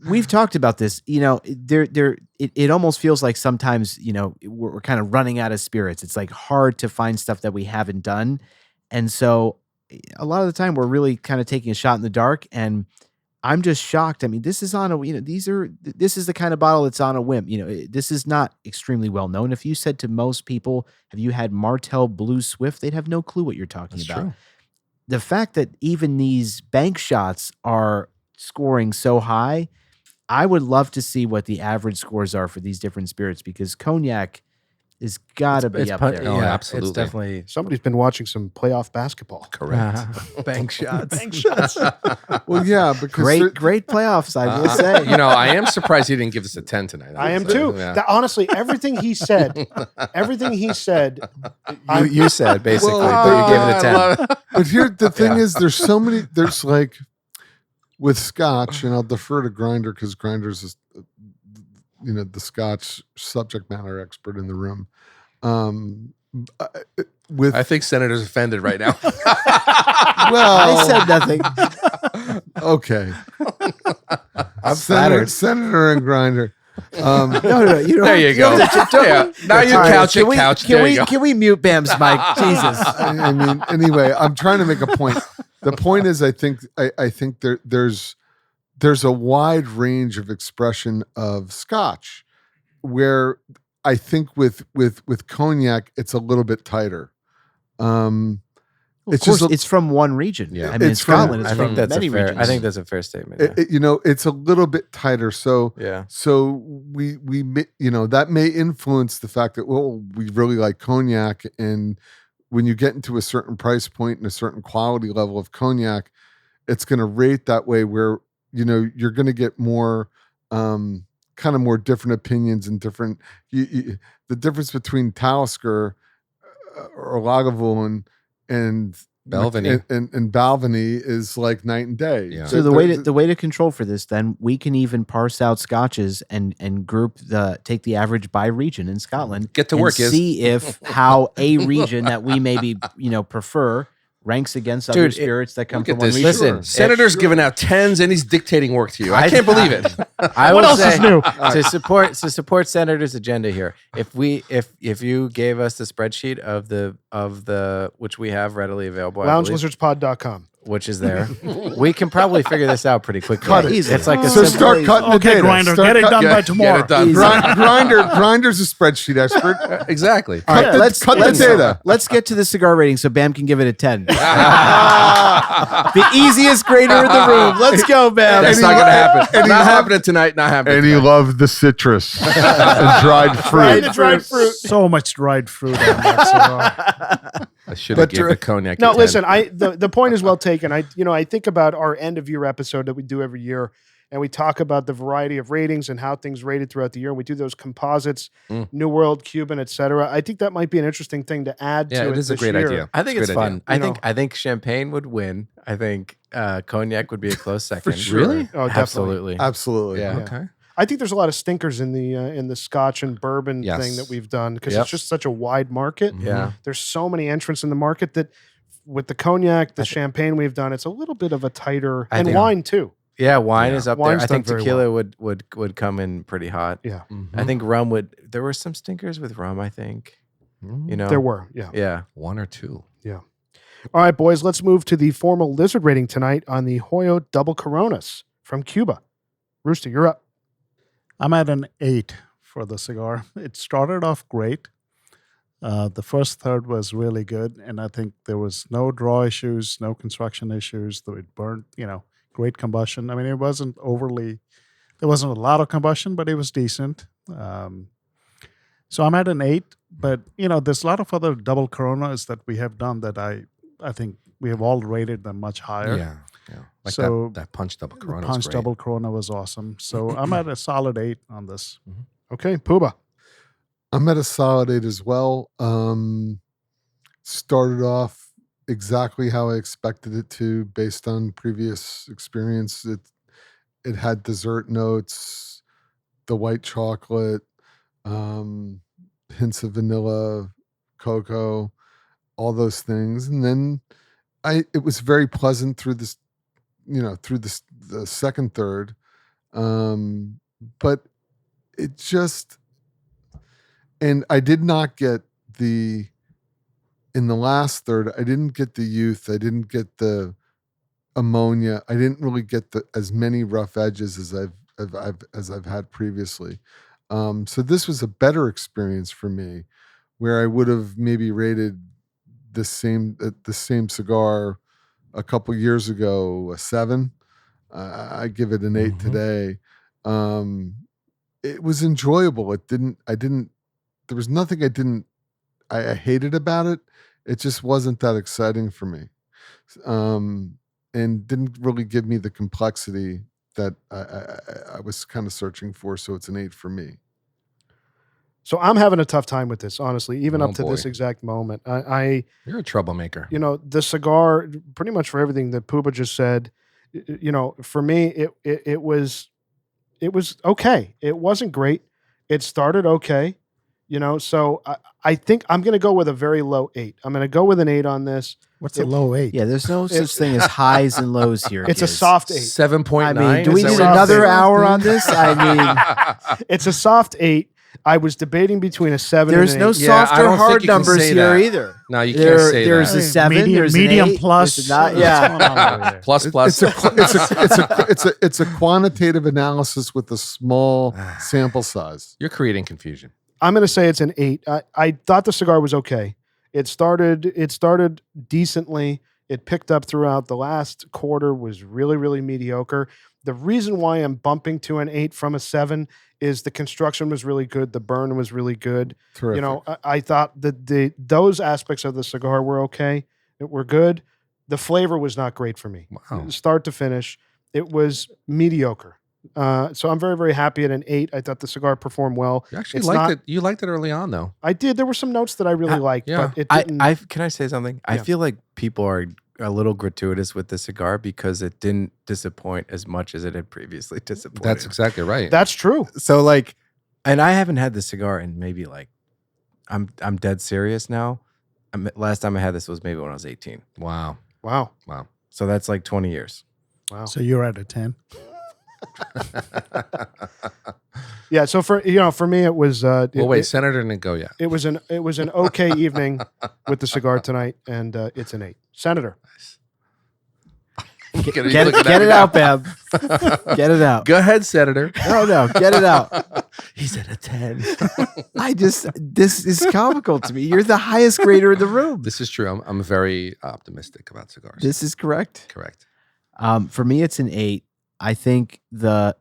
we've talked about this. It almost feels like sometimes we're kind of running out of spirits. It's like hard to find stuff that we haven't done, and so a lot of the time we're really kind of taking a shot in the dark. And I'm just shocked. I mean, this is on a this is the kind of bottle that's on a whim. This is not extremely well known. If you said to most people, "Have you had Martell Blue Swift?" they'd have no clue what you're talking That's about. true. The fact that even these bank shots are scoring so high, I would love to see what the average scores are for these different spirits, because cognac is gotta be up there. Oh, Yeah, absolutely. It's definitely Somebody's been watching some playoff basketball. Correct. bank shots. Well, yeah, because Great playoffs, I will say. I am surprised he didn't give this a 10 tonight. I am too. Yeah. Honestly, everything he said, You said basically, Well, but you gave it a 10. But here, the thing is, there's so many. There's like with Scotch, and I'll defer to Grinder because Grinder's is, the Scotch subject matter expert in the room. With I think Senator's offended right now. well, I said nothing. okay, I'm Senator, flattered. Senator and Grinder. No, you don't. There you go. Yeah. Now you All right, couch can it, we- couch. Can There we you go. can we mute Bam's mic? Jesus. I mean, anyway, I'm trying to make a point. The point is, I think there's a wide range of expression of Scotch, where I think with cognac it's a little bit tighter. Of It's course, just it's from one region. Yeah. I mean, in It's from- Scotland, it's I from think that's many a fair. regions. I think that's a fair statement. it's a little bit tighter. So Yeah. So we that may influence the fact that we really like cognac, and when you get into a certain price point and a certain quality level of cognac, it's going to rate that way where you're going to get more kind of more different opinions and different the difference between Talisker or Lagavulin and Balvenie. and Balvenie is like night and day. Yeah. So the way to control for this, then we can even parse out scotches and group take the average by region in Scotland. Get to and work, Iz. see if how a region that we maybe prefer ranks against other Dude, spirits that come Look from at one this. region. Listen, Senator's giving out 10s and he's dictating work to you. I I- can't believe it. I What will else is say, new? to support Senator's agenda here. If you gave us the spreadsheet of the which we have readily available, I believe, LoungeLizardsPod.com. which is there, we can probably figure this out pretty quickly. Cut it. It's like a So simple- start cutting the Okay, data. Grinder, Start get it cut- done by Get tomorrow. it done. Grinder's a spreadsheet expert. Exactly. All right, Cut the data. Let's get to the cigar rating so Bam can give it a 10. The easiest grader in the room. Let's go, Bam. That's not going to happen. Not happening tonight. Not happening. And he tonight. loved the citrus and dried fruit. Dried fruit. So much dried fruit on that cigar. I should have But given the cognac. No, a 10. listen. The point is well taken. I think about our end of year episode that we do every year, and we talk about the variety of ratings and how things rated throughout the year. And we do those composites, New World, Cuban, etc. I think that might be an interesting thing to add Yeah, to it is a this great year. idea. I think It's it's a great fun. idea. I think champagne would win. I think cognac would be a close second. sure. Really? Oh, definitely. Absolutely. Absolutely. Yeah. Okay. I think there's a lot of stinkers in the Scotch and bourbon Yes. thing that we've done because Yep. it's just such a wide market. Yeah. There's so many entrants in the market that with the cognac, the champagne we've done, it's a little bit of a tighter, I and think- wine too. Yeah, wine Yeah. is up Wine's there. I think done very tequila would come in pretty hot. Yeah, I think rum would. There were some stinkers with rum. I think there were. Yeah. Yeah. One or two. All right, boys, let's move to the formal lizard rating tonight on the Hoyo Double Coronas from Cuba. Rooster, you're up. I'm at an 8 for the cigar. It started off great. The first third was really good, and I think there was no draw issues, no construction issues. Though it burned, great combustion. I mean, there wasn't a lot of combustion, but it was decent. So I'm at an 8. But there's a lot of other double Coronas that we have done that I think we have all rated them much higher. Yeah. Like So, that punch double The Corona. Punch Double Corona was awesome. So I'm at a solid 8 on this. Okay, Puba. I'm at a solid 8 as well. Started off exactly how I expected it to, based on previous experience. It had dessert notes, the white chocolate, hints of vanilla, cocoa, all those things, and then it was very pleasant through this, the second third, but it just, and I did not get in the last third, I didn't get the youth, I didn't get the ammonia, I didn't really get as many rough edges as I've had previously. So this was a better experience for me, where I would have maybe rated the same cigar a couple years ago a 7. I give it an 8 today. It was enjoyable. There was nothing I hated about it. It just wasn't that exciting for me. And didn't really give me the complexity that I was kind of searching for. So it's an 8 for me. So I'm having a tough time with this, honestly, even Oh, up to this boy. exact moment. You're a troublemaker. The cigar, pretty much for everything that Puba just said, for me, it was okay. It wasn't great. It started okay, so I think I'm going to go with a very low 8. I'm going to go with an 8 on this. What's a low 8? Yeah, there's no such thing as highs and lows here. It's a Giz. soft 8. 7.9. I mean, do Is we that need what you're another saying? hour on this? I mean, It's a soft 8. I was debating between a 7 there's and no an 8. Yeah, I soft or don't think hard you can numbers say here that. either. No, you can't say There's that. a 7. There's medium an 8. plus. There's a not, What's yeah. going on over there? Plus. It's a quantitative analysis with a small sample size. You're creating confusion. I'm going to say it's an 8. I thought the cigar was okay. It started decently. It picked up throughout. The last quarter was really, really mediocre. The reason why I'm bumping to an 8 from a 7 is the construction was really good. The burn was really good. Terrific. I thought that those aspects of the cigar were okay. It were good. The flavor was not great for me. Wow. Start to finish, it was mediocre. So I'm very, very happy at an 8. I thought the cigar performed well. You actually It's liked not- it. You liked it early on, though. I did. There were some notes that I really liked, yeah. but it didn't. Can I say something? I Yeah. feel like people are a little gratuitous with the cigar because it didn't disappoint as much as it had previously disappointed. That's exactly right. That's true. So like, and I haven't had the cigar in maybe like, I'm dead serious now. Last time I had this was maybe when I was 18. Wow. Wow. So that's like 20 years. Wow. So you're at a 10. Yeah. So for me, it was. Senator didn't go yet. It was an okay evening with the cigar tonight, and it's an 8. Senator. Get it out, Bab. Get it out. Go ahead, Senator. No, get it out. He's at a 10. This is comical to me. You're the highest grader in the room. This is true. I'm very optimistic about cigars. This is correct. Correct. For me, it's an 8. I think the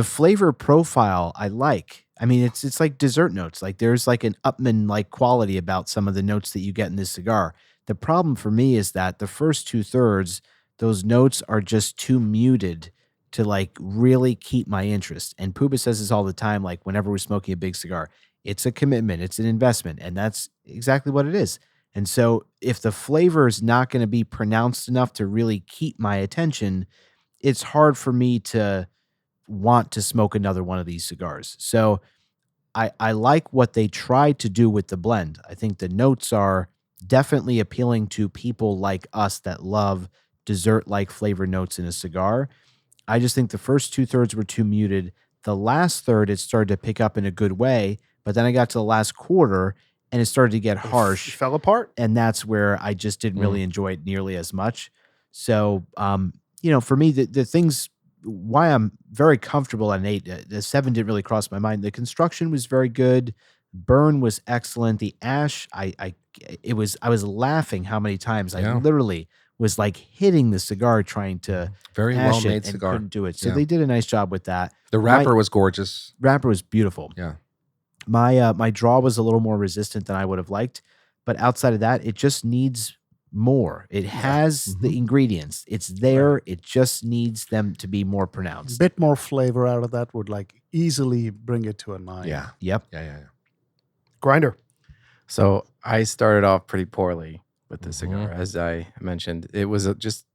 flavor profile I like. I mean, it's like dessert notes. Like there's like an Upman like quality about some of the notes that you get in this cigar. The problem for me is that the first 2/3, those notes are just too muted to like really keep my interest. And Puba says this all the time. Like whenever we're smoking a big cigar, it's a commitment, it's an investment, and that's exactly what it is. And so if the flavor is not going to be pronounced enough to really keep my attention, it's hard for me to want to smoke another one of these cigars. So I like what they tried to do with the blend. I think the notes are definitely appealing to people like us that love dessert-like flavor notes in a cigar. I just think the first 2/3 were too muted. The last third, it started to pick up in a good way, but then I got to the last quarter and it started to get harsh. It fell apart. And that's where I just didn't really enjoy it nearly as much. So, for me, the things why I'm very comfortable at an 8, the 7 didn't really cross my mind. The construction was very good. Burn was excellent. The ash, I was laughing how many times I literally was like hitting the cigar trying to Very ash well made it and cigar. couldn't do it. So Yeah. they did a nice job with that. The wrapper was gorgeous. Wrapper was beautiful. Yeah. My draw was a little more resistant than I would have liked, but outside of that, it just needs more. It has the ingredients. It's there. It just needs them to be more A pronounced. bit more flavor out of that would like easily bring it to a 9. Yep. Yeah. Grinder. So I started off pretty poorly with the cigar. As I mentioned, it was just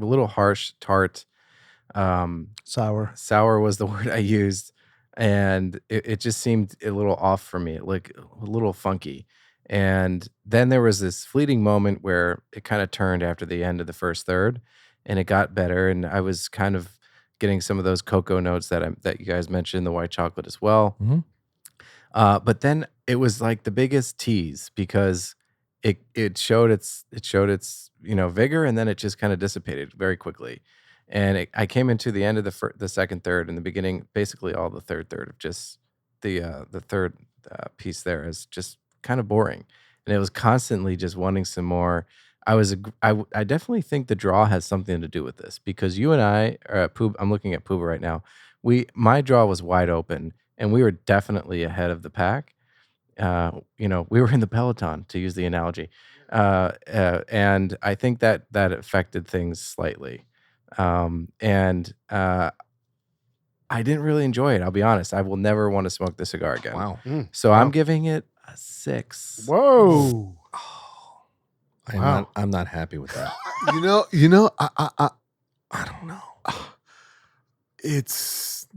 a little harsh, tart. Sour. Sour was the word I used, and it just seemed a little off for me, like a little funky. And then there was this fleeting moment where it kind of turned after the end of the first third, and it got better. And I was kind of getting some of those cocoa notes that you guys mentioned, the white chocolate as well. But then it was like the biggest tease because it showed its vigor, and then it just kind of dissipated very quickly. And I came into the end of the second third and the beginning, basically all the third of just the third piece there is just kind of boring, and it was constantly just wanting some more. I definitely think the draw has something to do with this because you and I are I'm looking at Puba right now. My draw was wide open, and we were definitely ahead of the pack. We were in the peloton, to use the analogy, and I think that affected things slightly. I didn't really enjoy it. I'll be honest. I will never want to smoke the cigar again. Wow. So I'm giving it a 6. Whoa. I'm not happy with that. I don't know. It's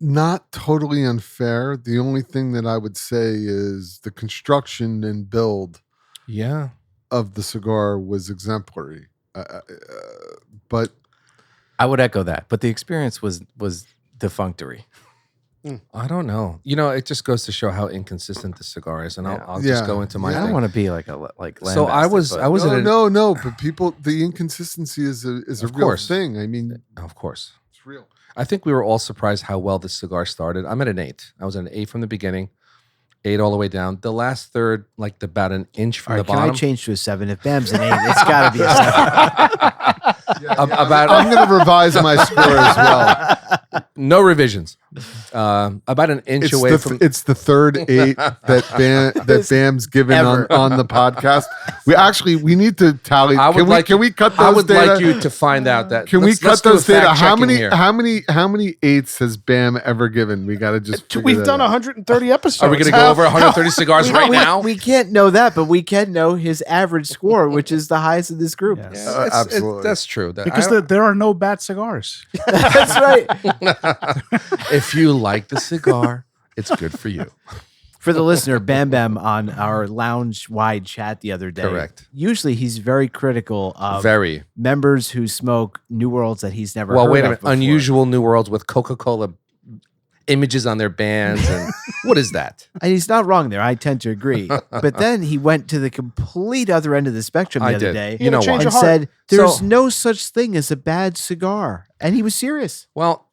not totally unfair. The only thing that I would say is the construction and build of the cigar was exemplary. But I would echo that. But the experience was defunctory. I don't know. It just goes to show how inconsistent the cigar is, and I'll just go into my. I don't thing. want to be like So I was no, but the inconsistency is a real thing. I mean, of course, it's real. I think we were all surprised how well this cigar started. I'm at an 8. I was at an 8 from the beginning, 8 all the way down. The last third, like about an inch from the bottom. Can I change to a 7? If Bam's an 8, it's got to be a 7. I'm going to revise my score as well. No revisions. About an inch away from. It's the third 8 that Bam's given on the podcast. We need to tally. Can we cut those? I would data? like you to find out that. Can we cut those data? How many 8s has Bam ever given? We got to just. We've done 130 episodes. Are we going to go over 130 cigars right now? We can't know that, but we can know his average score, which is the highest of this group. Yes. Absolutely, that's true. Because there are no bad cigars. That's right. If you like the cigar, it's good for you. For the listener, Bam Bam on our lounge-wide chat the other day. Correct. Usually he's very critical of members who smoke New Worlds that he's never heard of. Well, wait a minute. Before. Unusual New Worlds with Coca-Cola images on their bands. And what is that? And he's not wrong there. I tend to agree. But then he went to the complete other end of the spectrum the other day. You know what? And said, there's no such thing as a bad cigar. And he was serious. Well,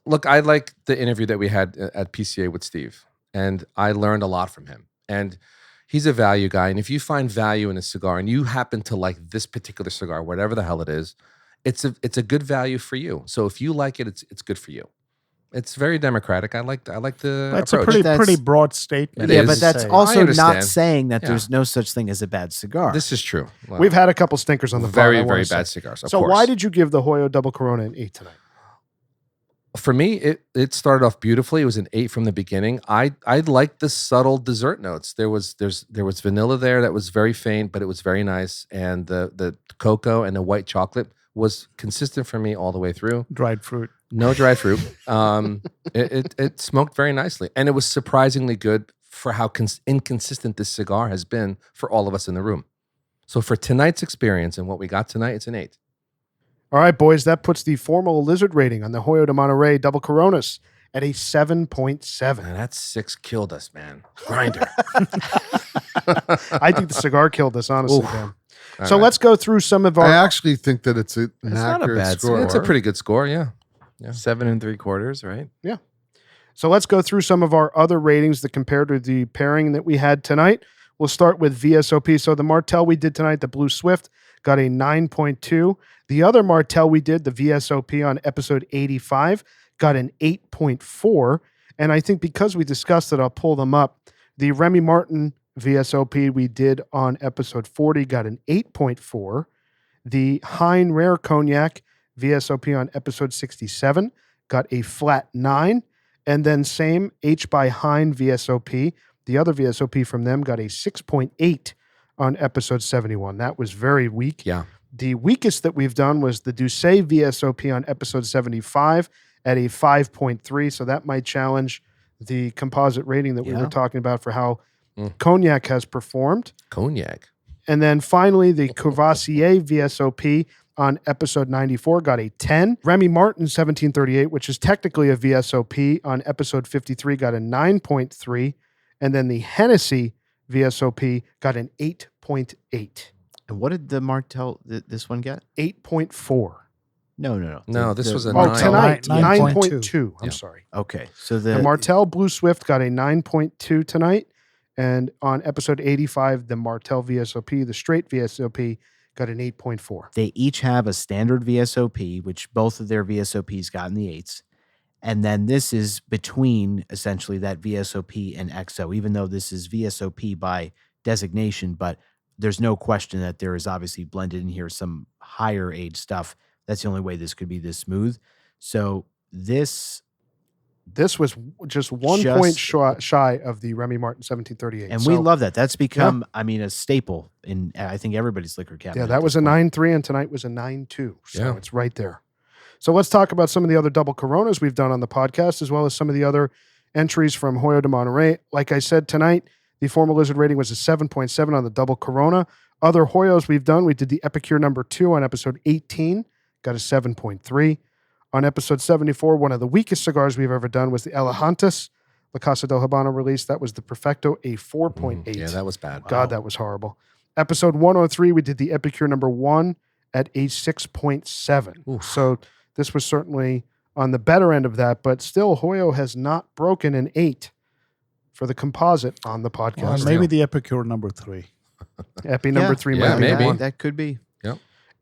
look, I like the interview that we had at PCA with Steve. And I learned a lot from him. And he's a value guy. And if you find value in a cigar and you happen to like this particular cigar, whatever the hell it is, it's a good value for you. So if you like it, it's good for you. It's very democratic. I like the That's approach. a pretty broad statement. Yeah, but that's also not understand. saying that there's no such thing as a bad cigar. This is true. Well, We've had a couple stinkers on the very, pod, I very wanna bad say. cigars. So why did you give the Hoyo Double Corona an 8 tonight? For me, it started off beautifully. It was an 8 from the beginning. I liked the subtle dessert notes. There was vanilla there that was very faint, but it was very nice. And the cocoa and the white chocolate was consistent for me all the way through. Dried fruit. No dried fruit. It smoked very nicely, and it was surprisingly good for how inconsistent this cigar has been for all of us in the room. So for tonight's experience and what we got tonight, it's an 8. All right, boys, that puts the formal lizard rating on the Hoyo de Monterrey Double Coronas at a 7.7. Man, that 6 killed us, man. Grinder. I think the cigar killed us, honestly, man. So right. let's go through some of our... I actually think that it's an not a accurate bad score. It's a pretty good score, yeah. 7 3/4, right? Yeah. So let's go through some of our other ratings that compared to the pairing that we had tonight. We'll start with VSOP. So the Martell we did tonight, the Blue Swift, got a 9.2. The other Martell we did, the VSOP on episode 85, got an 8.4. And I think because we discussed it, I'll pull them up. The Remy Martin VSOP we did on episode 40 got an 8.4. The Hein Rare Cognac VSOP on episode 67 got a flat 9. And then same H by Hein VSOP, the other VSOP from them got a 6.8 on episode 71. That was very weak. Yeah. The weakest that we've done was the Doucet VSOP on episode 75 at a 5.3. So that might challenge the composite rating that we were talking about for how Cognac has performed. Cognac. And then finally, the Courvoisier VSOP on episode 94 got a 10. Remy Martin 1738, which is technically a VSOP on episode 53, got a 9.3. And then the Hennessy VSOP got an 8.8. And what did the Martell, this one get? 8.4. No. No, this was a Oh, 9. tonight, 9.2. 9.2. I'm Yeah. sorry. Okay. So The the Martell Blue Swift got a 9.2 tonight. And on episode 85, the Martell VSOP, the straight VSOP, got an 8.4. they each have a standard VSOP, which both of their VSOPs got in the 8s. And then this is between essentially that VSOP and XO, even though this is VSOP by designation, but there's no question that there is obviously blended in here some higher age stuff. That's the only way this could be this smooth. So this was just 1 point shy of the Remy Martin 1738. And So, we love that. That's become, I mean, a staple in, I think, everybody's liquor cabinet. Yeah, at that was this a point. 9.3 and tonight was a 9.2. So Yeah. it's right there. So let's talk about some of the other double Coronas we've done on the podcast, as well as some of the other entries from Hoyo de Monterrey. Like I said, tonight, the Formal Lizard rating was a 7.7 on the double Corona. Other Hoyos we've done, we did the Epicure number 2 on episode 18, got a 7.3. On episode 74, one of the weakest cigars we've ever done was the Elegantes, La Casa del Habano release. That was the Perfecto, a 4.8. Yeah, that was bad. God, that was horrible. Episode 103, we did the Epicure number 1 at a 6.7. Oof. So this was certainly on the better end of that, but still Hoyo has not broken an 8 for the composite on the podcast. Well, maybe the Epicure number 3. Epi number 3 Yeah, might be maybe. one. That could be.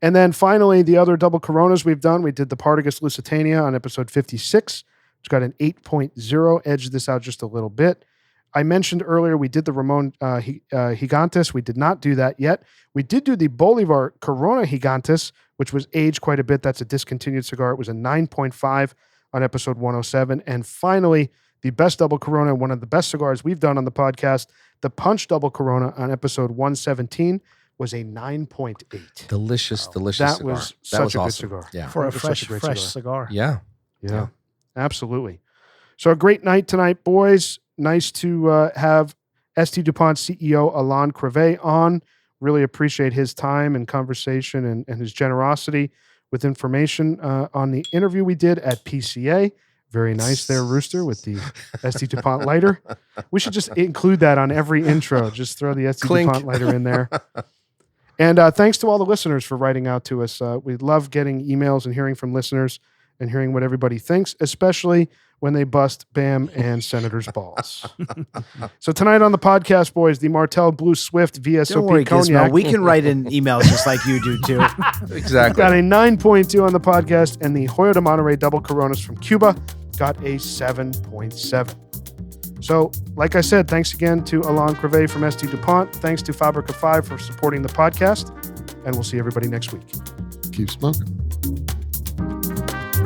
And then finally, the other double Coronas we've done, we did the Partagas Lusitania on episode 56, which got an 8.0, edged this out just a little bit. I mentioned earlier we did the Ramon Gigantes. We did not do that yet. We did do the Bolivar Corona Gigantes, which was aged quite a bit. That's a discontinued cigar. It was a 9.5 on episode 107. And finally, the best double Corona, one of the best cigars we've done on the podcast, the Punch Double Corona on episode 117 was a 9.8. Delicious That cigar. was That such was a good awesome. cigar. Yeah. For a It was such fresh great cigar. Yeah. Yeah, absolutely. So a great night tonight, boys. Nice to have ST Dupont CEO Alain Crevet on. Really appreciate his time and conversation and his generosity with information on the interview we did at PCA. Very nice there, Rooster, with the ST Dupont lighter. We should just include that on every intro. Just throw the ST Clink. Dupont lighter in there. And thanks to all the listeners for writing out to us. We love getting emails and hearing from listeners and hearing what everybody thinks, especially when they bust Bam and Senator's balls. So tonight on the podcast, boys, the Martell Blue Swift VSOP Don't worry, Cognac Gizmo. We can write in emails just like you do, too. Exactly. got a 9.2 on the podcast, and the Hoyo de Monterrey Double Coronas from Cuba got a 7.7. So, like I said, thanks again to Alain Crevet from ST Dupont. Thanks to Fabrica 5 for supporting the podcast, and we'll see everybody next week. Keep smoking.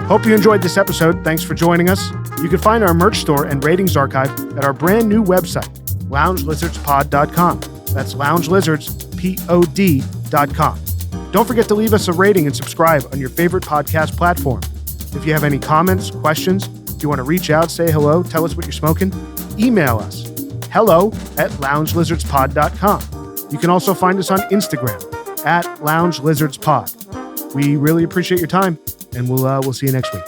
Hope you enjoyed this episode. Thanks for joining us. You can find our merch store and ratings archive at our brand new website, loungelizardspod.com. That's loungelizardspod.com. Don't forget to leave us a rating and subscribe on your favorite podcast platform. If you have any comments, questions, if you want to reach out, say hello, tell us what you're smoking, email us, hello@loungelizardspod.com. You can also find us on Instagram @loungelizardspod. We really appreciate your time, and we'll see you next week.